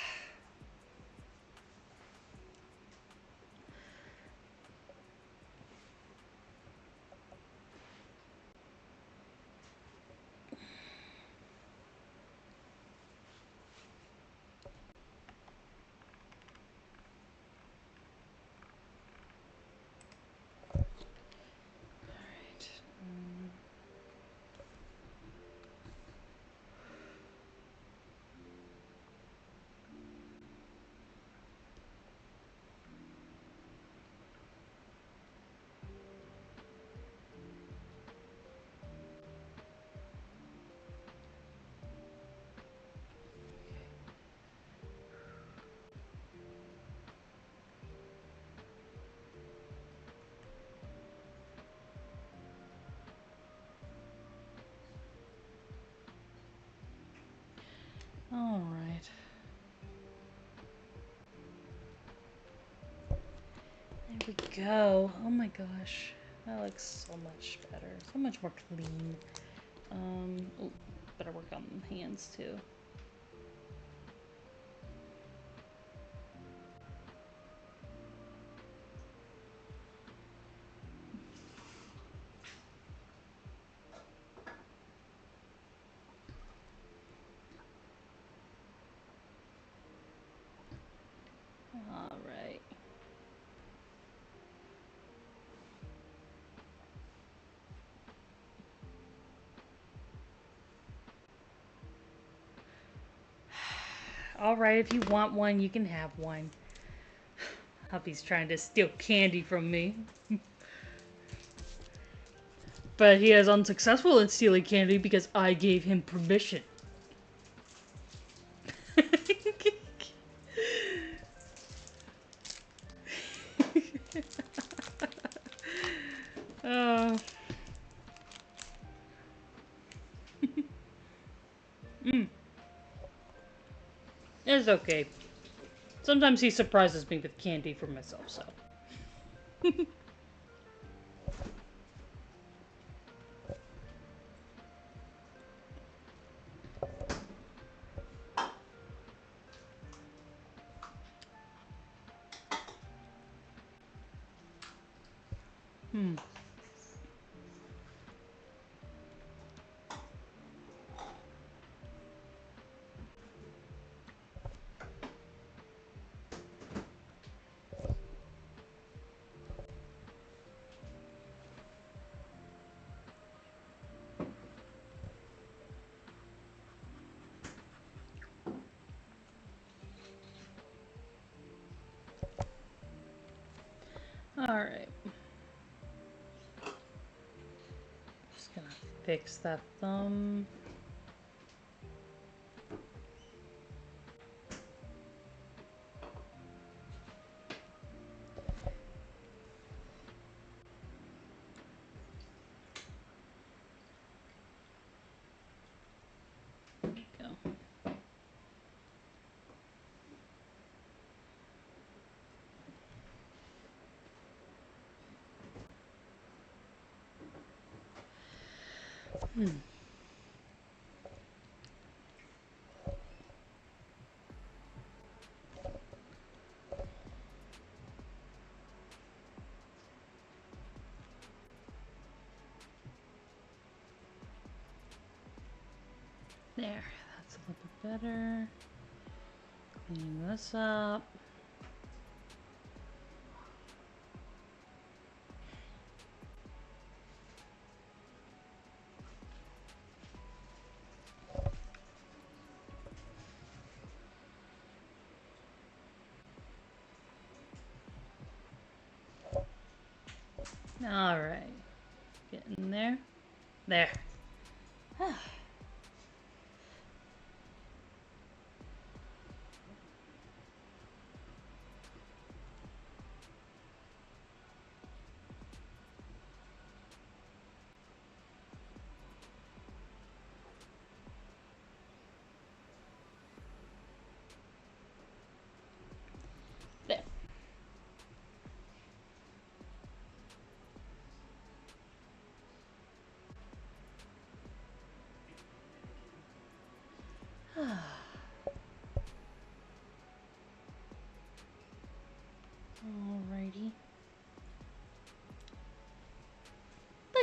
All right. There we go. Oh my gosh. That looks so much better. So much more clean. Oh, better work on the hands too. All right. All right, if you want one, you can have one. Hubby's trying to steal candy from me. But he is unsuccessful in stealing candy because I gave him permission. uh, it's okay. Sometimes he surprises me with candy for myself, so. Hmm. Alright. Just gonna fix that thumb. There we go. There, that's a little bit better. Clean this up. Alright. Get in there. There.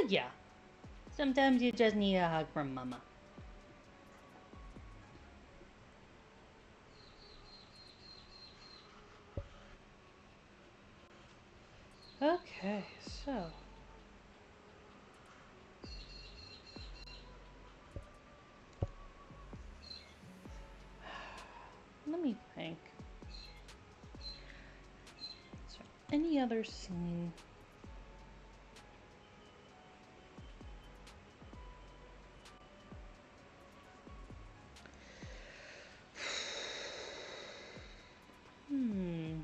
yeah. Sometimes you just need a hug from mama. Okay, so. Let me think. So, any other scene? Hmm.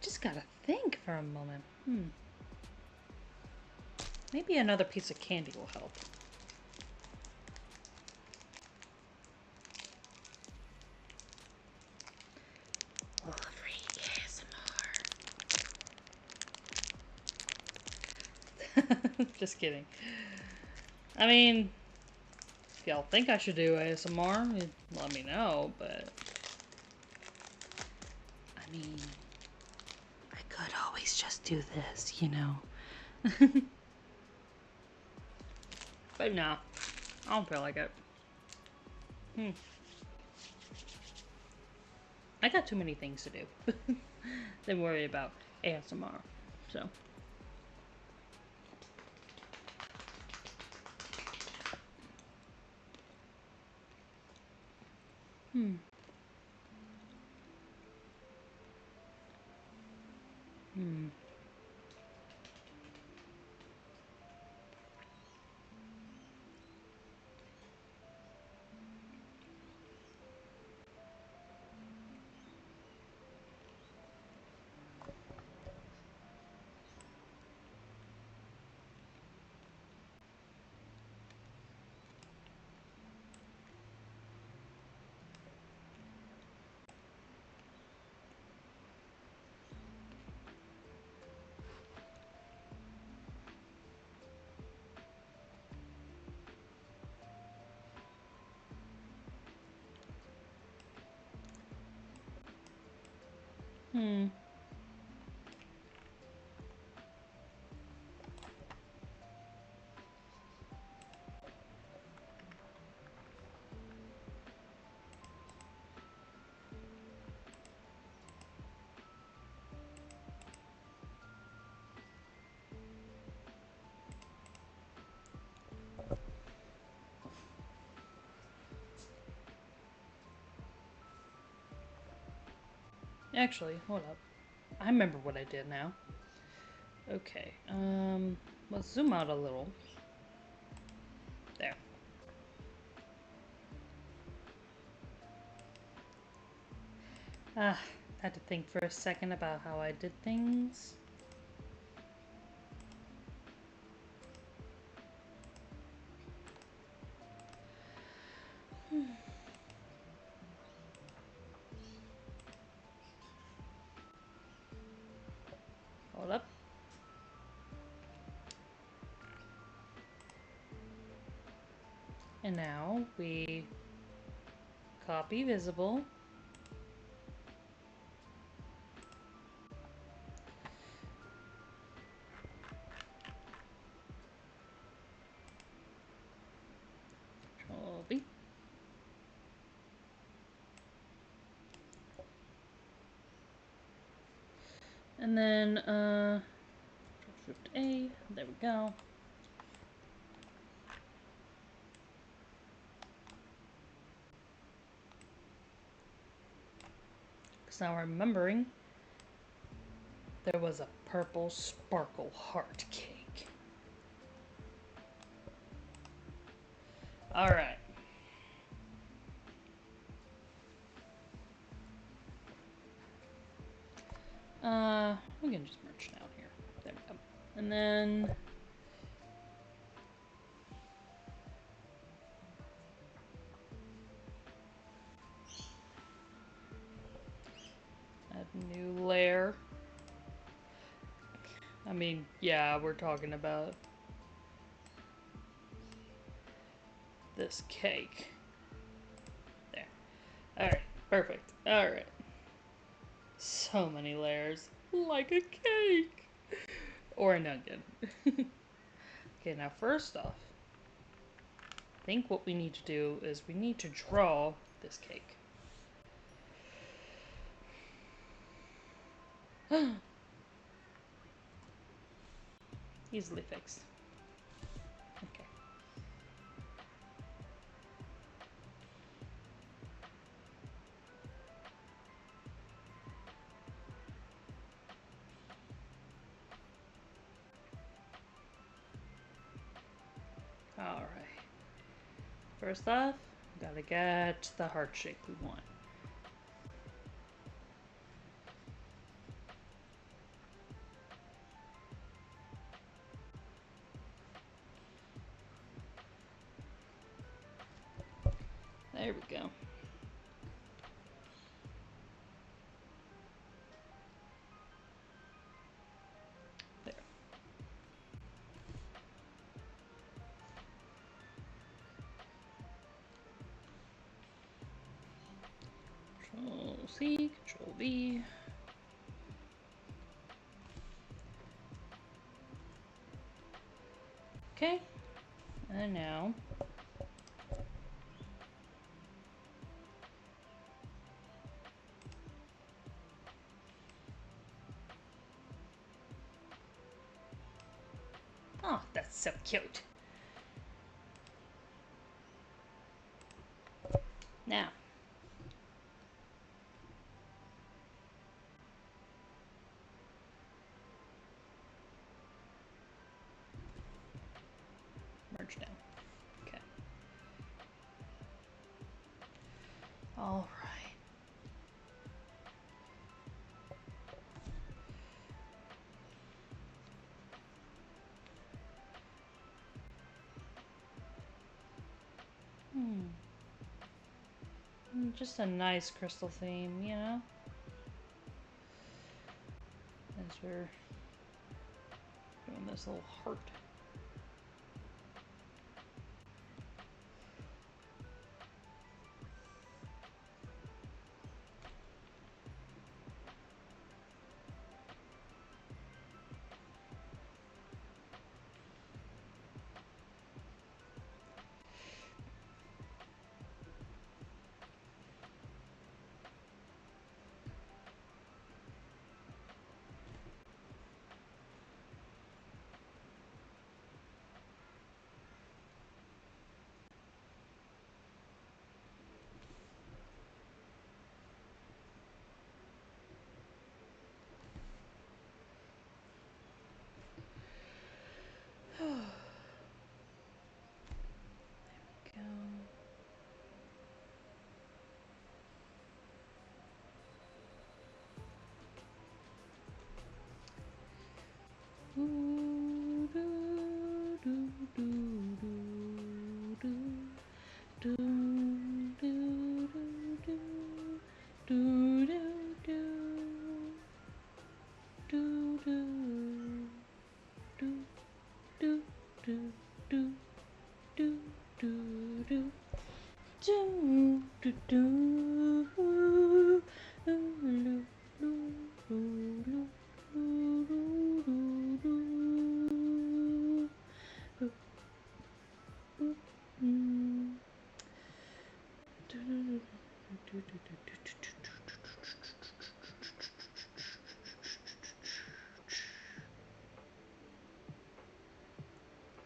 Just gotta think for a moment. Maybe another piece of candy will help. Free ASMR. Just kidding. I mean, if y'all think I should do ASMR, let me know, but... I mean, I could always just do this, you know? But no, I don't feel like it. I got too many things to do than worry about ASMR, so... Hmm. Hmm. Actually, hold up. I remember what I did now. Okay, let's zoom out a little. There. Had to think for a second about how I did things. Hold up. And now we copy visible. Control V. And then, Control Shift A. There we go. Because now remembering, there was a purple sparkle heart cake. Alright. We can just merge down here. There we go. And then... add new layer. I mean, yeah, we're talking about this cake. There. Alright, perfect. Alright. So many layers. Like a cake! Or a nugget. Okay, now first off, I think what we need to do is we need to draw this cake. Easily fixed. Okay. Alright. First off, gotta get the heart shape we want. There we go. There. Control C, Control V. Okay, and now oh, that's so cute. Now merge down. Okay. All right. Just a nice crystal theme, you know? As we're doing this little heart.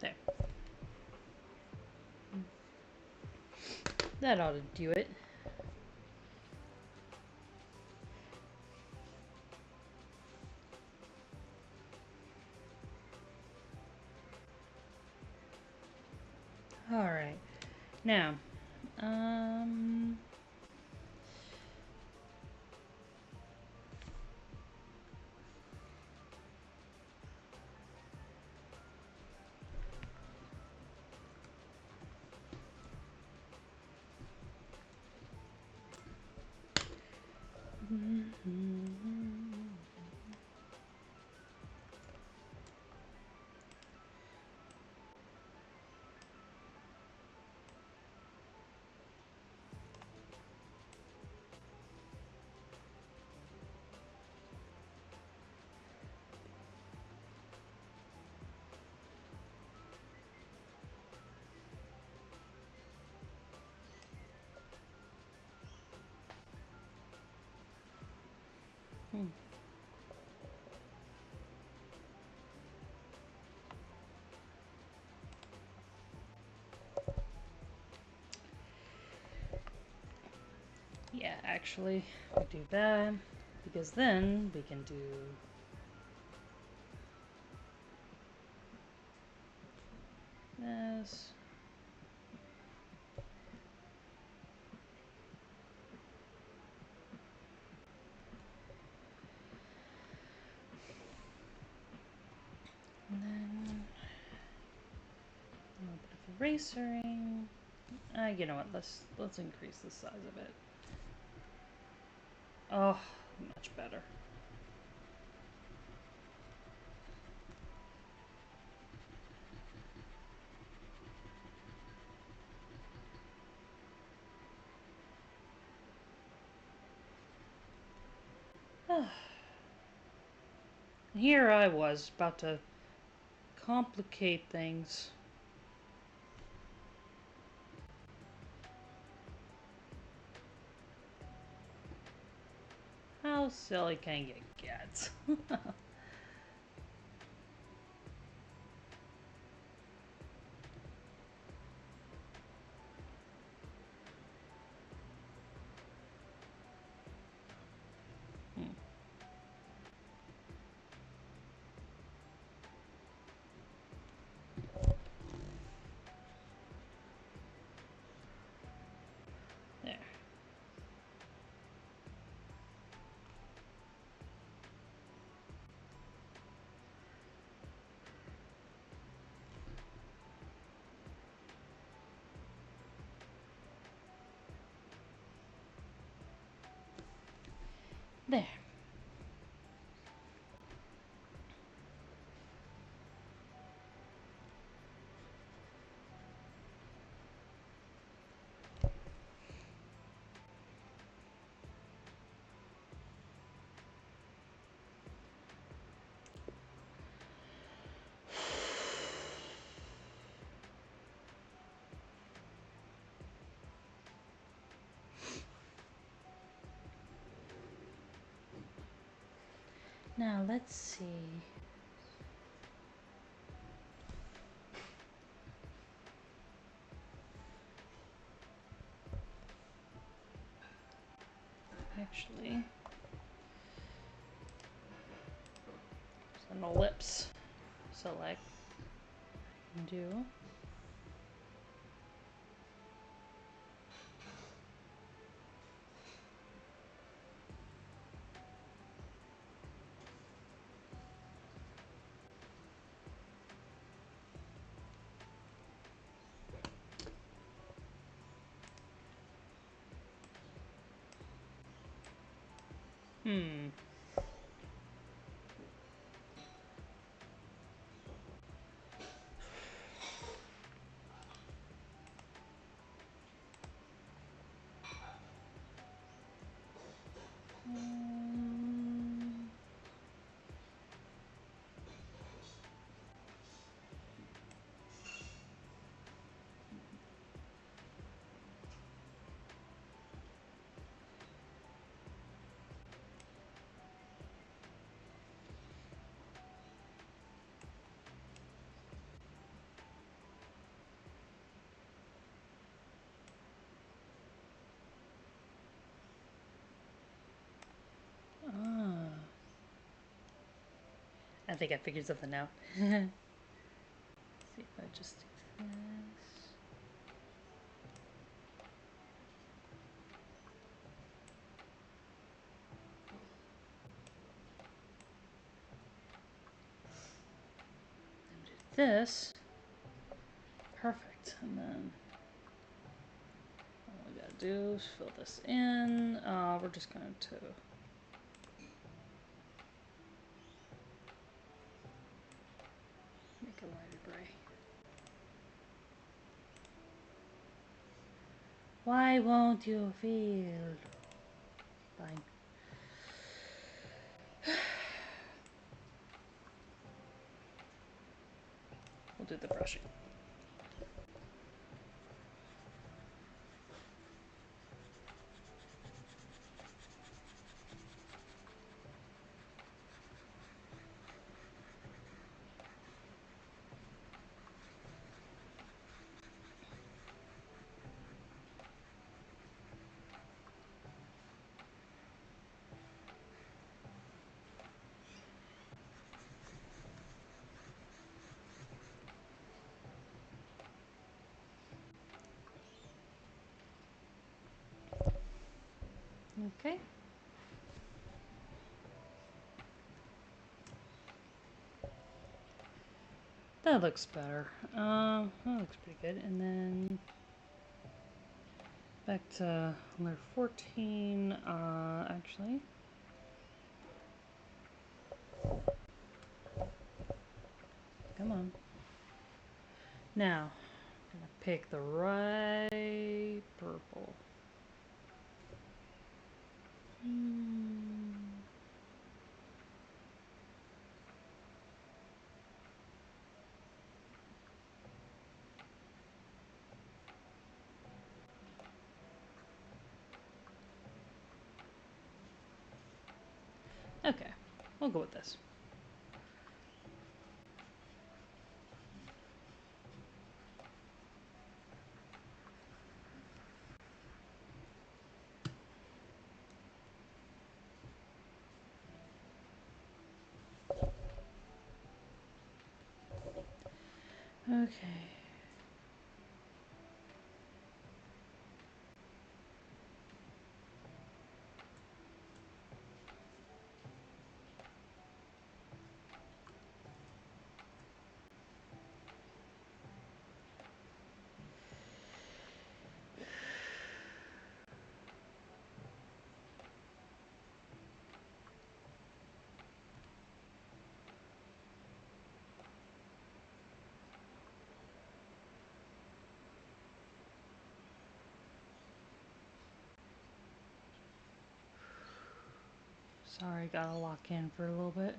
There. That ought to do it. All right. Now, Yeah, actually, we do that because then we can do this. And then a little bit of erasering. You know what? Let's increase the size of it. Oh, much better. Here I was about to complicate things. How silly can you get? There. There. Now let's see. Actually, there's an ellipse. Select. Do. Hmm. Um, ah. I think I figured something out. See if I just do this. Then do this. Perfect. And then all we gotta do is fill this in. We're just going to make a lighter gray. Why won't you feel? Fine. We'll do the brushing. Okay. That looks better. That looks pretty good. And then back to layer 14. Actually. Come on. Now, I'm gonna pick the right purple. Okay, we'll go with this. Okay. Sorry, gotta lock in for a little bit.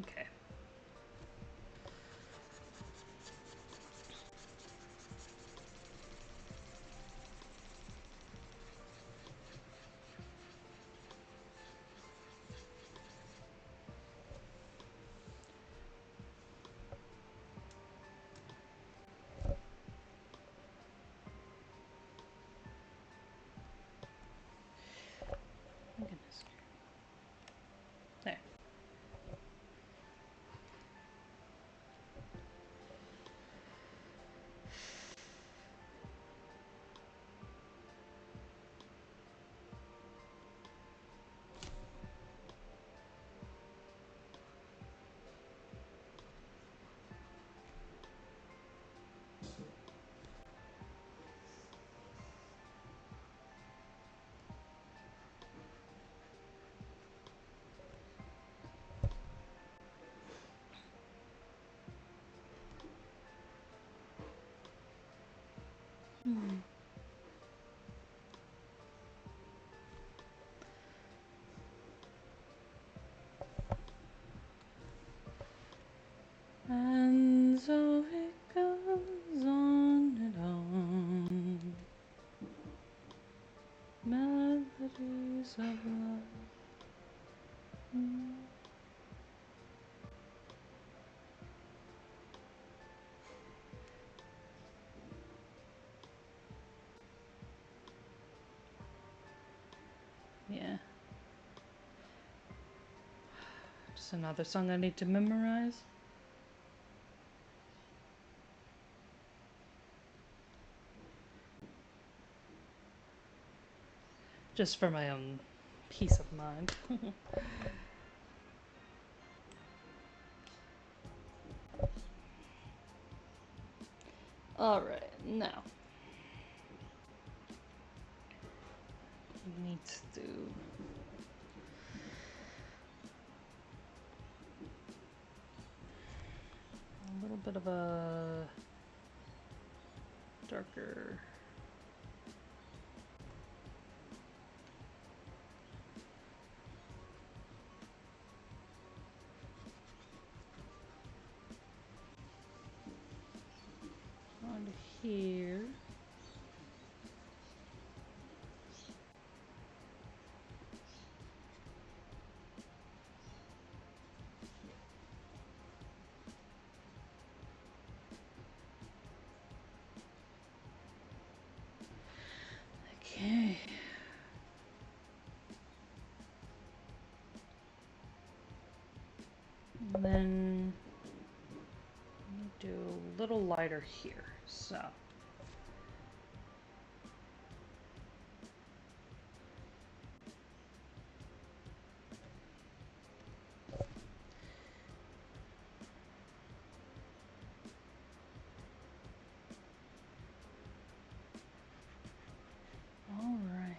Okay. Oh, goodness. There. And so it goes on and on. Melodies of love. Yeah. Just another song I need to memorize. Just for my own peace of mind. Alright, now. We need to do a little bit of a darker. here. Okay. And then do a little lighter here. So. All right.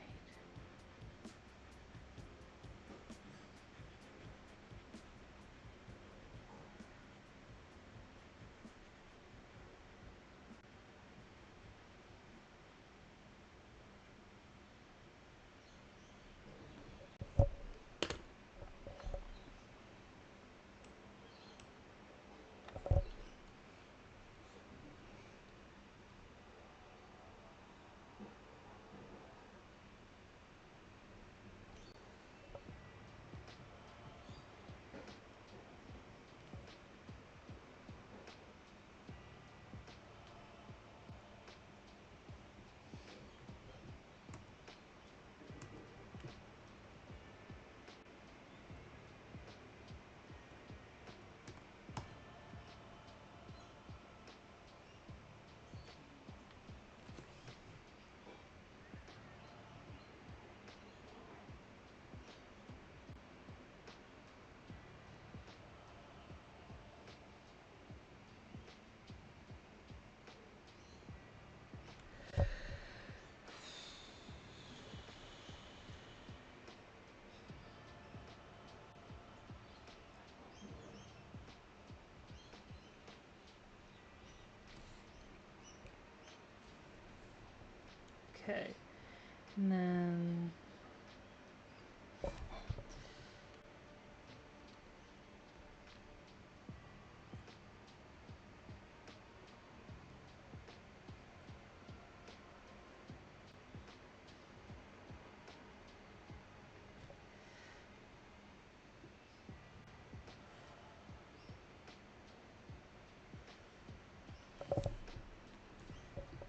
Okay. And then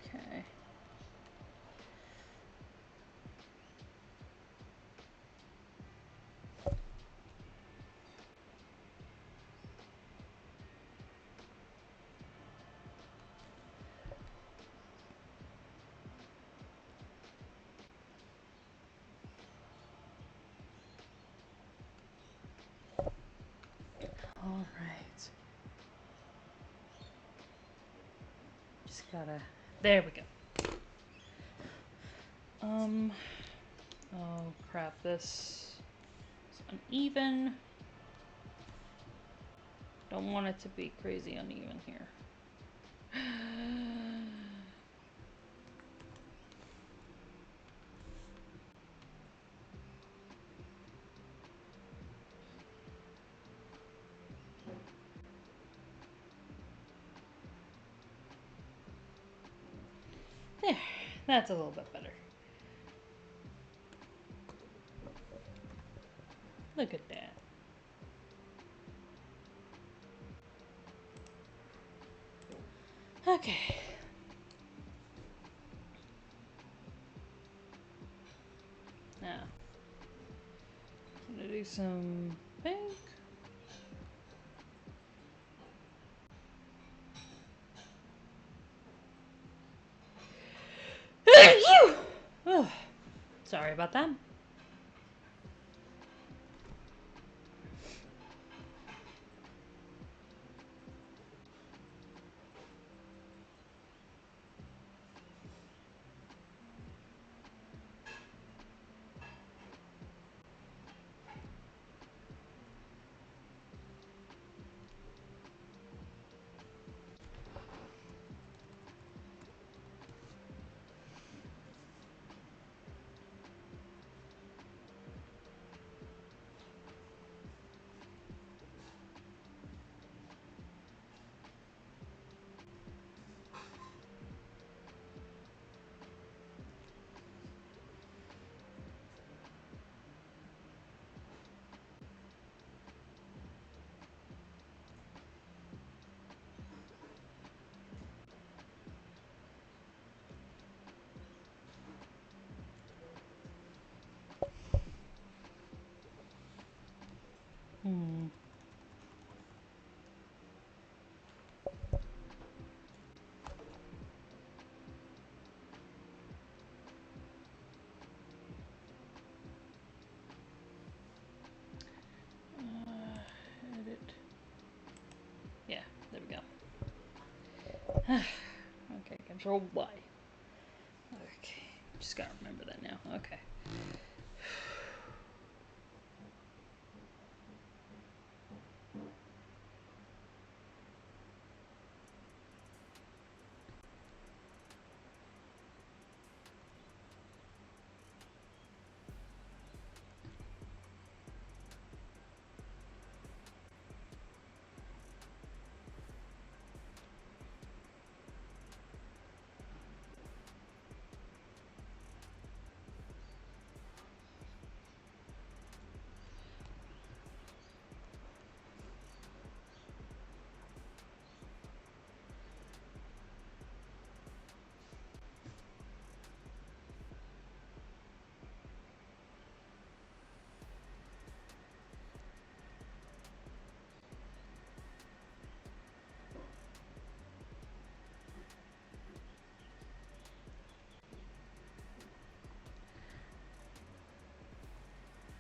okay. All right. Just gotta. There we go. Oh crap! This is uneven. Don't want it to be crazy uneven here. There. That's a little bit better. Look at that. Okay. Now, I'm gonna do some pink. Oh, sorry about that. Okay, control Y. Okay, just gotta remember that now. Okay.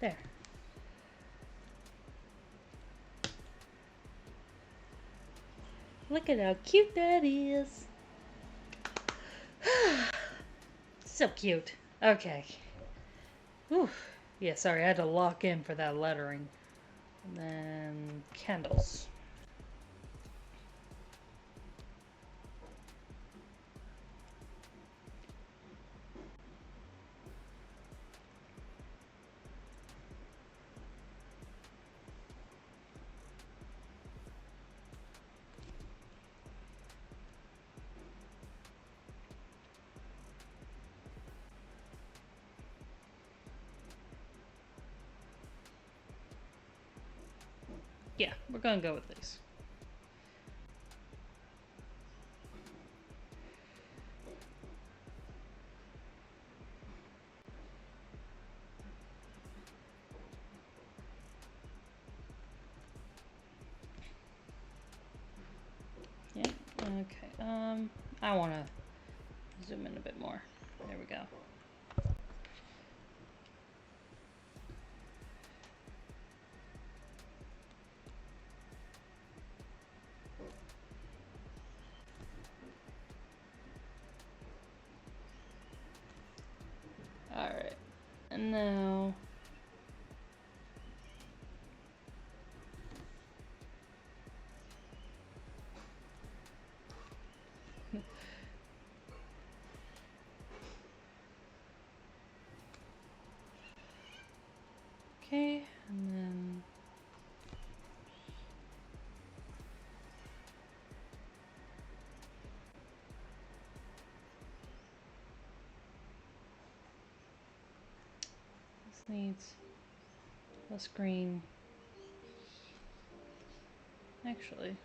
There. Look at how cute that is. So cute. Okay. Whew. Yeah, sorry, I had to lock in for that lettering. And then candles. Yeah, we're gonna go with these. Yeah, okay. I wanna zoom in a bit more. There we go. Alright. And now okay, and then this needs less green. Actually,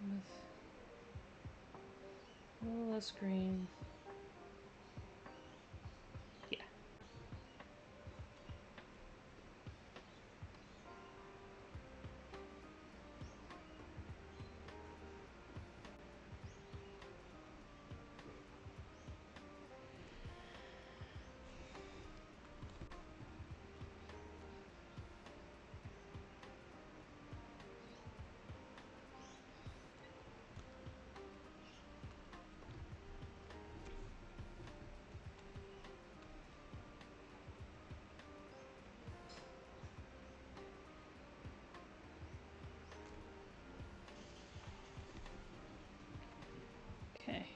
with a little less green. Yeah. Okay.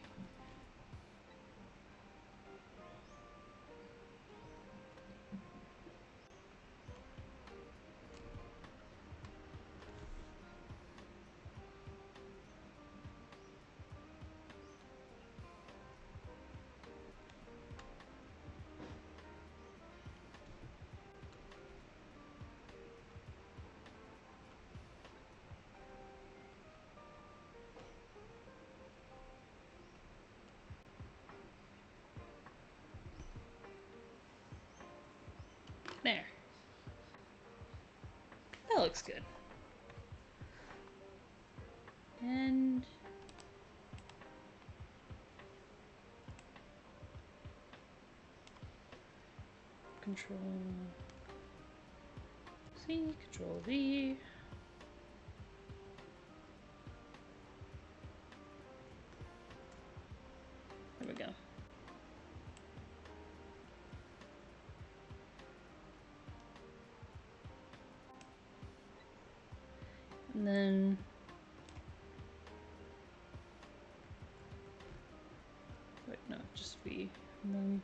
There. That looks good. And Control C, Control V. And then wait, no, just V. And then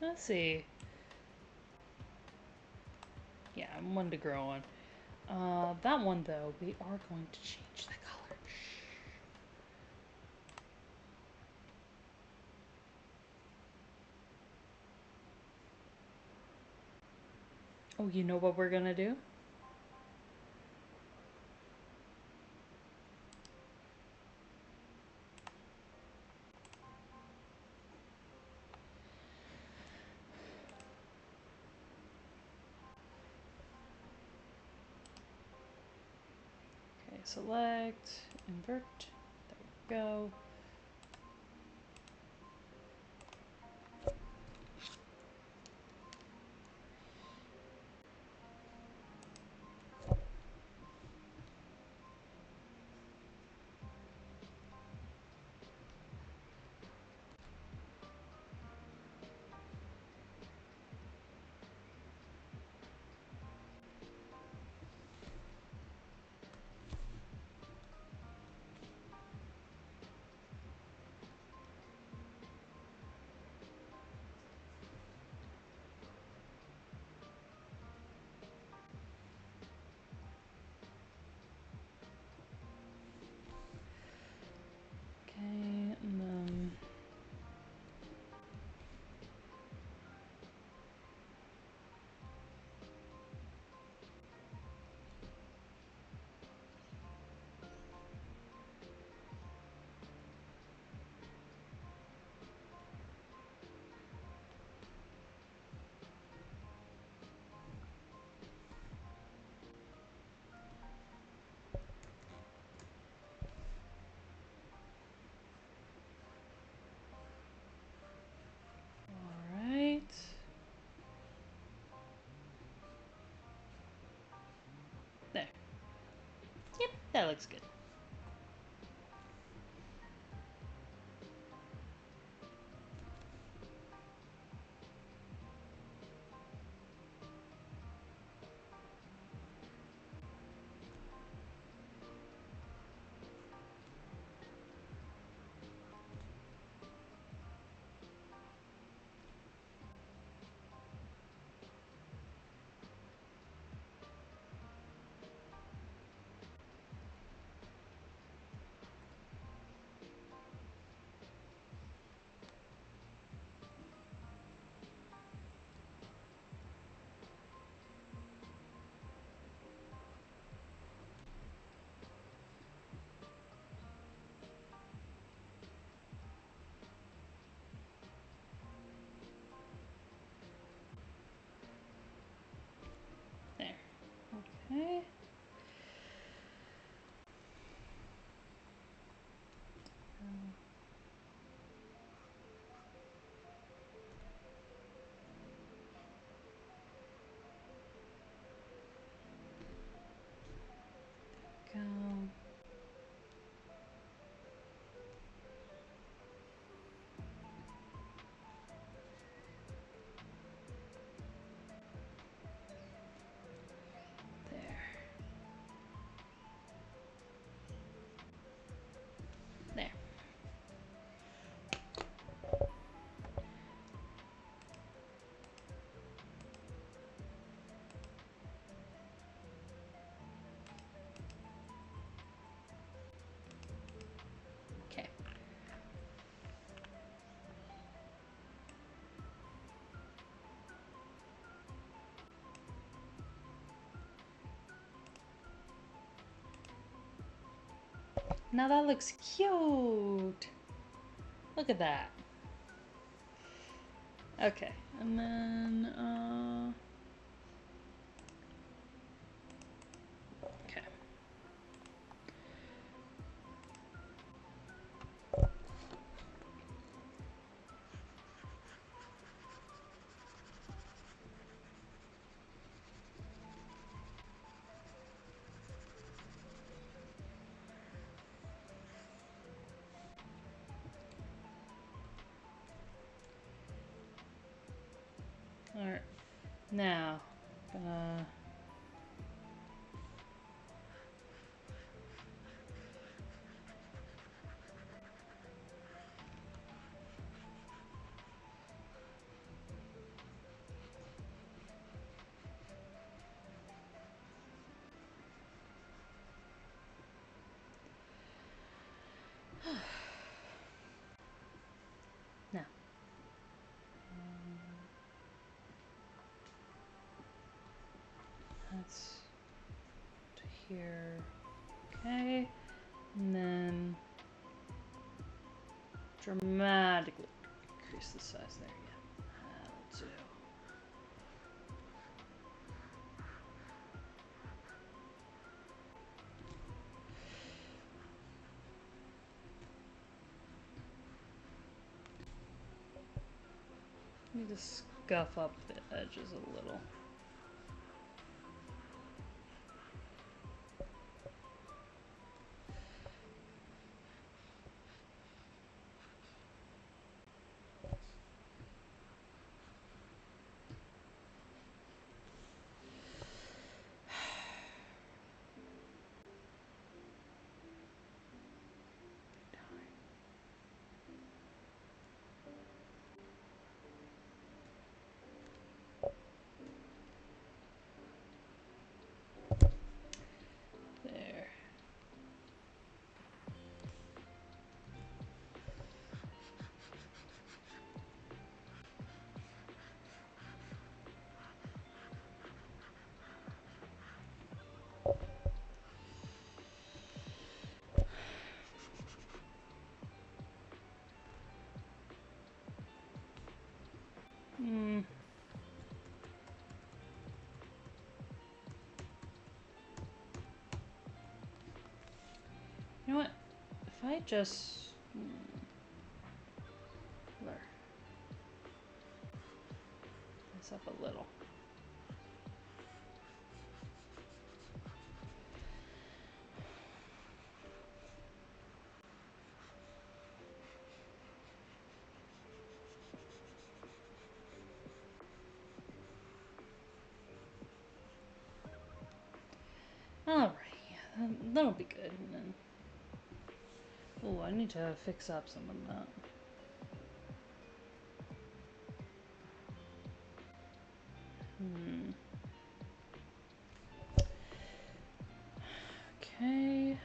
let's see. Yeah, I wanted to grow on. That one though, we are going to change the color. Oh, you know what we're gonna do? Okay, select, invert. There we go. Okay, and then all right. There. Yep, that looks good. There. Okay. Go. There. There. Okay. Now that looks cute. Look at that. Okay, and then okay. Now, now. That's to here. Okay. And then dramatically increase the size there. Yeah. That'll do. Need to scuff up the edges a little. There. Hmm. You know what? If I just blur this up a little. Alright, yeah, that'll be good. And then, oh, I need to fix up some of that. Okay.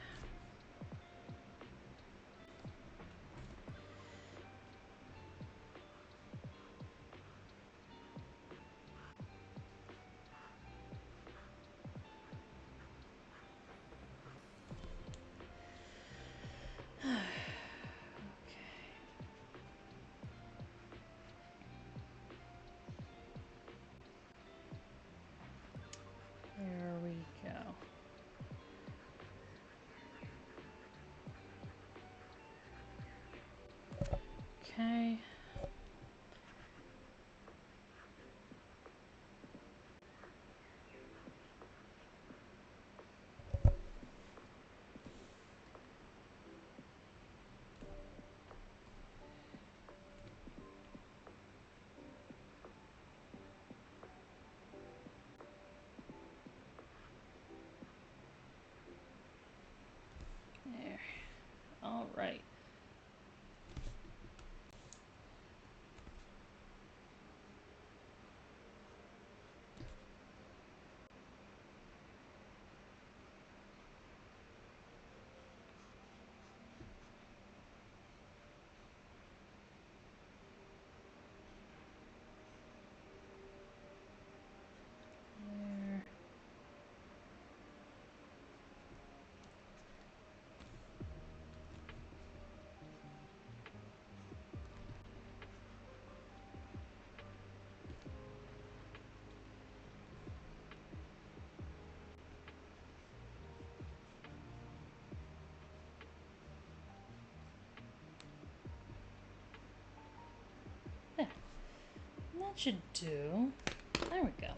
There we go. Okay. There. All right. There. There. That should do. There we go.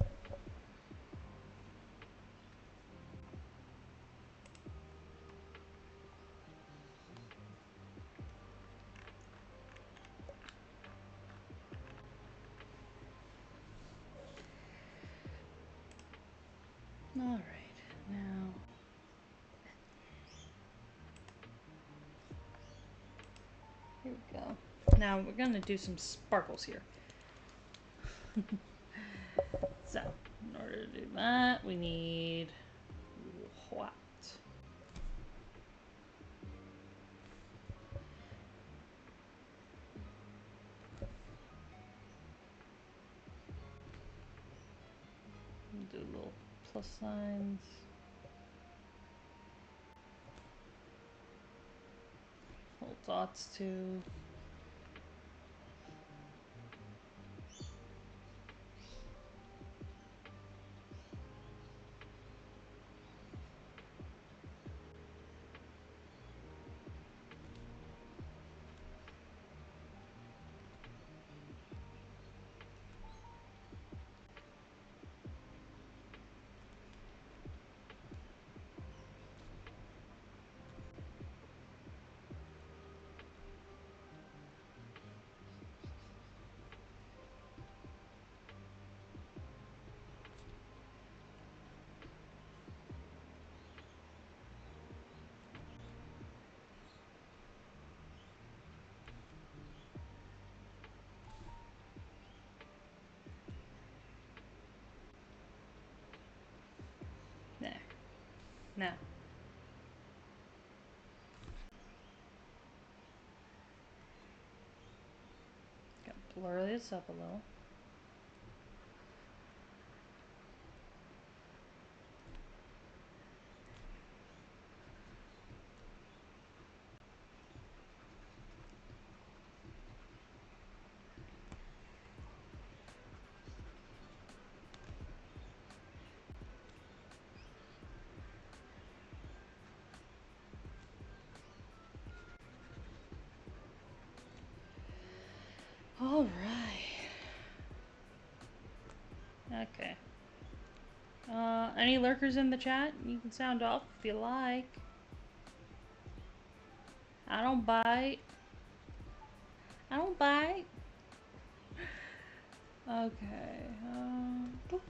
Alright, now. Here we go. Now we're gonna do some sparkles here. So, in order to do that, we need what? Do little plus signs. Little dots too. There. Now. Gotta blur this up a little. All right. Okay. Any lurkers in the chat? You can sound off if you like. I don't bite. I don't bite. Okay. Boop.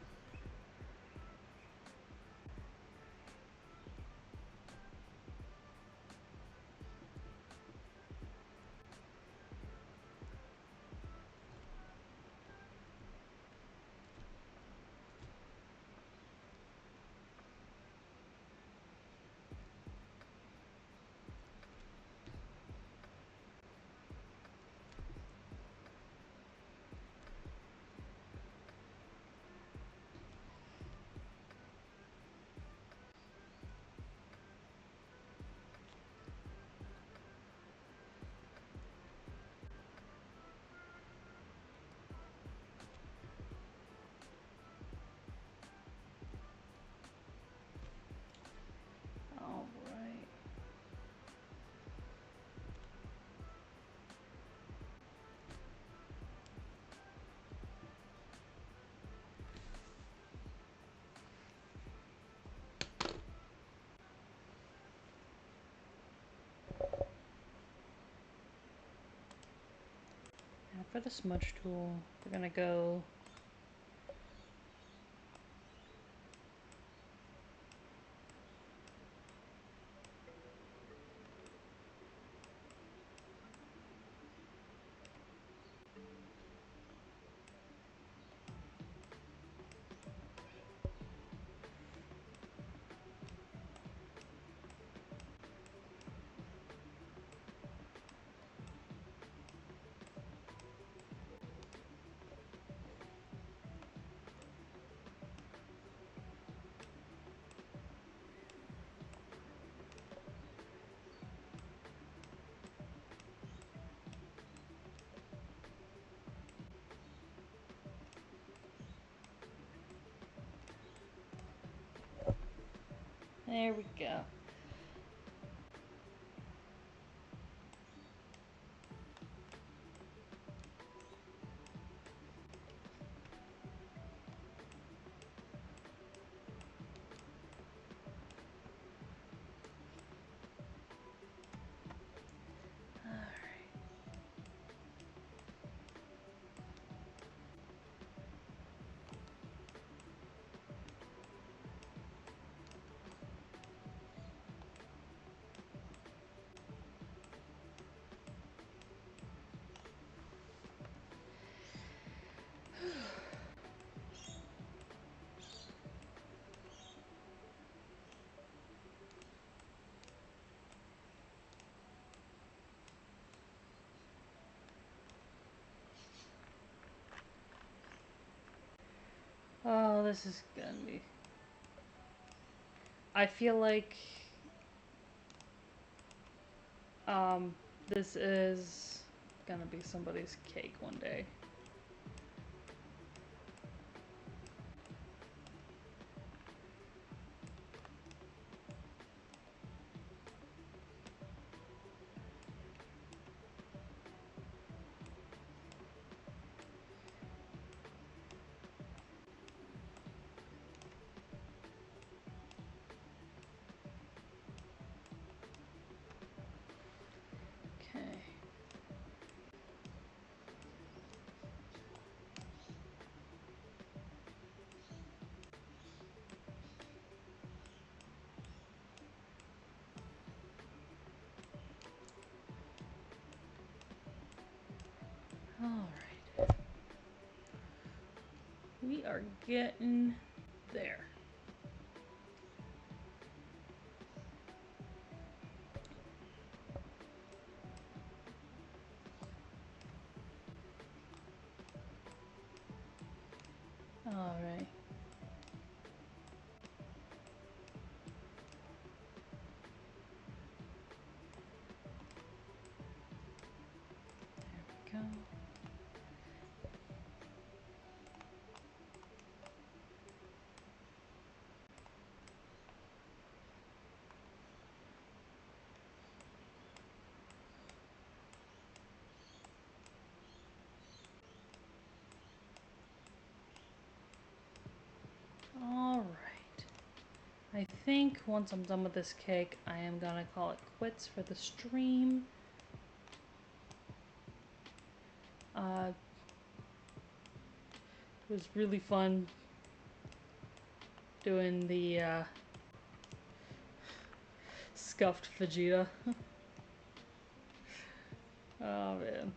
All right. Now for the smudge tool, we're gonna go there we go. this is gonna be... I feel like... this is gonna be somebody's cake one day. Okay. Alright. We are getting there. Alright. There we go. Alright. I think once I'm done with this cake, I am gonna call it quits for the stream. It was really fun doing the scuffed Vegeta. Oh man.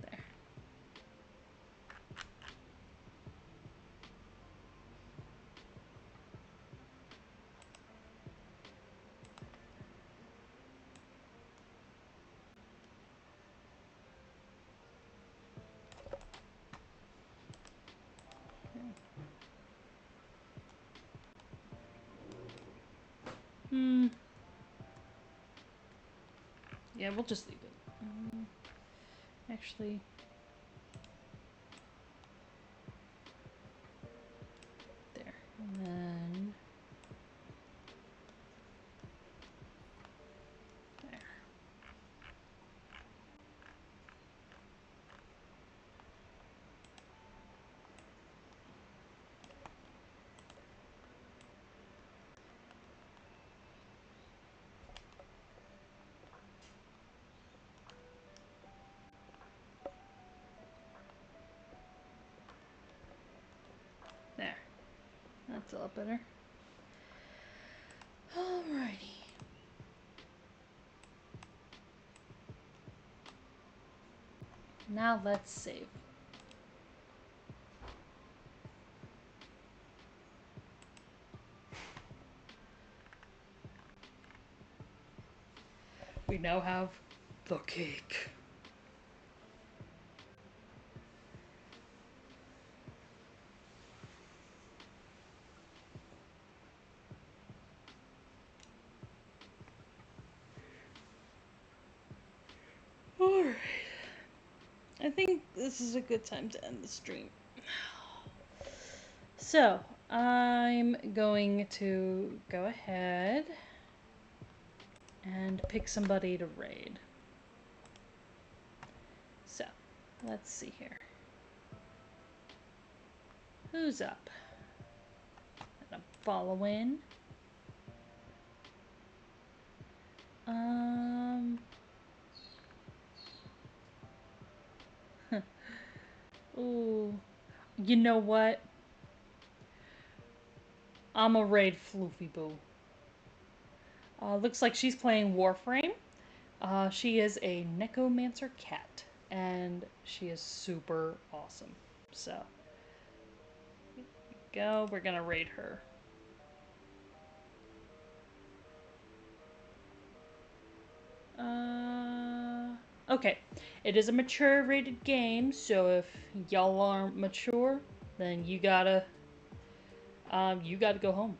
There. Hmm. Yeah, we'll just leave it. Actually, there. And then there. There. That's a lot better. Alrighty. Now let's save. We now have the cake. Alright. I think this is a good time to end the stream. So, I'm going to go ahead and pick somebody to raid. So, let's see here. Who's up? And I'm following. Ooh. You know what? I'm a raid Floofy Boo. Looks like she's playing Warframe. She is a Necromancer cat, and she is super awesome. So, here we go. We're gonna raid her. Okay, it is a mature rated game, so if y'all aren't mature, then you gotta go home.